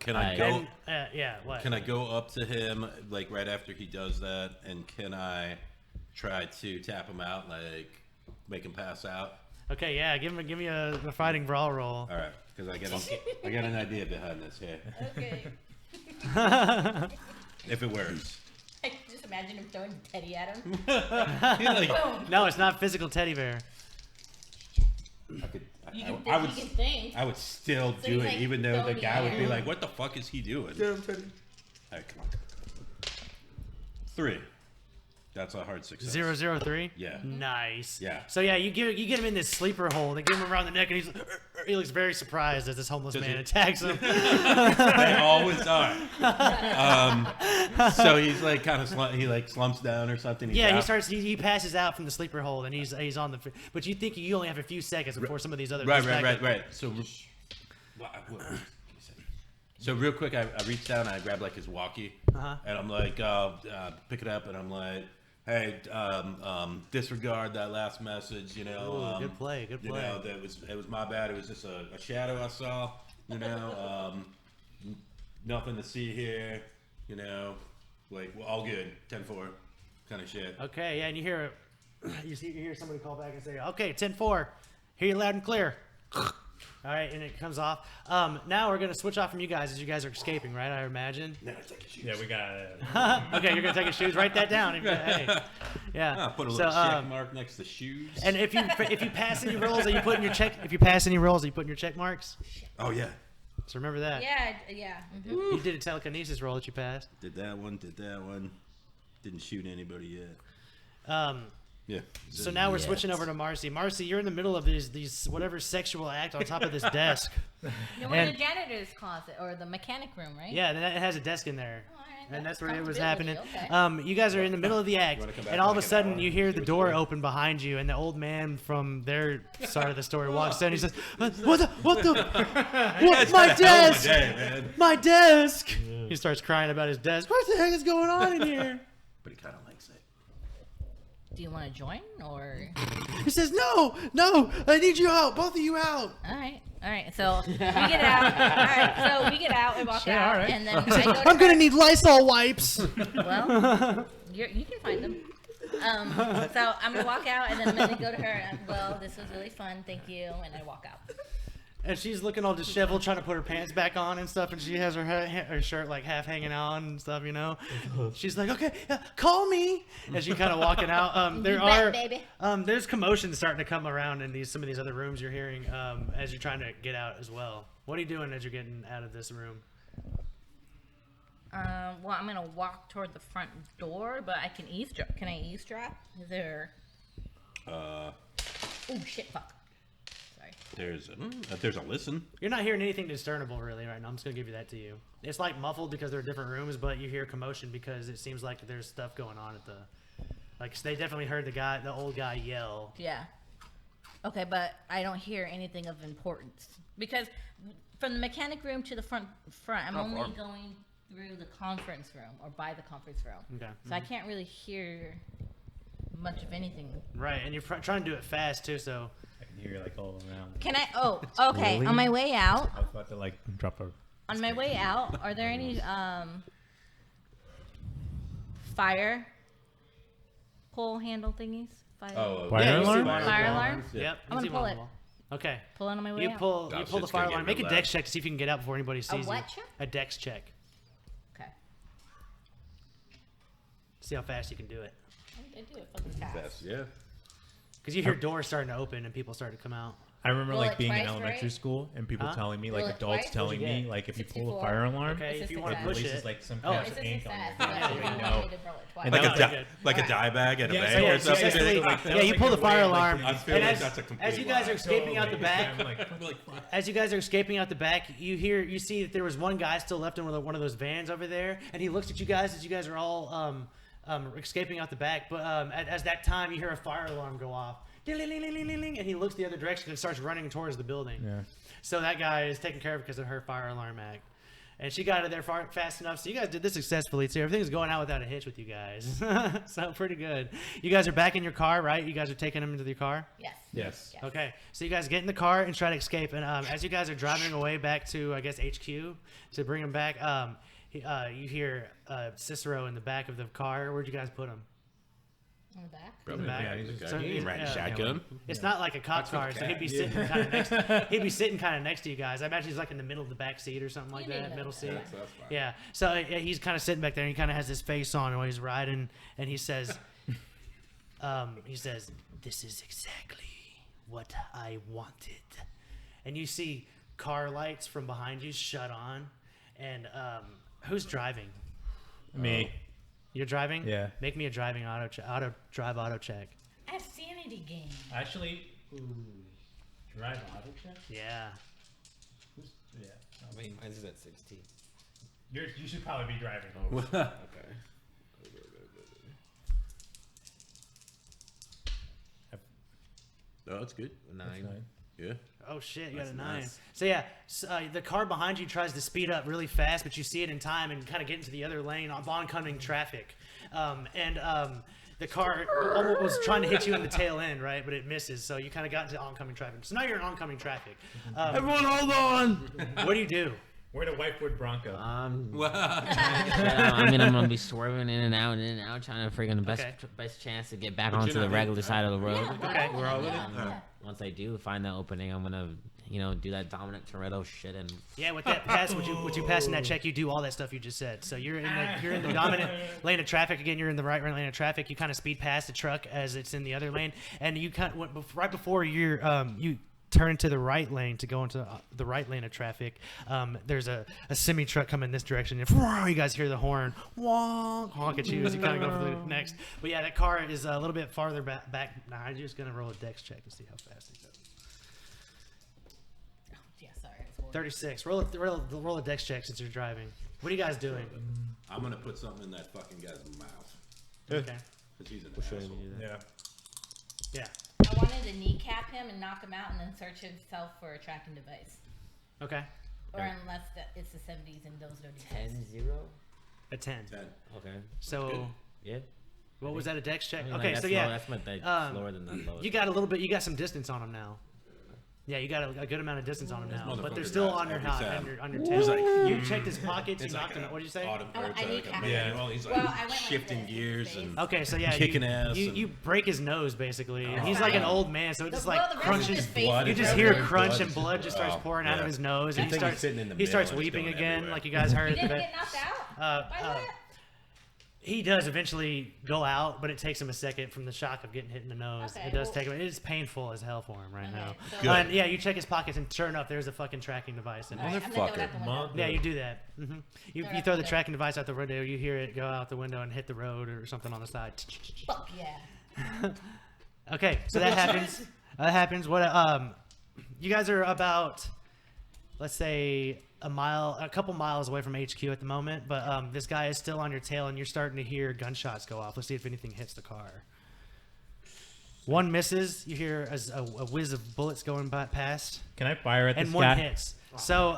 Can I go? And, yeah, what? Can I go up to him like right after he does that, and can I try to tap him out, like make him pass out? Okay, yeah, give me a fighting brawl roll. All right, because I got an idea behind this here. Okay. If it works. I can just imagine him throwing Teddy at him. He's like, Boom. No, it's not physical teddy bear. You can I think, would, you can think. I would still So do he's it, like even though the throwing guy the would be air. like, "What the fuck is he doing?" Get him, Teddy. All right, come on. 3. That's a hard success. 003. Yeah. Nice. Yeah. So yeah, you get him in this sleeper hold and get him around the neck, and he looks very surprised as this homeless Does man he? attacks him. They always are. So he's like kind of he like slumps down or something. He's Yeah, he out. starts. He passes out from the sleeper hold, and he's on the. But you think you only have a few seconds before some of these other. Right. So, so real quick, I reach down and I grab like his walkie, and I'm like, pick it up, and I'm like, hey, disregard that last message. You know, Ooh, good play. You know, it was my bad. It was just a shadow I saw. You know, nothing to see here. You know, like all good. 10-4, kind of shit. Okay, yeah, and you hear somebody call back and say, "Okay, 10-4, hear you loud and clear." All right, and it comes off. Now we're gonna switch off from you guys as you guys are escaping, right? I imagine. Now take his shoes. Yeah, we got Okay, you're gonna take his shoes. Write that down. Hey. Yeah. I'll put a little check mark next to shoes. And if you pass any rolls, are you putting your check? If you pass any rolls, are you putting your check marks? Oh yeah. So remember that. Yeah. Mm-hmm. You did a telekinesis roll that you passed. Did that one. Didn't shoot anybody yet. Yeah. So now we're switching over to Marcy. Marcy, you're in the middle of these whatever sexual act on top of this desk. No, we're in the janitor's closet or the mechanic room, right? Yeah, and it has a desk in there. All right, And that's where sounds it was good happening. with me, okay. You guys are in the middle of the act, wanna come back and all in of a like an sudden hour? you hear See the what door you got? open behind you, and the old man from their side of the story walks in. He says, "What my desk? man. My desk!" He starts crying about his desk. What the heck is going on in here? But he kind of likes it. Do you want to join or? He says, "No, I need you out, both of you out." All right. So we get out. All right. So we get out. We walk out, all right. and then I go to I'm gonna her. need Lysol wipes. Well, you can find them. So I'm gonna walk out, and then I'm gonna go to her. And, well, this was really fun. Thank you. And I walk out. And she's looking all disheveled, trying to put her pants back on and stuff, and she has her shirt like half hanging on and stuff, you know. She's like, "Okay, call me." As you kind of walking out, there's commotion starting to come around in some of these other rooms you're hearing as you're trying to get out as well. What are you doing as you're getting out of this room? Well, I'm gonna walk toward the front door, but I can eavesdrop. Can I eavesdrop? Is there? Oh shit! Fuck. Sorry. There's a listen. You're not hearing anything discernible really right now. I'm just gonna give you that to you. It's like muffled because they're different rooms, but you hear commotion because it seems like there's stuff going on at the. Like they definitely heard the old guy yell. Yeah. Okay, but I don't hear anything of importance because from the mechanic room to the front, I'm only going through the conference room or by the conference room. Okay. So I can't really hear much of anything. Right, and you're trying to do it fast too, so. I can hear like all around. Can I? Oh, okay. On my way out. I was about to like drop a. On my way out, are there any fire pull handle thingies? Fire Fire you see alarm? Fire alarm? Yeah. Yep. I'm you see gonna pull one it. on the wall. Okay. Pull it on my way You out. pull Oh, the shit's fire gonna alarm. get Make a real dex loud. check to see if you can get out before anybody sees you. what check? A dex check. Okay. See how fast you can do it. I do it fucking fast. Fast, yeah. Because you hear doors starting to open and people start to come out. I remember Roll like it being in twice, elementary right? school and people Huh? telling me, Roll like it adults twice? telling What'd you me, get? like if you pull 64. a fire alarm, Okay, It's if a you want to success. it push releases it. like some Oh, kind It's of a ink success. on Yeah, it. you So want you know. me to roll it twice. And Like that a was di- like a dye bag at a Yeah, bank so or it's something. basically- That yeah, was you like pull your the fire way of, like, alarm, to I use feel and like as, that's a complete as you guys lie. are escaping out the Totally. back, I'm like, as you guys are escaping out the back, you see that there was one guy still left in one of those vans over there, and he looks at you guys as you guys are all escaping out the back. But as that time, you hear a fire alarm go off, and he looks the other direction and starts running towards the building. Yeah. So that guy is taken care of because of her fire alarm act. And she got out of there fast enough. So you guys did this successfully too. Everything's going out without a hitch with you guys. So pretty good. You guys are back in your car, right? You guys are taking him into your car? Yes. Yes. Okay. So you guys get in the car and try to escape. And as you guys are driving away back to, I guess, HQ to bring him back, you hear Cicero in the back of the car. Where'd you guys put him? On the back. Probably back. yeah, he's he's So riding yeah. shotgun. It's not like a cop car, so he'd be sitting kind of next. He'd be sitting kind of next to you guys. I imagine he's like in the middle of the back seat or something like You need that, to middle know seat. that. That's fine. Yeah. So he's kind of sitting back there, and he kind of has his face on while he's riding, and he says, "This is exactly what I wanted." And you see car lights from behind you shut on, and who's driving? Me. You're driving? Yeah. Make me a driving auto check. I have sanity gain. Actually, drive auto check? Yeah. Yeah. I mean, mine's is at 16. You should probably be driving. Okay. Oh, that's good. 9. Yeah. Oh shit, you got That's a 9. nice. So yeah, the car behind you tries to speed up really fast, but you see it in time and kind of get into the other lane of oncoming traffic. The car almost was trying to hit you in the tail end, right? But it misses, so you kind of got into oncoming traffic. So now you're in oncoming traffic. Everyone, hold on. What do you do? We're the Whitewood Bronco. Yeah, I mean, I'm gonna be swerving in and out, trying to freaking the Okay. best chance to get back But onto you're the not regular in, side of the road. Yeah, Okay. We're all in it. Yeah. Once I do find that opening, I'm gonna, do that Dominic Toretto shit and Yeah, with that pass, with you passing that check, you do all that stuff you just said. So you're in the dominant lane of traffic again. You're in the right lane of traffic. You kind of speed past the truck as it's in the other lane, and you kind of right before you turn to the right lane to go into the right lane of traffic. There's a semi truck coming this direction, and you guys hear the horn honk at you as you kind of go for the next. But yeah, that car is a little bit farther back behind you. Just gonna roll a dex check to see how fast it goes. Yeah, sorry. It's horrible. 36. Roll a dex check since you're driving. What are you guys doing? I'm gonna put something in that fucking guy's mouth. Okay. Cause he's an asshole. Yeah. Yeah. I wanted to kneecap him and knock him out and then search himself for a tracking device. Okay. Or unless it's the 70s and those dirty days. 10-0. A 10. 10. Okay. So Yeah. what was that? A dex check? I mean, Okay. like, So that's yeah. low, that's my dex slower than the lowest. You got a little bit. You got some distance on him now. Yeah, you got a good amount of distance on him now, but they're motherfucker still dies on your every hot, time. under He's 10. like, You checked his pockets. You It's knocked like him. What did you say? I need like a cap- manual. He's like Well, I went like shifting this. gears Face. and Okay, so yeah, kicking ass. You, and- you break his nose basically, and Oh, he's like an fine. old man, so it just The- like well, the rest of crunches. his face blood. You is just covered. hear Blood crunch is- and blood just starts oh, pouring out of yeah. his nose, I and think he's sitting in the he starts middle and it's weeping going again, everywhere. like you guys heard. He didn't but- get knocked out? Uh, By uh, that? He does eventually go out, but it takes him a second from the shock of getting hit in the nose. Okay, It does well- take him. It is painful as hell for him right now. so- Good. And yeah, you check his pockets, and sure enough, there's a fucking tracking device in it. All right, I'm gonna throw it out the window. Mother- Yeah, you do that. You Throw it you out throw the the window. tracking device out the window. You hear it go out the window and hit the road or something on the side. Fuck yeah. Okay, so that happens. That happens. What? You guys are about, let's say, a couple miles away from HQ at the moment, but this guy is still on your tail, and you're starting to hear gunshots go off. Let's see if anything hits the car. One misses. You hear a whiz of bullets going past, Can I fire at this and one guy? hits. So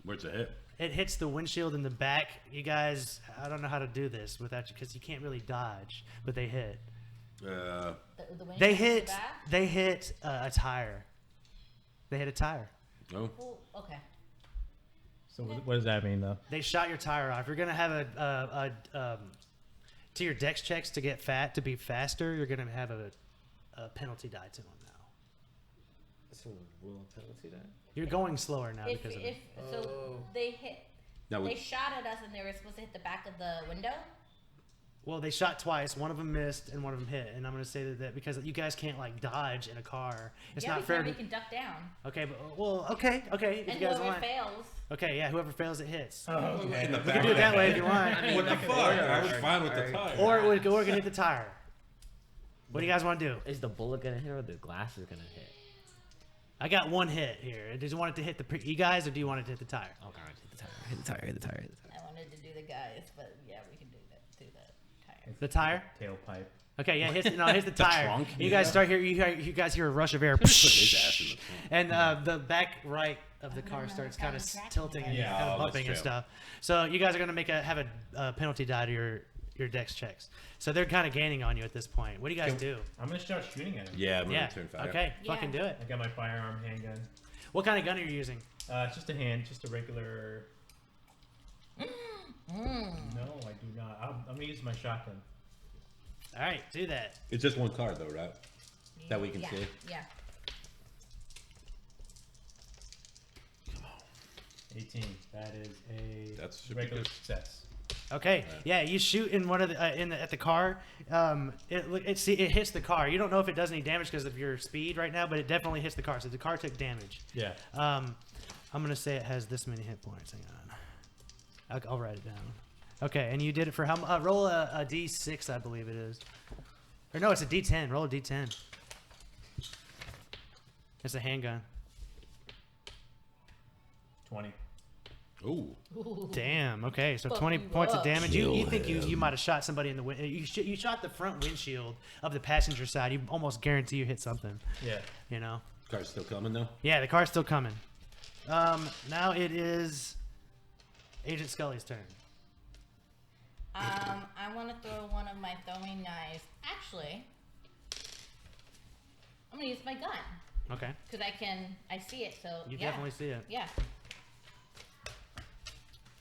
Where's it hit? it hits the windshield in the back. You guys, I don't know how to do this without you because you can't really dodge, but they hit. The windshield They in the hit. back? They hit a tire. They hit a tire. Oh. Cool. Okay. So what does that mean, though? They shot your tire off. You're gonna have a to your dex checks to get fat to be faster. You're gonna have a penalty die to them now. So will penalty that? You're going slower now If, because of if it. so, they hit. Now They we, shot at us, and they were supposed to hit the back of the window. Well, they shot twice. One of them missed, and one of them hit. And I'm going to say that because you guys can't like dodge in a car. It's yeah, not fair. we can duck down. Okay, but okay. If And you guys whoever want. fails. Okay, yeah, whoever fails it hits. Oh, okay. We can do it that way if you want. What the fuck? I was fine with the tire. Or it can hit the tire. What do you guys want to do? Is the bullet gonna hit or the glass is gonna hit? I got one hit here. Did you want it to hit you guys, or do you want it to hit the tire? Oh god, hit the tire, hit the tire, hit the tire, hit the tire. I wanted to do the guys, but yeah, we can do that. Do that tire. The tire? Tailpipe. Okay, yeah, hit the tire. trunk, You guys start here. You guys hear a rush of air, Put his ass in the trunk. and the back right of the car starts kind of tilting and Yeah, kind of oh, that's bumping and true. stuff. So you guys are gonna have a penalty die to your dex checks. So they're kind of gaining on you at this point. What do you guys do? I'm gonna start shooting at him. Yeah, I'm gonna Yeah. turn fire. Okay. Yeah. Fucking do it. I got my firearm handgun. What kind of gun are you using? It's just a hand, just a regular. No, I do not. I'm gonna use my shotgun. All right, do that. It's just one card though, right? That we can yeah. see. Yeah. 18. That is a That's should be regular good. success. Okay. Yeah, you shoot in one of the at the car. It hits the car. You don't know if it does any damage because of your speed right now, but it definitely hits the car. So the car took damage. Yeah. I'm gonna say it has this many hit points. Hang on. I'll write it down. Okay, and you did it for how? Roll a d6, I believe it is. Or no, it's a d10. Roll a d10. It's a handgun. 20. Ooh. Damn. Okay, so Fuck 20 you points of up. damage. You think you might have shot somebody in the wind. You shot the front windshield of the passenger side. You almost guarantee you hit something. Yeah. You know. Car's still coming though. Yeah, the car's still coming. Now it is Agent Scully's turn. I want to throw one of my throwing knives. Actually, I'm gonna use my gun Okay. because I see it. So You yeah. definitely see it. Yeah.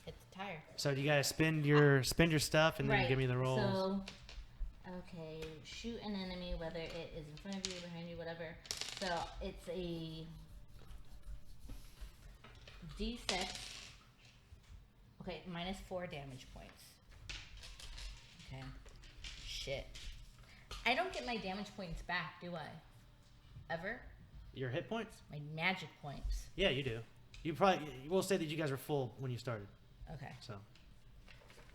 It's the tire. So you gotta spend your stuff and then give me the rolls. So, okay, shoot an enemy, whether it is in front of you, behind you, whatever. So it's a D6. Okay, -4 damage points. Okay. Shit. I don't get my damage points back, do I? Ever? Your hit points? My magic points. Yeah, you do. We'll say that you guys were full when you started. Okay. So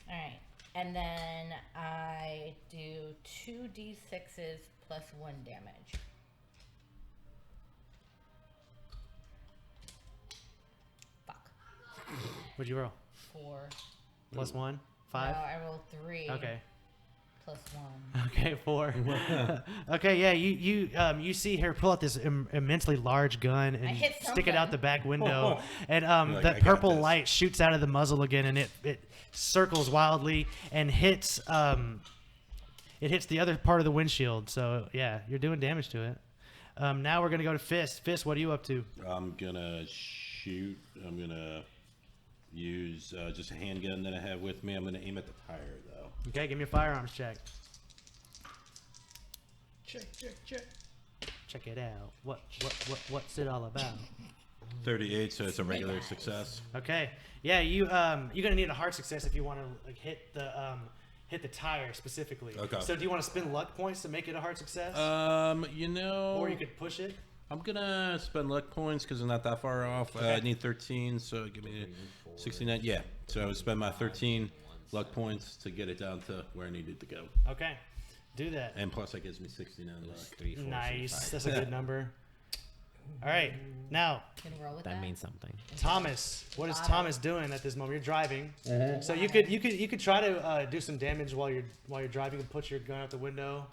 Alright. And then I do 2 D6s plus 1 damage. Fuck. what'd you roll? 4. Plus 1? 5? No, I rolled 3. Okay. Plus 1. Okay, 4. Okay, yeah, you see her pull out this immensely large gun and hit stick it out the back window, and Like, that I got purple this. light shoots out of the muzzle again, and it circles wildly and hits the other part of the windshield. So yeah, you're doing damage to it. Now we're gonna go to Fist. Fist, what are you up to? I'm gonna shoot. I'm gonna use just a handgun that I have with me. I'm gonna aim at the tire though. Okay, give me a firearms check. Check. Check it out. What's it all about? 38, so it's a regular success. Okay. Yeah, you're gonna need a hard success if you want to like hit the tire specifically. Okay. So do you want to spend luck points to make it a hard success, You know, or you could push it? I'm gonna spend luck points because I'm not that far off. I need 13, so give me 69. Yeah, so I would spend my 13 luck points to get it down to where I needed to go. Okay. Do that. And plus, that gives me 69 luck. 3, 4, Nice. 5. That's a good number. All right. Now, Can we roll with that? That means something. Thomas, what is Thomas doing at this moment? You're driving, so you could try to do some damage while you're driving. You can put your gun out the window.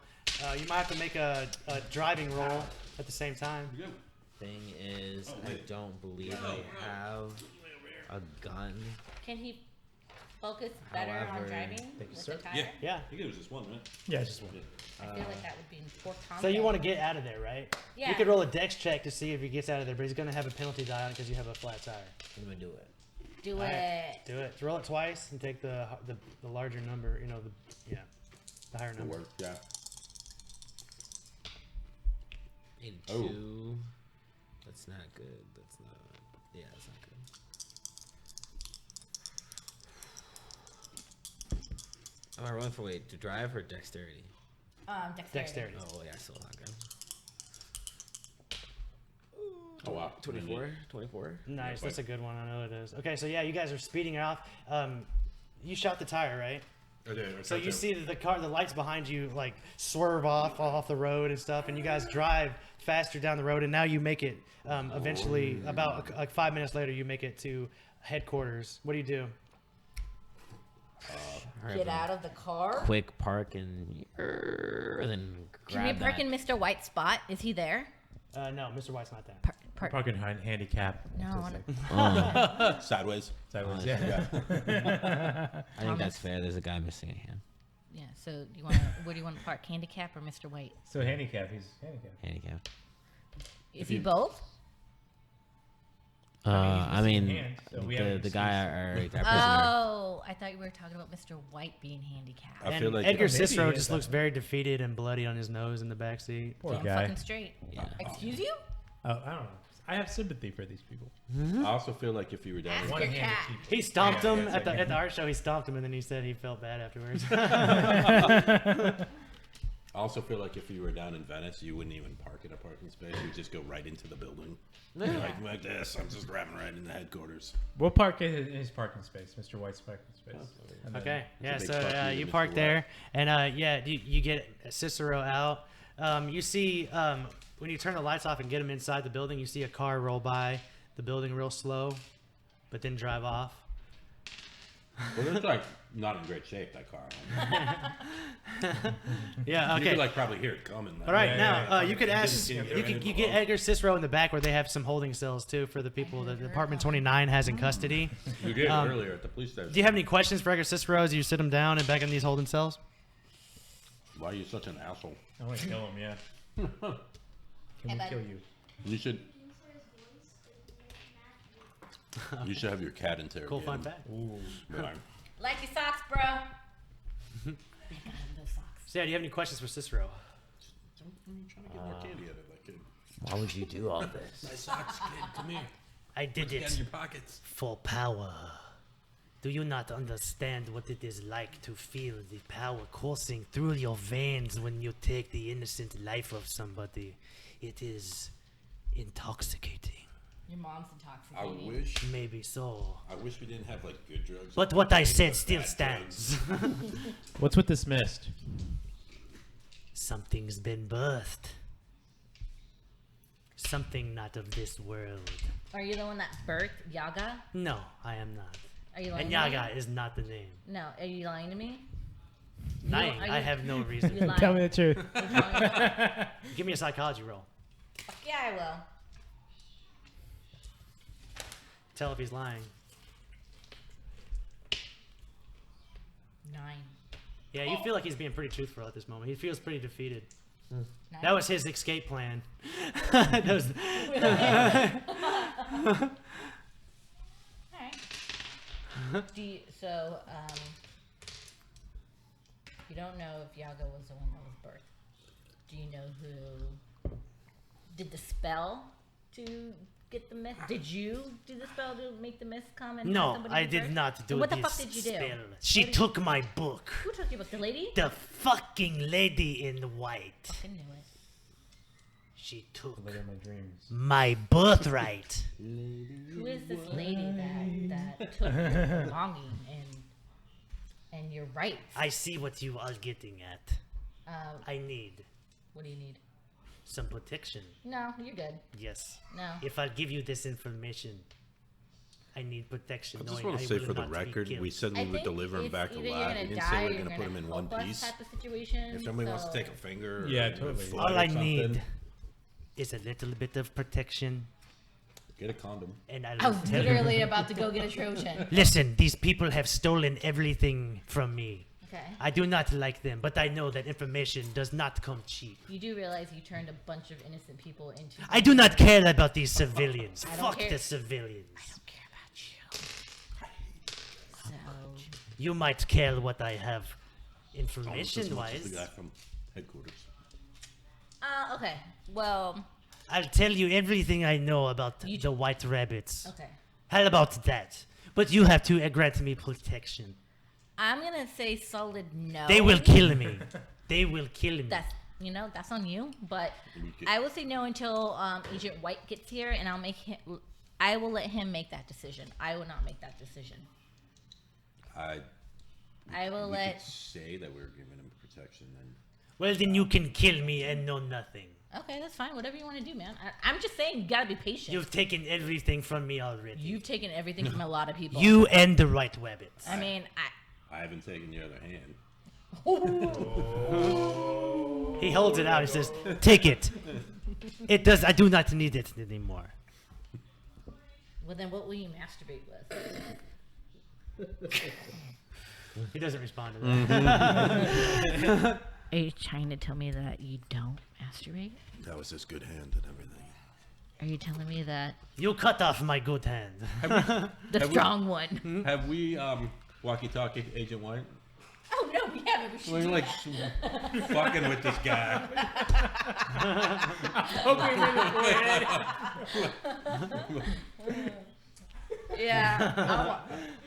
You might have to make a driving roll at the same time. Thing is, I don't believe I have a gun. Can he focus better on However, driving thank you, with sir. the tire? Yeah. Yeah. I think it was just one, right? Yeah, it's just one. I feel like that would be more confident. So you want to get out of there, right? Yeah. You could roll a dex check to see if he gets out of there, but he's gonna have a penalty die on it because you have a flat tire. I'm gonna do it. do All it. right, do it. Roll it twice and take the larger number. You know the higher It'll number. work, yeah. 82. That's not good. That's not. Yeah, that's not good. Am I rolling for to drive or dexterity? Dexterity. Oh yeah, still not good. Oh wow. 24. Nice, that's a good one. I know it is. Okay, so yeah, you guys are speeding off. You shot the tire, right? I did. So you see that the lights behind you like swerve off the road and stuff, and you guys drive faster down the road, and now you make it. Eventually, about like 5 minutes later, you make it to headquarters. What do you do? Get out of the car. Quick park and then Can we grab park that. in Mr. White's spot? Is he there? No, Mr. White's not there. Park. Parking handicap. No, I wanna- Sideways. Sideways, Oh, yeah. I think that's fair. There's a guy missing a hand. Yeah. So you want? Where do you want to park? Handicap or Mr. White? So handicap, he's handicapped. Handicap. Is he both? I mean, hand, so we have an the guy, our prisoner. Oh, I thought you were talking about Mr. White being handicapped. I And feel like Edgar maybe Cicero he is just that. looks very defeated and bloody on his nose in the back seat. Poor Damn guy. fucking straight. Yeah. Excuse you? Oh, I don't know. I have sympathy for these people. I also feel like if you were down Ask in your One-handed cat. people. He stomped him Yeah, at it's the art show. He stomped him, and then he said he felt bad afterwards. I also feel like if you were down in Venice, you wouldn't even park in a parking space. You would just go right into the building. Like this. I'm just driving right into headquarters. We'll park in his parking space, Mr. White's parking space. And then- Okay, yeah. big So fuck you to you Mr. park White. there, and yeah, you get Cicero out. You see when you turn the lights off and get him inside the building, you see a car roll by the building real slow, but then drive off. Well, it's like not in great shape, that car. Yeah. You Okay. could like probably hear it coming. Like, All right, Yeah, now yeah, you could didn't ask. see You, it. can, you get Edgar Cicero in the back where they have some holding cells too for the people that Department 29 has in custody. You did Um, earlier at the police station. Do you have any questions for Edgar Cicero as you sit him down and back in these holding cells? Why are you such an asshole? I want to kill him, yeah. Can we bud. kill you? You should. You should have your cat interrogated. Cool fun fact. Right. Like your socks, bro. I got him those socks. So yeah, do you have any questions for Cicero? I'm trying to get more candy out of that kid. Why would you do all this? My socks, kid. Come here. I did Get in it your pockets. for power. Do you not understand what it is like to feel the power coursing through your veins when you take the innocent life of somebody? It is intoxicating. Your mom's I intoxicating. wish. Maybe so. I wish we didn't have like good drugs. But what I Maybe said like still bad stands. What's with this mist? Something's been birthed. Something not of this world. Are you the one that birthed Yaga? No, I am not. Are you lying And to me? Yaga is not the name. No, are you lying to me? Lying, are I you- have no You reason. lying. Tell me the truth. You telling me? Give me a psychology roll. Fuck yeah, I will. Tell if he's lying. 9. Yeah, you feel like he's being pretty truthful at this moment. He feels pretty defeated. 9. That was his escape plan. That was- Alright. You don't know if Yaga was the one that was birthed. Do you know who did the spell to get the mist? Did you do the spell to make the mist come and have No, somebody I be did birthed? not do Then what this the fuck did you do? spell. She What did took my book. Who took your book? The lady? The fucking lady in white. Fucking knew it. She took Live in my dreams. my birthright. Who is this lady that took your belonging and your rights? I see what you are getting at. I need What do you need? some protection. No, you're good. Yes. No. If I give you this information, I need protection. I just knowing want I to say will for the not be record, killed. we said we would deliver him it's back either you're alive. gonna We didn't die say we or were you're going to put him in one help us piece. type of situation. If somebody wants to so- take a finger, Yeah, or totally. a foot All or I something, need is a little bit of protection, get a condom. and I I'll was tell you. literally about to go get a Trojan. Listen, these people have stolen everything from me. Okay. I do not like them, but I know that information does not come cheap. You do realize you turned a bunch of innocent people into. I do not care about these civilians. I don't Fuck care. the civilians. I don't care about you. So. You might care what I have Almost as information much as wise. the guy from headquarters. Okay. Well. I'll tell you everything I know about You- the white rabbits. Okay. How about that? But you have to grant me protection. I'm gonna say solid no. They will kill me. They will kill me. That's on you. But I will say no until Agent White gets here, and I will let him make that decision. I will not make that decision. I will we let. could say that we're giving him protection and. Well, then you can kill me and know nothing. Okay, that's fine. Whatever you want to do, man. I'm just saying, you gotta be patient. You've taken everything from me already. You've taken everything from a lot of people. You and the right weapons. I mean, I haven't taken the other hand. He holds it out. He says, "Take it." It does. I do not need it anymore. Well, then what will you masturbate with? He doesn't respond to that. Are you trying to tell me that you don't masturbate? That was his good hand and everything. Are you telling me that You cut off my good hand. the strong one? Have we walkie-talkie Agent White? Oh no, we haven't. We should We're do like that. fucking with this guy. Yeah.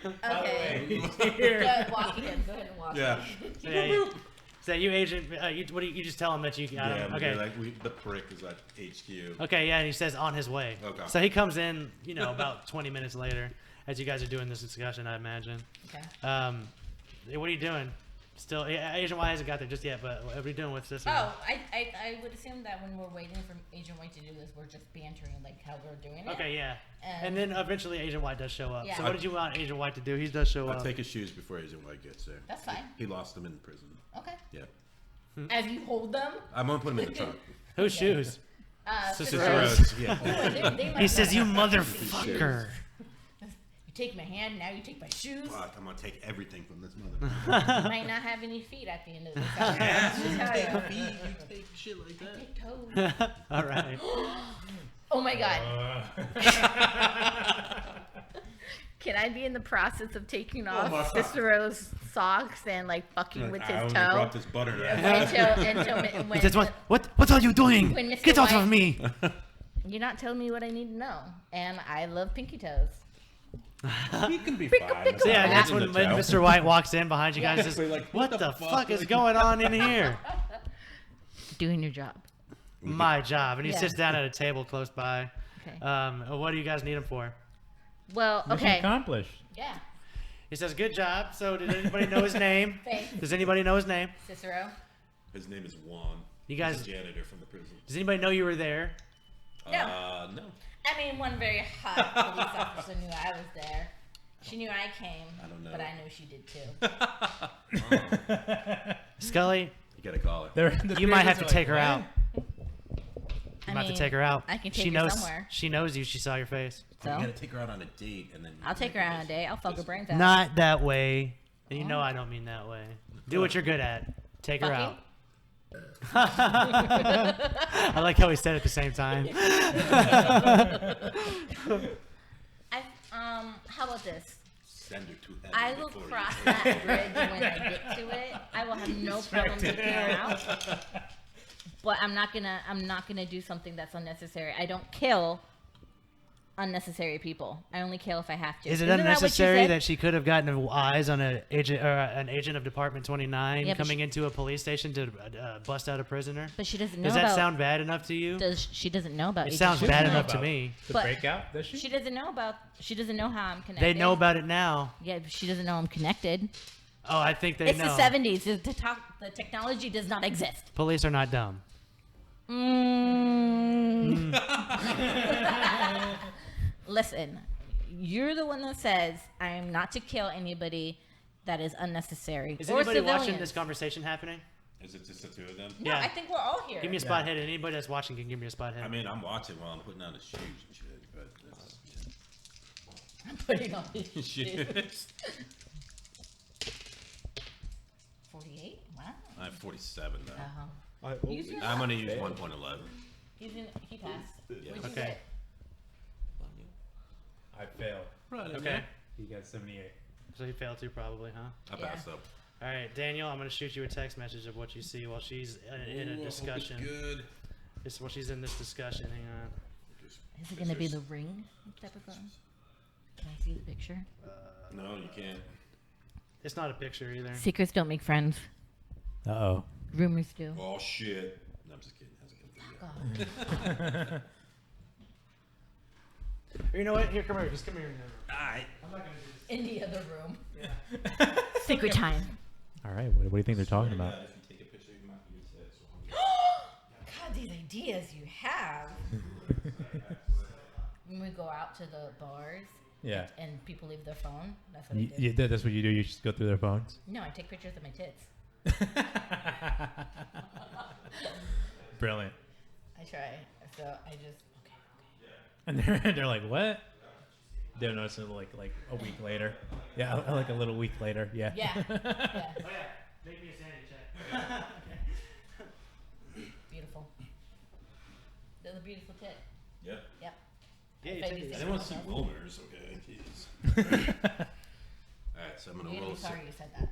Okay. Go ahead, walk him. Go ahead and walk Yeah. him. So you agent, you just tell him that you got Yeah, him. okay. Okay. Like the prick is at HQ. Okay, yeah, and he says on his way. Okay. So he comes in, about 20 minutes later, as you guys are doing this discussion, I imagine. Okay. What are you doing? Still, Agent White hasn't got there just yet, but what are you doing with this? Oh, I would assume that when we're waiting for Agent White to do this, we're just bantering like how we're doing it. Okay, yeah. And then eventually Agent White does show up. Yeah. So what did you want Agent White to do? He does show I'll up. take his shoes before Agent White gets there. That's fine. He lost them in prison. Okay. Yeah. As you hold them. I'm gonna put them in the trunk. Whose shoes? Cicero's. Yeah. He says, "You motherfucker." You take my hand, now you take my shoes. Fuck, I'm gonna take everything from this mother. You might not have any feet at the end of this. You take shit like that. Take toes. All right. Oh my god. Can I be in the process of taking off Cicero's socks and like fucking with I his only toe? brought this butter to Until He says, "What are you doing? when Mr. Get out White- of me!" You're not telling me what I need to know, and I love pinky toes. He can be fine. So yeah, that's when Imagine the toe. Mr. White walks in behind you guys and says, We're like, "What the fuck is going on in here?" Doing your job. My job. And he Yeah. sits down at a table close by. Okay. What do you guys need him for? Well, Mission okay. accomplished. Yeah. He says, "Good job." So did anybody know his name? Thanks. Does anybody know his name? Cicero. His name is Juan. You guys- He's a janitor from the prison. Does anybody know you were there? No. No. I mean, one very hot police officer knew I was there. She knew I came, I don't know. but I knew she did too. Scully, You gotta call her. you might have to take her out. You I might have mean, to take her out. I can She take her knows. somewhere. She knows you. She saw your face. You So gotta take her out on a date and then. I'll take her out on a date. I'll fuck her brains out. Not that way. And you know I don't mean that way. Do what you're good at. Take her Fucking? out. I like how he said it at the same time. How about this? Send her to heaven I will before you- cross that bridge when I get to it. I will have no problem taking her out. But I'm not gonna do something that's unnecessary. I don't kill unnecessary people. I only kill if I have to. Is it Isn't that what you unnecessary said? that she could have gotten eyes on an agent of Department 29 Yeah, but coming into a police station to bust out a prisoner? But she doesn't know Does that about. sound bad enough to you? She doesn't know about. It Agent sounds Smith. bad know enough to about me. The But- breakout, does she? She doesn't know about. She doesn't know how I'm connected. They know about it now. Yeah, but she doesn't know I'm connected. Oh, I think they It's know. the 70s. The technology does not exist. Police are not dumb. Listen, you're the one that says I am not to kill anybody that is unnecessary. Is or anybody watching civilians. this conversation happening? Is it just the two of them? No, Yeah. I think we're all here. Give me a spot head. Anybody that's watching can give me a spot head. I mean, I'm watching while I'm putting on the shoes and shit, but I'm putting on these that's shit. 48? Wow. I have 47 though. Use your I'm gonna use 1.11. He passed. What'd you Okay. get? I failed. Right. Okay. He got 78. So you failed to probably, huh? I passed up. All right, Daniel, I'm going to shoot you a text message of what you see while she's in a discussion. Good. This while she's in this discussion. Hang on. Is it going to be the ring type of phone? Can I see the picture? No, you can't. It's not a picture either. Secrets don't make friends. Uh-oh. Rumors do. Oh shit! No, I'm just kidding. Hasn't come through yet. Or you know what? Here, come here. Just come here. Alright. I'm not gonna do this. In the other room. Yeah. Secret time. All right. What do you think they're talking about? If you take a picture, you might use it. God, these ideas you have. When we go out to the bars Yeah. and people leave their phone, that's what I do. That's what you do. You just go through their phones. No, I take pictures of my tits. Brilliant. I try. So I just And they're like, what? They'll notice it like a week later. Yeah, like a little week later. Yeah. yeah. Oh yeah. Make me a sanity check. Beautiful. That's a beautiful tit. Yeah. Yep. Yeah, you If I take do it. I say didn't want to so see myself. Wilmer's. Okay, jeez. Alright, so I'm gonna You're roll. gonna be sorry you said that.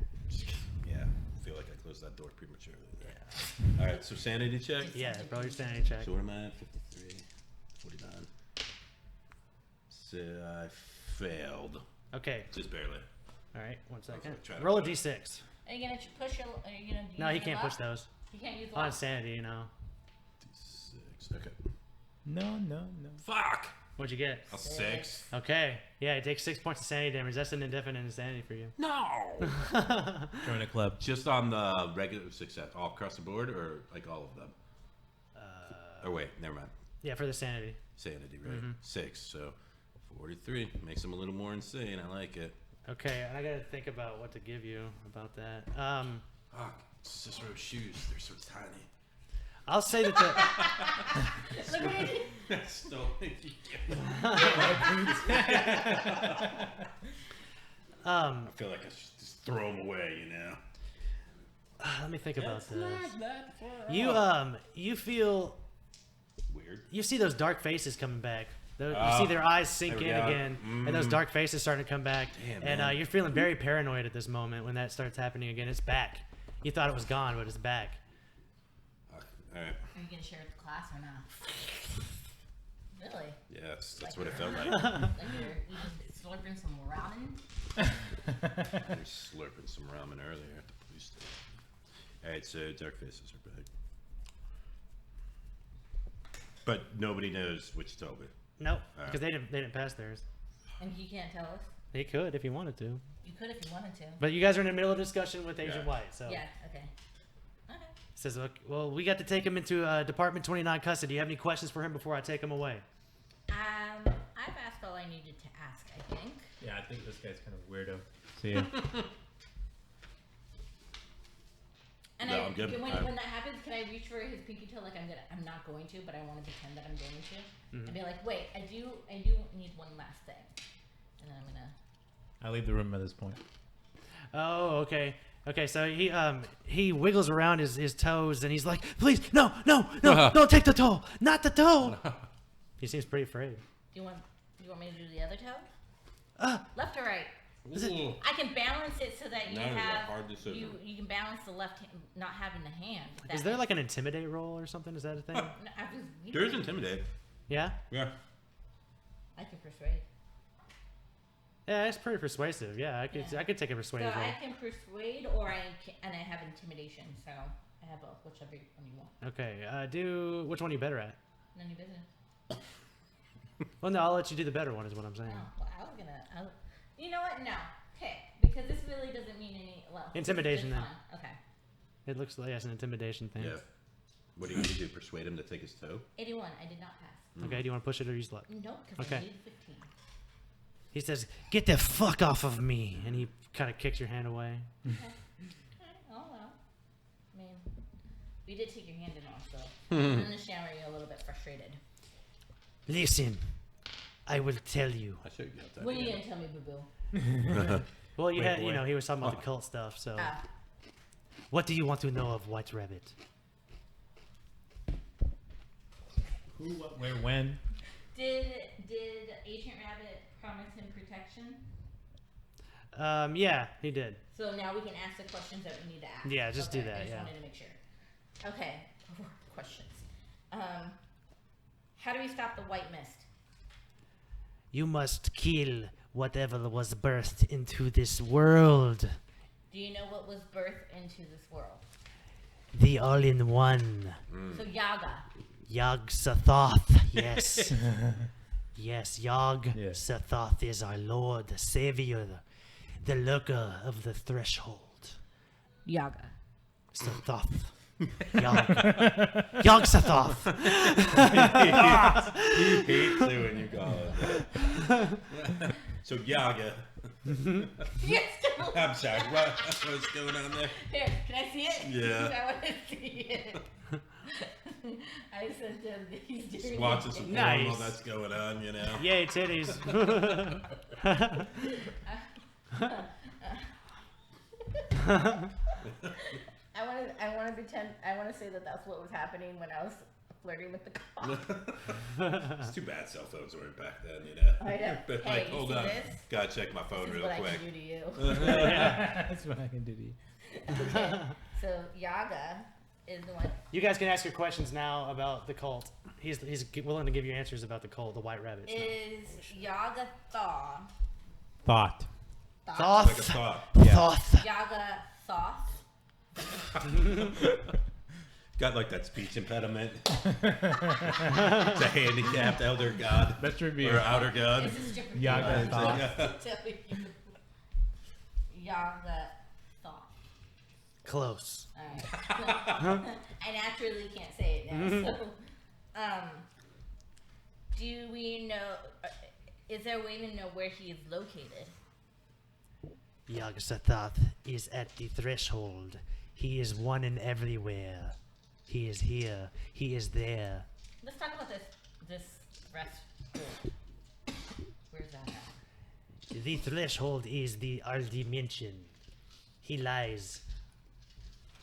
Yeah, I feel like I closed that door prematurely there. Alright, so sanity check. Yeah, roll your sanity check. So what am I at? 53, 49. So I failed. Okay. Just barely. All right. 1 second. try to Roll a push. d6. Are you gonna push your? Are you gonna? No, use he the can't push lock? those. You can't use the On lock? sanity, you know. D6. Okay. No. Fuck! What'd you get? A 6. Okay. Yeah, it takes 6 points of sanity damage. That's an indefinite insanity for you. No! Join a club. Just on the regular success, all across the board, or like all of them? Oh wait, never mind. Yeah, for the sanity. Sanity, right? 6. So 43 makes them a little more insane. I like it. Okay, and I gotta think about what to give you about that. Fuck. Cicero's shoes. They're so tiny. I'll say that the. Look what I did. That's still. I feel like I should just throw them away, you know. Let me think about this. You feel Weird. you see those dark faces coming back. You Oh, see their eyes sink there in we go. again, and those dark faces starting to come back. Damn, and man. you're feeling very paranoid at this moment when that starts happening again. It's back. You thought it was gone, but it's back. All right. Are you gonna share with the class or not? Really? Yes, that's what it felt like. Like you're just slurping some ramen? I was slurping some ramen earlier at the police station. All right, so dark faces are back. But nobody knows what you told me. Nope, Alright. because they didn't pass theirs. And he can't tell us? He could if he wanted to. You could if you wanted to. But you guys are in the middle of discussion with Agent Yeah. White, so Yeah, okay. Okay. says, "Look, well, we got to take him into Department 29 custody. Do you have any questions for him before I take him away?" I've asked all I needed to ask, I think. Yeah, I think this guy's kind of weirdo. See ya. And No, I'm good. when that happens, can I reach for his pinky toe like I'm not going to, but I want to pretend that I'm going to? And be like, wait, I do need one last thing. And then I'm gonna I leave the room at this point. Oh, okay. Okay, so he wiggles around his toes and he's like, "Please, no, don't take the toe, not the toe." He seems pretty afraid. do you want me to do the other toe? Left or right? Ooh. I can balance it so that you Now it's a have hard decision. you can balance the left hand, not having the hand. Is there like an intimidate roll or something? Is that a thing? No, I was, There's intimidate. Yeah. Yeah. I can persuade. Yeah, it's pretty persuasive. Yeah, I could take a So persuasion roll. I can persuade, or I have intimidation. So I have both, whichever one you want. Okay, do which one are you better at? None of your business. Well, no, I'll let you do the better one. Is what I'm saying. Oh, well, I was gonna. You know what? No, pick because this really doesn't mean any. Well, it's Intimidation, just then. fun. Okay. It looks like it's an intimidation thing. Yeah. What do you need to do? Persuade him to take his toe? 81. I did not pass. Okay, do you want to push it or use luck? No, because Okay. I needed 15. He says, "Get the fuck off of me," and he kind of kicks your hand away. Okay. Oh well. I mean, we did take your hand in off, so I understand why you're a little bit frustrated. Listen, I will tell you. I should get that. When are you again. gonna tell me, boo boo? Well, Wait, you boy. know, he was talking about the cult stuff. So, Ah, what do you want to know of White Rabbit? Who, what, where, when? did Agent Rabbit promise him protection? Yeah, he did. So now we can ask the questions that we need to ask. Yeah, just do that, I just yeah. wanted to make sure. Okay, questions. How do we stop the white mist? You must kill whatever was birthed into this world. Do you know what was birthed into this world? The all-in-one. So Yaga. Yog-Sothoth. Yes. Yes, Yeah. Yog-Sothoth is our Lord, the Savior, the lurker of the threshold. Yaga. Sothoth. Yog-Sothoth. He hates it when you call it. So Yaga. Yes. I'm sorry. What's going on there? Here, can I see it? Yeah. I want to see it. I sent him. He's doing Just watching some porn Nice. while that's going on, you know. Yay, titties. I want to pretend. I want to say that that's what was happening when I was flirting with the cop. It's too bad cell phones weren't back then, you know. I know. But Hey, like, you hold see on, this? gotta check my phone This is real what quick. I can do to you. That's what I can do to you. So Yaga is the one. You guys can ask your questions now about the cult. He's willing to give you answers about the cult, the White Rabbits. Is Yaga Thaw? Thought. Thoth. Like a thought. Yeah. Thoth. Yaga Thoth. Got like that speech impediment. It's a handicapped elder god. Let's review. Or outer god. This is different. Yaga It's Thoth. like, Tell you. Yaga Thoth. Close. Alright. I naturally can't say it now. So, do we know? Is there a way to know where he is located? Yog-Sothoth is at the threshold. He is one and everywhere. He is here. He is there. Let's talk about this rest. Where's that at? The threshold is our dimension. He lies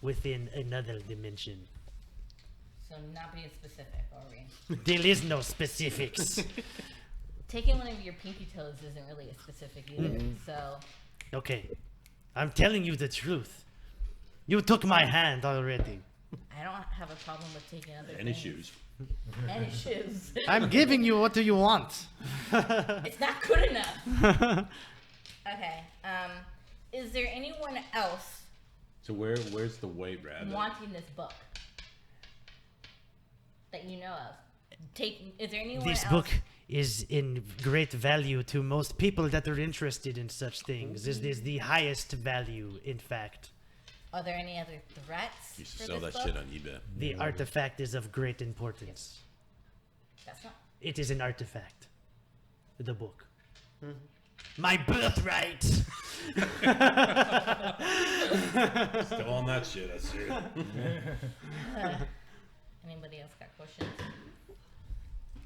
within another dimension. So not being specific, are we? There is no specifics. Taking one of your pinky toes isn't really a specific either. So Okay, I'm telling you the truth. You took my hand already. I don't have a problem with taking other Any things. shoes. Any shoes. I'm giving you what do you want? It's not good enough. Okay. Is there anyone else So where's the white rabbit? wanting this book that you know of? Is there anyone This else? book is in great value to most people that are interested in such things. This is the highest value, in fact. Are there any other threats? Used to for sell this that book? shit on eBay. The artifact is of great importance. That's not. It is an artifact. The book. My birthright! Still on that shit, I see. Anybody else got questions?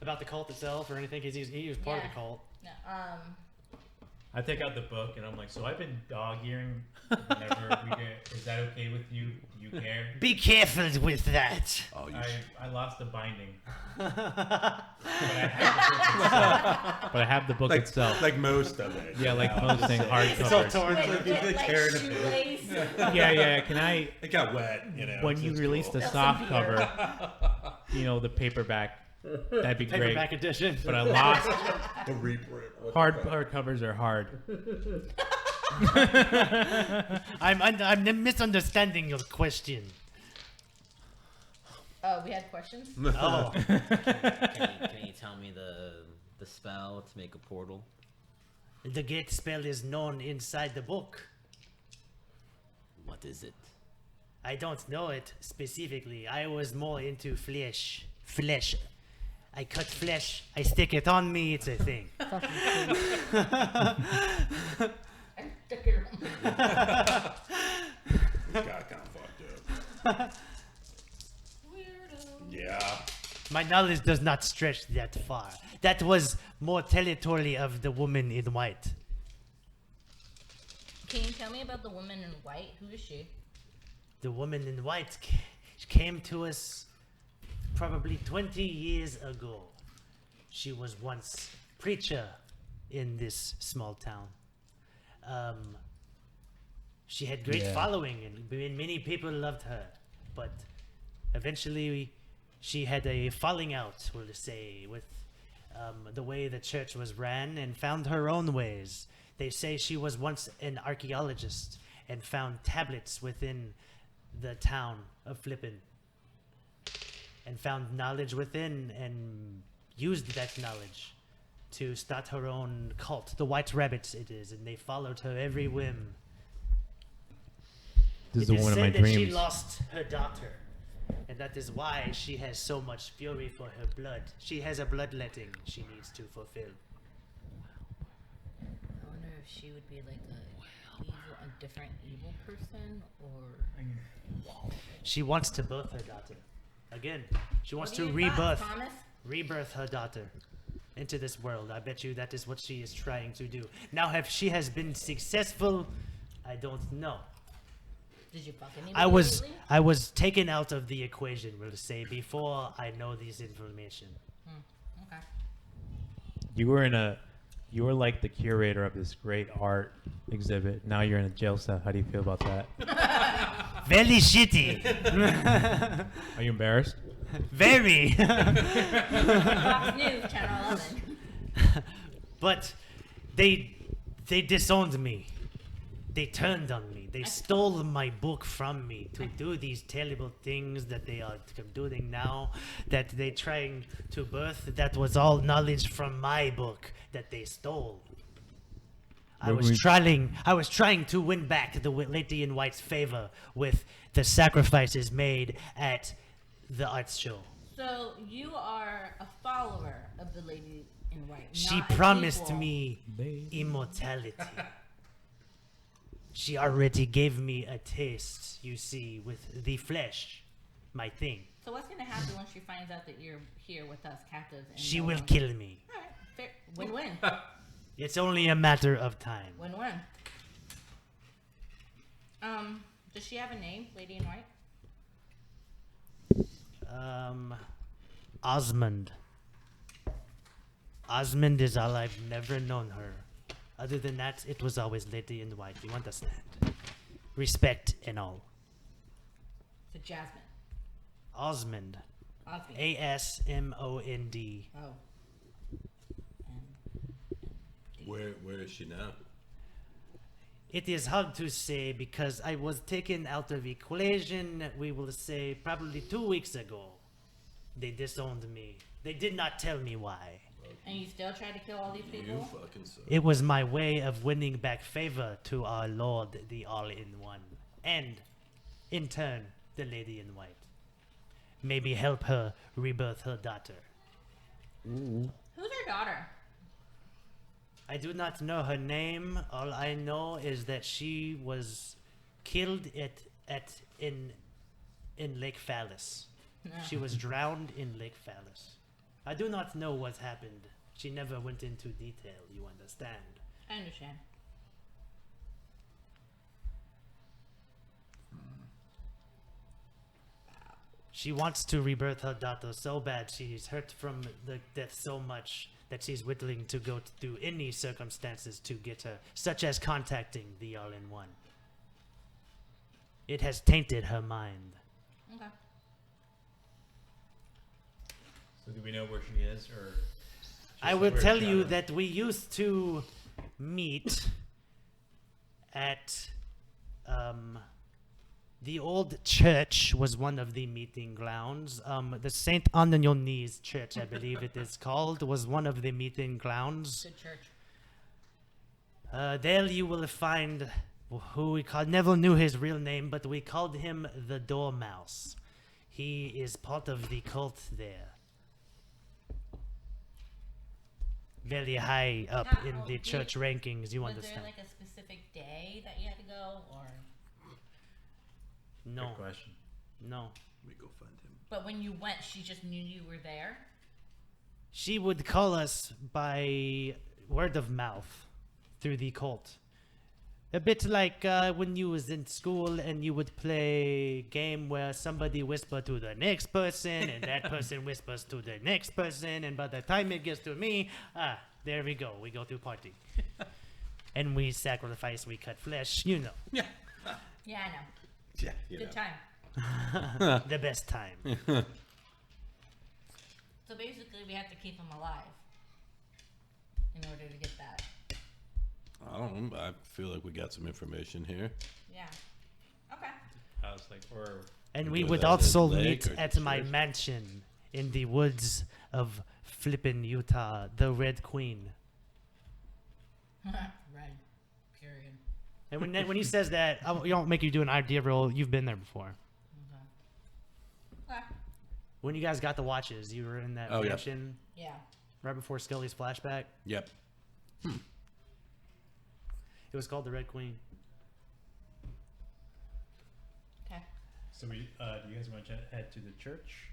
About the cult itself or anything? He was part of Yeah. the cult. No. I take out the book and I'm like, so I've been dog earing whenever we get. Is that okay with you? Do you care? Be careful with that. Oh, you I lost the binding. But I have the book itself. like most of it. Yeah, like you know, most I'm things, just saying. hardcovers. torn. With, like like carrying a shoelace. Yeah. Can I? It got wet, you know. When you release the soft cover, you know, the paperback, that'd be great. Paperback edition. But I lost. the reprint. Hardcovers are hard. I'm misunderstanding your question. Oh, we had questions? Oh, Can you tell me the spell to make a portal? the gate spell is known inside the book. What is it? I don't know it specifically. I was more into flesh. Flesh. I cut flesh. I stick it on me. It's a thing. I stuck it on my Got kind of fucked up. weirdo. Yeah. My knowledge does not stretch that far. That was more territory of the woman in white. Can you tell me about the woman in white? Who is she? The woman in white came to us probably 20 years ago. She was once preacher in this small town. She had great following and many people loved her. But eventually she had a falling out, we'll say, with the way the church was ran and found her own ways. They say she was once an archaeologist and found tablets within the town of Flippin, and found knowledge within and used that knowledge to start her own cult. The White Rabbits it is, and they followed her every whim. This It is is one of my said that she dreams. lost her daughter, and that is why she has so much fury for her blood. She has a bloodletting she needs to fulfill. I wonder if she would be like a different evil person, or She wants to birth her daughter. Again, she wants What to are your thoughts, rebirth. Thomas? Rebirth her daughter into this world. I bet you that is what she is trying to do. Now, if she has been successful, I don't know. Did you fuck anybody lately? I was taken out of the equation, we'll say, before I know this information. Okay. You were like the curator of this great art exhibit. Now you're in a jail cell. How do you feel about that? Very shitty. Are you embarrassed? Very. Fox News, Channel 11. But they disowned me. They turned on me. They stole my book from me to do these terrible things that they are doing now, that they're trying to birth. That was all knowledge from my book that they stole. I was trying to win back the Lady in White's favor with the sacrifices made at the arts show. So you are a follower of the Lady in White. She not an promised equal. me immortality. She already gave me a taste, you see, with the flesh, my thing. So what's gonna happen when she finds out that you're here with us, captives? And She no will one- kill me. All right, fair. Win-win. It's only a matter of time. Win-win. Does she have a name, Lady in White? Osmond. Osmond is all I've never known her. Other than that, it was always Lady in White. You understand? Respect and all. So Jasmine. Osmond. Osmond. Asmond. Oh. Where is she now? It is hard to say because I was taken out of equation, we will say, probably 2 weeks ago. They disowned me. They did not tell me why. And you still try to kill all these people? You fucking suck. It was my way of winning back favor to our Lord, the All-in-One. And, in turn, the Lady in White. Maybe help her rebirth her daughter. Who's her daughter? I do not know her name. All I know is that she was killed in Lake Phallus. No. She was drowned in Lake Phallus. I do not know what happened. She never went into detail, you understand. I understand. She wants to rebirth her daughter so bad. She's hurt from the death so much that she's willing to go through any circumstances to get her, such as contacting the All-in-One. It has tainted her mind. Okay. So do we know where she is, or? I will tell you that we used to meet at the old church was one of the meeting grounds. The Saint on your knees church, I believe it is called, was one of the meeting grounds. Good church. There you will find who we called, never knew his real name, but we called him the Dormouse. He is part of the cult there. Very high up Now, in the church rankings, you Was understand. there like a specific day that you had to go, or? No, Good question. no. We go find him. But when you went, she just knew you were there. She would call us by word of mouth through the cult. A bit like when you was in school and you would play game where somebody whisper to the next person and that person whispers to the next person, and by the time it gets to me, there we go. We go to party. And we sacrifice, we cut flesh, you know. Yeah. Yeah, I know. Yeah. You Good know. time. The best time. So basically, we have to keep him alive in order to get that. I don't know. I feel like we got some information here. Yeah. Okay. I was like, or And We we go would down to also the lake meet or at the my church? mansion in the woods of flippin' Utah, the Red Queen. Red. Period. And when he says that, you don't make you do an idea roll. You've been there before. Okay. When you guys got the watches, you were in that Oh, yeah. mansion Yeah. right before Scully's flashback. Yep. It was called the Red Queen. Okay. so we do you guys want to head to the church?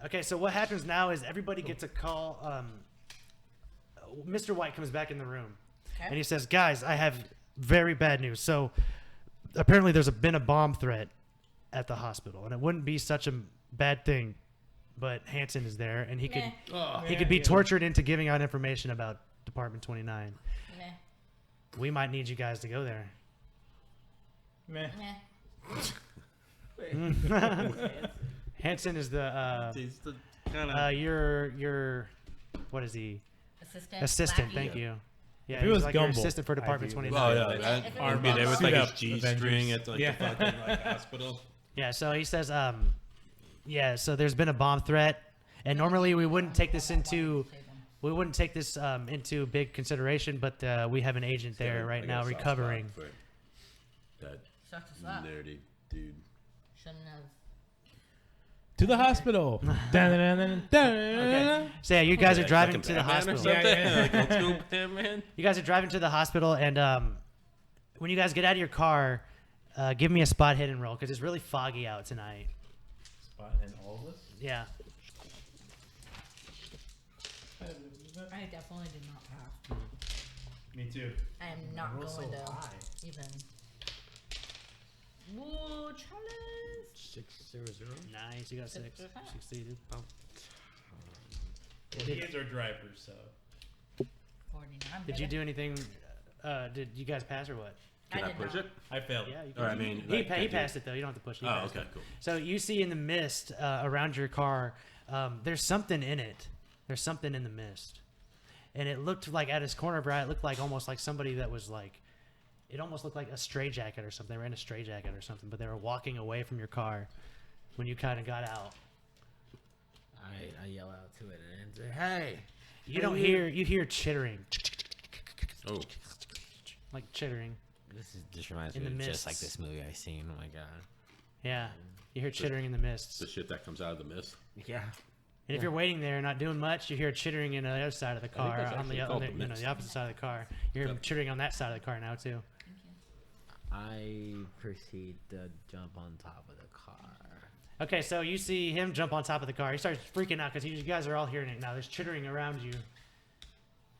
Okay, so what happens now is everybody gets a call. Mr. White comes back in the room, Okay. and he says, "Guys, I have very bad news. So apparently there's been a bomb threat at the hospital, and it wouldn't be such a bad thing, but Hanson is there, and he could Meh. he could be tortured into giving out information about Department 29. Meh. We might need you guys to go there." Meh. Meh. Hanson is the He's the kind of. your what is he? Assistant. Thank you. Yeah, If it he's was like your Gumball, assistant for Department I'd be- 29. Oh yeah, Yeah, that if it would was be there with Suit like up, his G Avengers. string at like Yeah. the fucking like hospital. Yeah, so he says, yeah, so there's been a bomb threat, and normally we wouldn't take this into into big consideration, but we have an agent there I right got now a soft recovering. spot for that Sucked us up. nerdy dude. Shouldn't have. To the hospital. Okay. So yeah, you guys are Like driving fucking to the Batman or hospital. something? Yeah, Like old school Batman. You guys are driving to the hospital, and when you guys get out of your car, give me a spot hidden roll because it's really foggy out tonight. Spot and all of us. Yeah. I definitely did not pass. Me too. I am not Roll going so to high. even. Whoa, challenge! 600. Nice, you got six. Succeeded. Well, he is our driver, so 49. Did you do anything? Did you guys pass or what? Can I did push not. it? I failed. Yeah, you Or I mean, he, like, he can I do- passed it though. You don't have to push. He Oh, passed okay, it. cool. So you see in the mist around your car, there's something in it. There's something in the mist, and it looked like at his corner of your eye, it looked like almost like somebody that was like, it almost looked like a stray jacket or something. They were in a stray jacket or something, but they were walking away from your car when you kind of got out. I yell out to it and say, "Hey!" You don't hear. You hear chittering, Oh, like chittering. This reminds In me the of just mists. like this movie I seen. Oh my god. Yeah, you hear chittering in the mists. the shit that comes out of the mist. Yeah. And if you're waiting there, not doing much, you hear chittering in the other side of the car, that's on the, actually on called the the you know mist. the opposite side of the car. You hear Yep. chittering on that side of the car now too. I proceed to jump on top of the car. Okay, so you see him jump on top of the car. He starts freaking out because you guys are all hearing it now. There's chittering around you.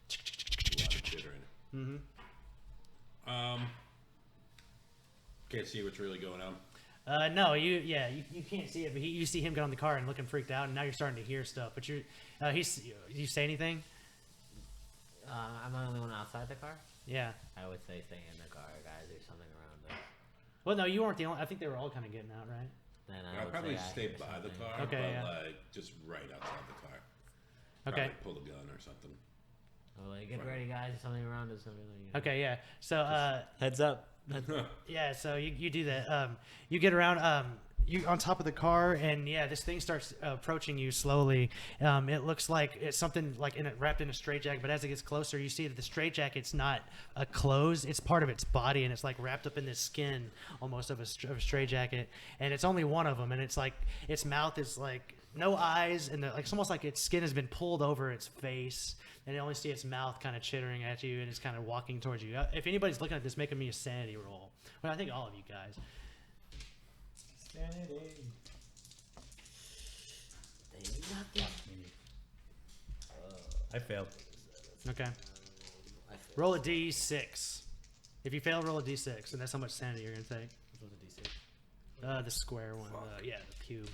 Chittering. Mm-hmm. Can't see what's really going on. No, you can't see it, but you see him get on the car and looking freaked out, and now you're starting to hear stuff. But you say anything? Am I the only one outside the car? Yeah. I would say stay in the car, guys. There's something around us. Well, no, you weren't the only. I think they were all kind of getting out, right? Then I I'd would probably say I stay hear by the something. car, Okay, but yeah. like just right outside the car. Okay. Probably pull a gun or something. Oh, like, get ready, guys. There's something around us. Something like, Okay, yeah. So Heads up. yeah, so you do that. You get around. You on top of the car, and yeah, this thing starts approaching you slowly. It looks like it's something like wrapped in a straitjacket, but as it gets closer, you see that the straitjacket's not a clothes; it's part of its body, and it's like wrapped up in this skin, almost of a straitjacket. And it's only one of them, and it's like its mouth is like no eyes, and it's almost like its skin has been pulled over its face, and you only see its mouth kind of chittering at you, and it's kind of walking towards you. If anybody's looking at this, make me a sanity roll. Well, I think all of you guys. I failed. Okay. Roll a d6. If you fail, roll a d6, and that's how much sanity you're gonna take. What's the D6? The square one. Yeah, the cube.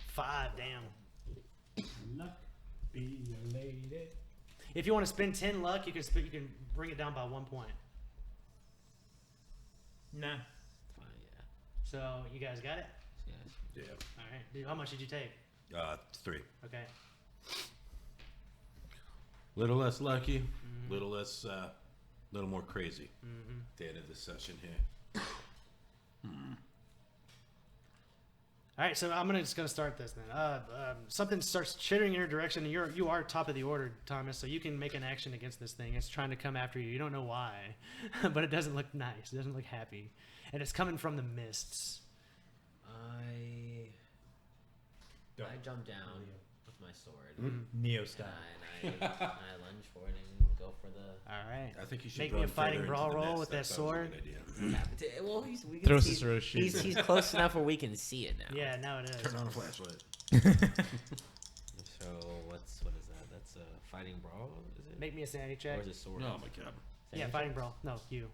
Five. Damn. Luck be a lady. If you want to spend 10 luck, you can bring it down by 1 point. Nah. Fine, yeah. So you guys got it. Yes. Yeah. All right. How much did you take? 3. Okay. Little less lucky, little less, little more crazy. At the end of this session here. All right, so I'm just gonna start this then. Something starts chittering in your direction, and you are top of the order, Thomas. So you can make an action against this thing. It's trying to come after you. You don't know why, but it doesn't look nice. It doesn't look happy, and it's coming from the mists. I jump down with my sword. Neo style. And I lunge for it and go for the. All right. I think you should Make me run a fighting further brawl into the roll mist. with that sounds like a sword. good idea. Well, we can Throw see, Cicero shoes. he's close enough where we can see it now. Yeah, now it is. Turn on a flashlight. So what is that? That's a fighting brawl, is it? Make me a sanity Or check. is it sword? Oh my god. Yeah, Sanity fighting check? brawl. No, you.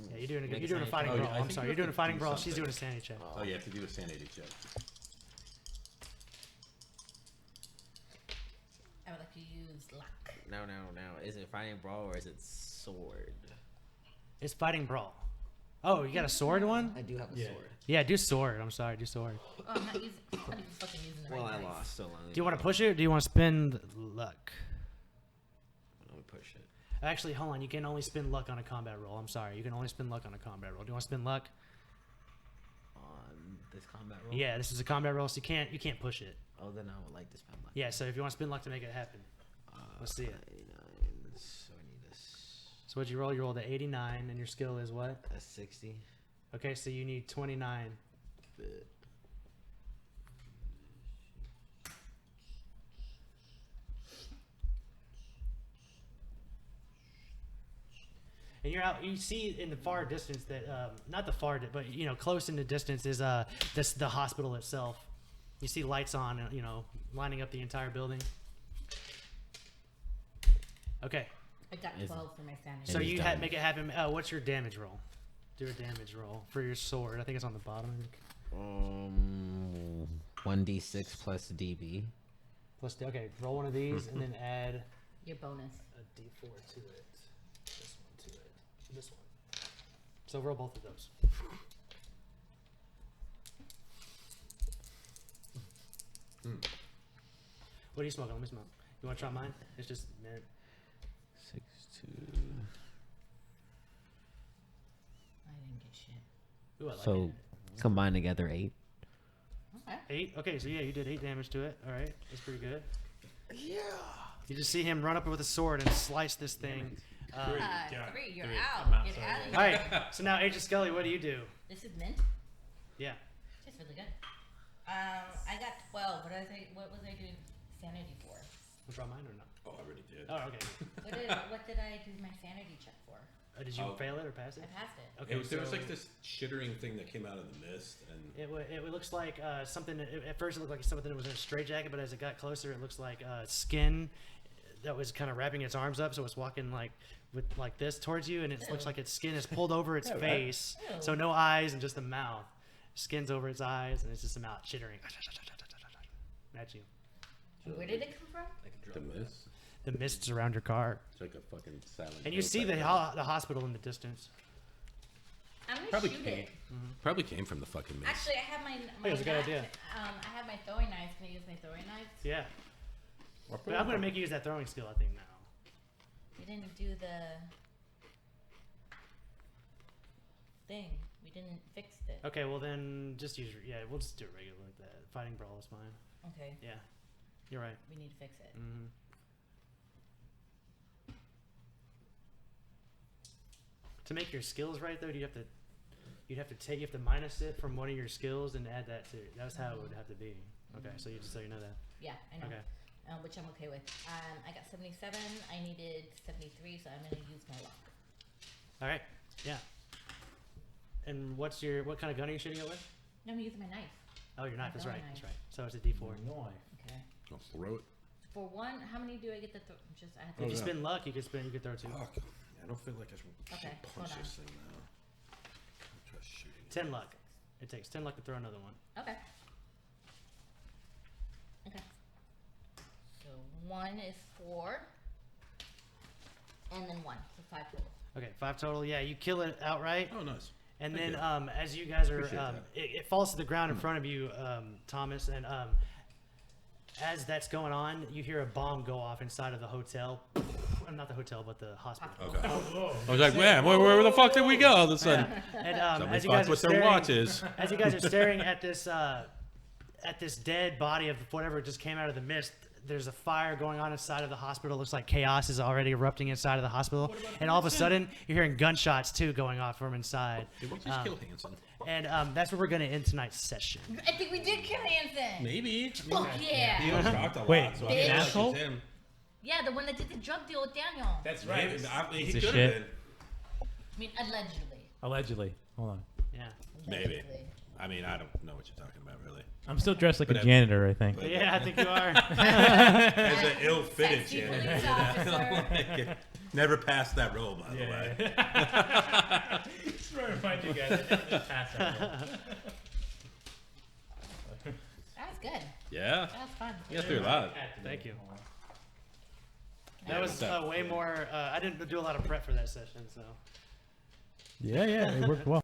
Yeah, you're doing a Make you're doing a sanity fighting check. Oh, brawl. yeah, I I'm think sorry, you you're doing a have to fighting do brawl. She's something. doing a sanity check. Oh, you have to do a sanity check. I would like to use luck. No. Is it fighting brawl or is it sword? It's fighting brawl. Oh, you got a sword one? I do have a sword. Yeah, do sword. I'm sorry, do sword. Oh, I'm not using. I'm not even fucking using the Well, right I dice. lost. So Do you want to push it, or do you want to spend luck? Let me push it. Actually, hold on. You can only spend luck on a combat roll. I'm sorry. You can only spend luck on a combat roll. Do you want to spend luck? On this combat roll? Yeah, this is a combat roll, so you can't push it. Oh, then I would like to spend luck. Yeah, so if you want to spend luck to make it happen, let's see it. 89. So I need this. So what'd you roll? You rolled a 89, and your skill is what? That's 60. Okay, so you need 29. But And you're out. You see in the far distance that, not the far, but close in the distance is the hospital itself. You see lights on, lining up the entire building. Okay, I got 12 for my sanity. so is you done. make it happen. What's your damage roll? Do a damage roll for your sword. I think it's on the bottom. 1d6 plus DB. Plus, okay, roll one of these and then add Your bonus. a D4 to it. This one to it. This one. So roll both of those. What are you smoking? Let me smoke. You want to try mine? It's just 6, 2. I didn't get shit. Ooh, I like So it. combined together 8. Okay. 8. Okay, so yeah, you did 8 damage to it. All right, that's pretty good. Yeah. You just see him run up with a sword and slice this thing. Yeah, 3. You're 3. out. I'm out, Get sorry. out of All here. right. So now, Agent Scully, what do you do? This is mint. Yeah. Tastes really good. I got 12. What was I doing sanity for? Want to try mine or not? Oh, I already did. Oh, okay. What did I do my sanity check for? Did you Oh. fail it or pass I it? passed it. Okay. There was so like this chittering thing that came out of the mist, and It looks like something. At first, it looked like something that was in a straitjacket, but as it got closer, it looks like skin that was kind of wrapping its arms up, so it's walking with this towards you, and it looks like its skin is pulled over its face, Ew. so no eyes and just the mouth. Skin's over its eyes, and it's just a mouth chittering at you. Where did it come from? the mist. The mists around your car, It's like a fucking silent. and you hill see type the thing. the hospital in the distance. I'm gonna Probably shoot came. it. Probably came from the fucking mist. Actually, I have my that's a good knife. idea. I have my throwing knives. Can I use my throwing knives? Yeah, but I'm gonna make you use that throwing skill. I think now. We didn't do the thing. We didn't fix it. Okay, well then just use. Yeah, we'll just do it regular like that. Fighting brawl is fine. Okay. Yeah, you're right. We need to fix it. Mm-hmm. To make your skills right though, you'd have to minus it from one of your skills and add that to. That's how it would have to be. Okay, so you just so you know that. Yeah, I know. Okay. Which I'm okay with. I got 77. I needed 73, so I'm gonna use my luck. All right. Yeah. And what kind of gun are you shooting it with? No, I'm using my knife. Oh, your knife. That's throwing right. That's knife. right. So it's a D4. Okay. I'll throw it. For one, how many do I get to throw? I have to. If you yeah. spend luck, you could throw 2. Fuck. I don't feel like I should Okay, punch hold on. this thing now. I'll try shooting. 10 luck. It takes 10 luck to throw another one. Okay. Okay. So 1 is 4, and then 1, so 5 total. Okay, 5 total. Yeah, you kill it outright. Oh, nice. And Thank then, you. as you guys are, Appreciate that. it falls to the ground in front of you, Thomas. And as that's going on, you hear a bomb go off inside of the hotel. Not the hotel, but the hospital. Okay. I was like, man, where the fuck did we go all of a sudden? And Somebody as you guys fucked are with their staring, watches. as you guys are staring at this dead body of whatever just came out of the mist, there's a fire going on inside of the hospital. Looks like chaos is already erupting inside of the hospital. And all of a sudden, you're hearing gunshots, too, going off from inside. Did we just kill Hanson? And that's where we're going to end tonight's session. I think we did kill Hanson. Maybe. Fuck yeah. He was shocked a lot. Wait, so I bitch. feel like Asshole? it's him. Yeah, the one that did the drug deal with Daniel. That's Maybe. He Piece could of have shit. been. I mean, allegedly. Allegedly. Hold on. Yeah. Maybe. Allegedly. I mean, I don't know what you're talking about, really. I'm still dressed like a But janitor, I think. but- Yeah, I think you are. As an ill-fitted Sexy janitor. police you know? officer. Like, never passed that role, by the way. Just trying to remind you guys. I didn't pass that role. That was good. Yeah. That was fun. You got through a lot. Thank you. That was way more. I didn't do a lot of prep for that session, so. Yeah, it worked well.